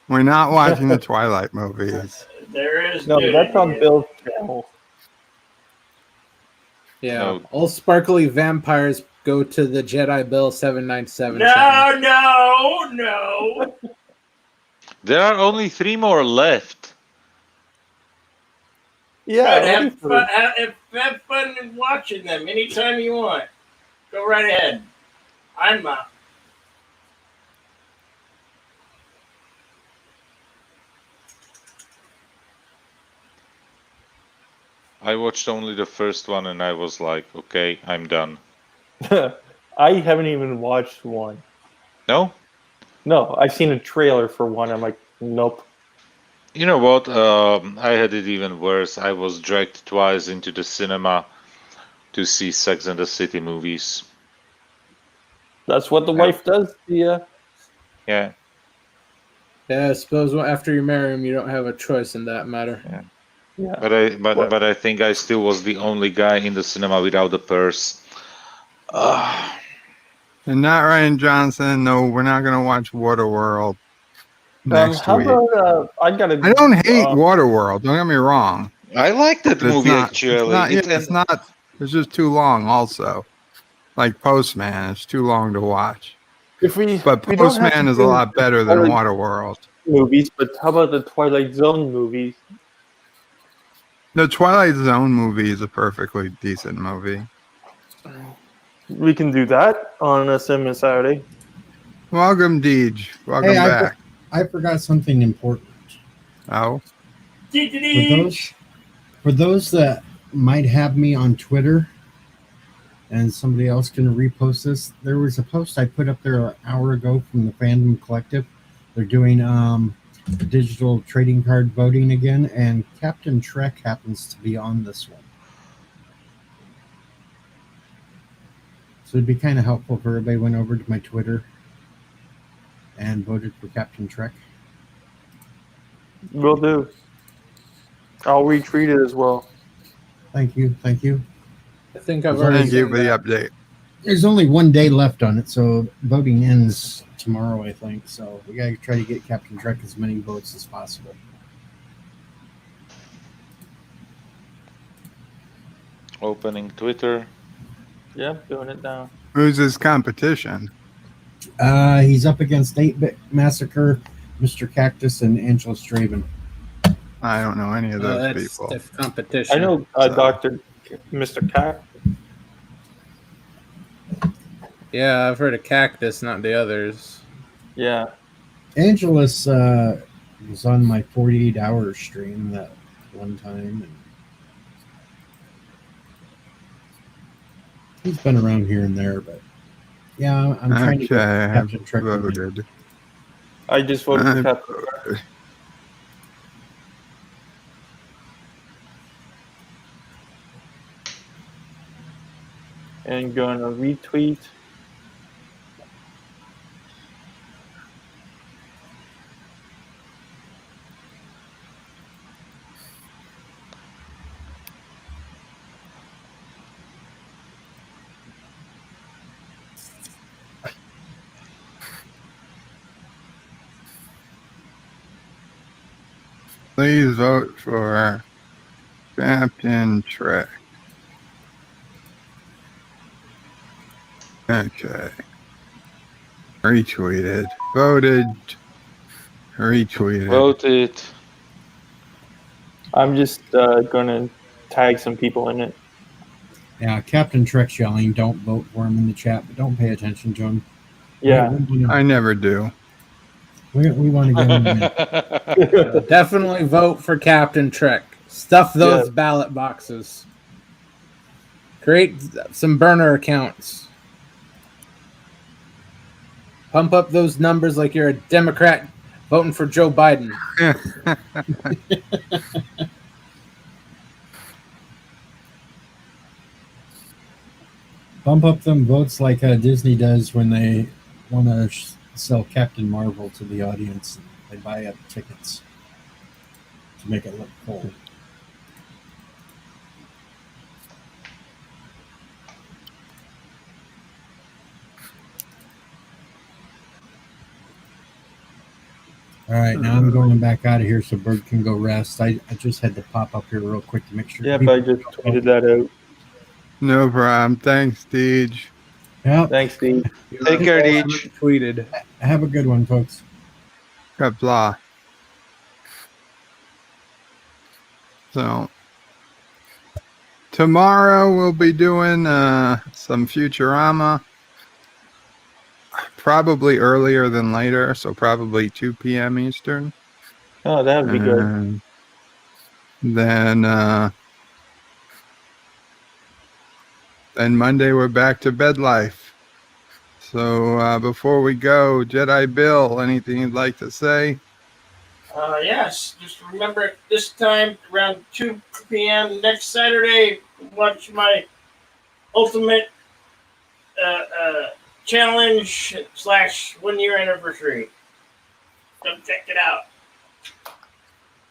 we're not watching the Twilight movies. There is No, that's on Bill's channel. Yeah. No. All sparkly vampires go to the Jedi Bill 797 No, channel. no. There are only 3 more left. Yeah. Good. Have fun watching them anytime you want. Go right ahead. I'm I watched only the first one and I was like, okay, I'm done. I haven't even watched one. No? No, I've seen a trailer for one. I'm like, nope. You know what? I had it even worse. I was dragged twice into the cinema to see Sex and the City movies. That's what the wife does to you. Yeah. Yeah, I suppose after you marry him, you don't have a choice in that matter. Yeah. Yeah. But I think I still was the only guy in the cinema without a purse. And not Ryan Johnson. No, we're not going to watch Waterworld next How week. about I don't hate Waterworld. Don't get me wrong. I like that But it's movie not- actually. It's not. It's just too long. Also, like Postman, it's too long to watch. If we, But we don't have Postman to is a do lot better than Twilight Waterworld. movies, but how about the Twilight Zone movies? The Twilight Zone movie is a perfectly decent movie. We can do that on a Saturday. Welcome, Deej. Welcome Hey, back. I forgot something important. Oh, For those that might have me on Twitter, and somebody else can repost this, there was a post I put up there an hour ago from the Fandom Collective. They're doing digital trading card voting again, and Captain Trek happens to be on this one. So it'd be kind of helpful if everybody went over to my Twitter and voted for Captain Trek. Will do. I'll retweet it as well. Thank you. Thank you. I think I've already thank you seen for the that. update. There's only one day left on it, so voting ends tomorrow, I think. So we gotta try to get Captain Trek as many votes as possible. Opening Twitter. Yeah, doing it now. Who's his competition? He's up against 8-Bit Massacre, Mr. Cactus, and Angela Straven. I don't know any of those That's people. stiff competition. I know Dr. Mr. Cack. Yeah, I've heard of Cactus, not the others. Yeah. Angelus was on my 48-hour stream that one time. And he's been around here and there, but yeah, I'm trying to Okay, get I have Captain Trek. voted. I just voted for I Captain. voted. And going to retweet. Please vote for Captain Trek. Okay. Retweeted. Voted. Retweeted. Voted. I'm just gonna tag some people in it. Yeah, Captain Trek's yelling, don't vote for him in the chat, but don't pay attention to him. Yeah. I never do. We want to get him in. Definitely vote for Captain Trek. Stuff those ballot boxes. Create some burner accounts. Pump up those numbers like you're a Democrat voting for Joe Biden. Bump up them votes like Disney does when they want to sell Captain Marvel to the audience. They buy up tickets to make it look cool. All right, now I'm going back out of here so Bird can go rest. I just had to pop up here real quick to make sure. Yep, I just tweeted that out. No problem. Thanks, Deej. Yep. Thanks, Deej. Take care, Deej. Tweeted. Have a good one, folks. Qapla. So tomorrow we'll be doing some Futurama. Probably earlier than later, so probably 2 p.m. Eastern. Oh, that would be good. Then Monday we're back to bed life. So before we go, Jedi Bill, anything you'd like to say? Yes, just remember this time around 2 p.m. next Saturday, watch my ultimate challenge / 1 year anniversary. Come check it out.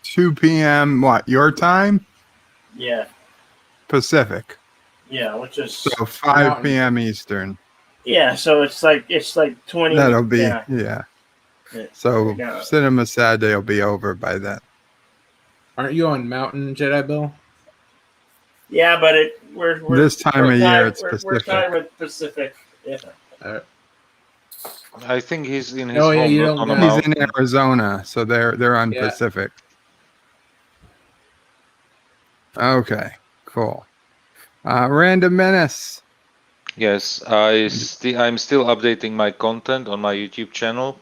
2 p.m. What, your time? Yeah, Pacific. yeah, which is So 5 p.m. Eastern. yeah. So it's like 20. That'll be, yeah. yeah. Yeah. So Yeah. Cinema Saturday will be over by then. Aren't you on Mountain, Jedi Bill? Yeah, but we're This time we're of tied- year, it's we're Pacific. tied with Pacific. Yeah. I think he's in his Oh, yeah, home, you not don't on a got- He's in mountain. Arizona, so they're on Yeah. Pacific. Okay, cool. Random Menace. Yes, I'm still updating my content on my YouTube channel.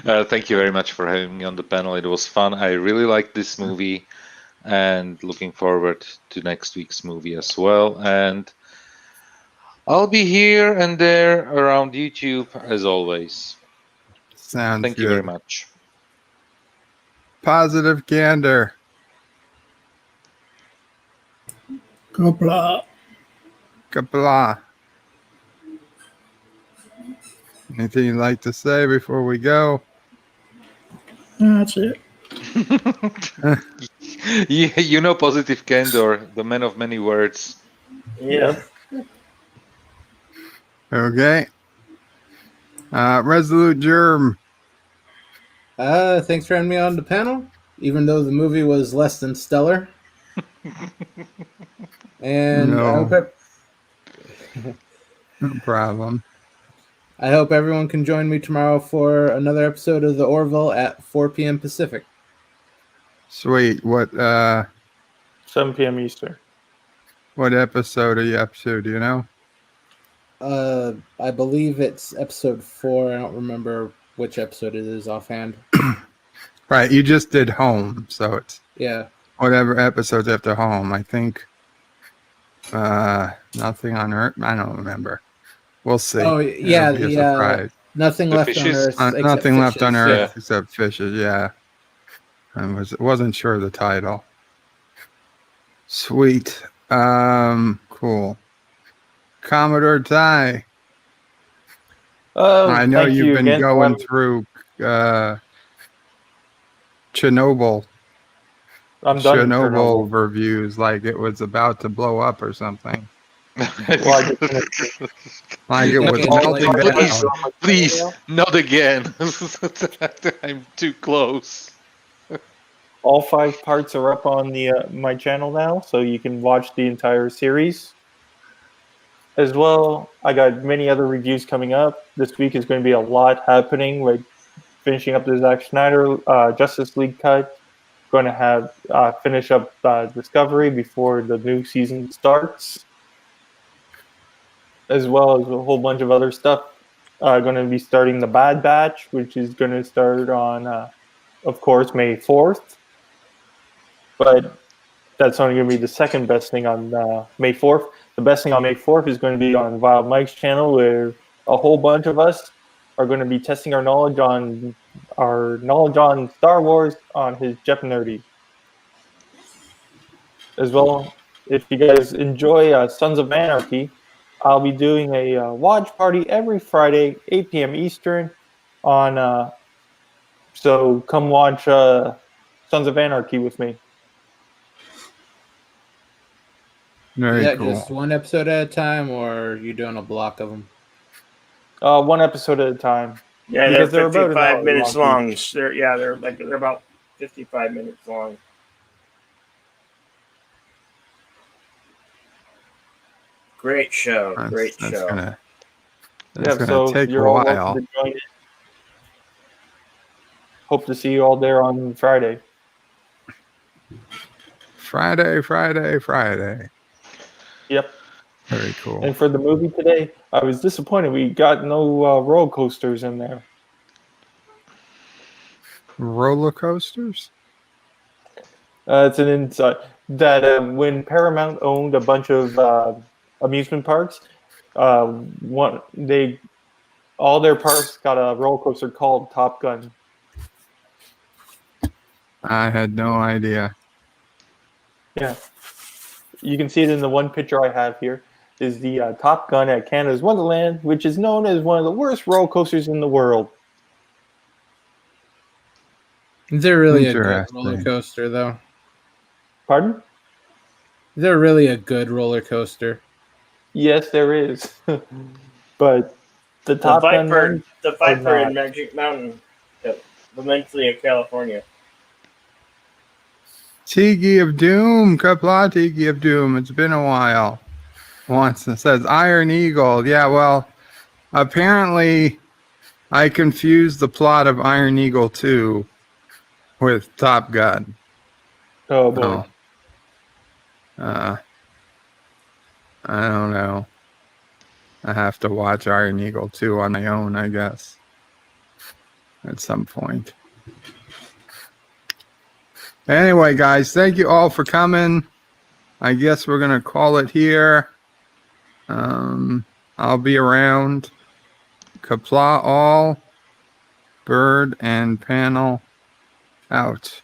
So, thank you very much for having me on the panel. It was fun. I really liked this movie, and looking forward to next week's movie as well. And I'll be here and there around YouTube as always. Sounds Thank good. you very much. Positive Gander. Qapla. Qapla. Anything you'd like to say before we go? That's it. Yeah, you know Positive Candor, the man of many words. Yeah. Okay. Resolute Germ. Thanks for having me on the panel, even though the movie was less than stellar. And I hope no problem. I hope everyone can join me tomorrow for another episode of the Orville at 4 p.m. Pacific. Sweet. What 7 p.m. Eastern. what episode are you up to? Do you know? I believe it's episode 4. I don't remember which episode it is offhand. Right, you just did Home, so it's Yeah. whatever episodes after Home. I think Nothing on Earth. I don't remember. We'll see. Oh, yeah, It'll be a surprise. Nothing The left on fishes? Earth. except Nothing left on fishes. Earth except fishes. Yeah, I wasn't sure of the title. Sweet. Cool. Commodore Ty. I know thank you you've been again for going having- through Chernobyl. I'm done with Chernobyl Chernobyl. reviews like it was about to blow up or something. Like it was melting please, down. please, not again. I'm too close. All 5 parts are up on the my channel now, so you can watch the entire series. As well, I got many other reviews coming up. This week is going to be a lot happening, like finishing up the Zack Snyder Justice League cut. Going to have finish up Discovery before the new season starts, as well as a whole bunch of other stuff. Going to be starting the Bad Batch, which is going to start on, of course, May 4th. But that's only going to be the second best thing on May 4th. The best thing on May 4th is going to be on Wild Mike's channel, where a whole bunch of us are going to be testing our knowledge on Star Wars on his Jeff Nerdy. As well, if you guys enjoy Sons of Anarchy, I'll be doing a watch party every Friday, 8 p.m. Eastern. So come watch Sons of Anarchy with me. Very Is that cool. just one episode at a time, or are you doing a block of them? One episode at a time. Yeah, Because they're about an 55 hour minutes long long. each. They're about 55 minutes long. Great show. Great That's show. gonna take you're a all while. welcome to join it. Hope to see you all there on Friday. Friday. Yep. Very cool. And for the movie today, I was disappointed we got no roller coasters in there. Roller coasters? It's an insight that when Paramount owned a bunch of amusement parks, all their parks got a roller coaster called Top Gun. I had no idea. Yeah, you can see it in the one picture I have here. Is the Top Gun at Canada's Wonderland, which is known as one of the worst roller coasters in the world. Is there really a good Interesting. roller coaster, though? Pardon? Is there really a good roller coaster? Yes, there is. But the Top Gun ones the are Viper not. in Magic Mountain, eventually in California. Tiki of Doom, Qapla Tiki of Doom. It's been a while. Once it says Iron Eagle. Yeah, well, apparently I confused the plot of Iron Eagle 2 with Top Gun. Oh boy. I don't know. I have to watch Iron Eagle 2 on my own, I guess, at some point. Anyway, guys, thank you all for coming. I guess we're going to call it here. I'll be around. Qapla all. Bird and panel out.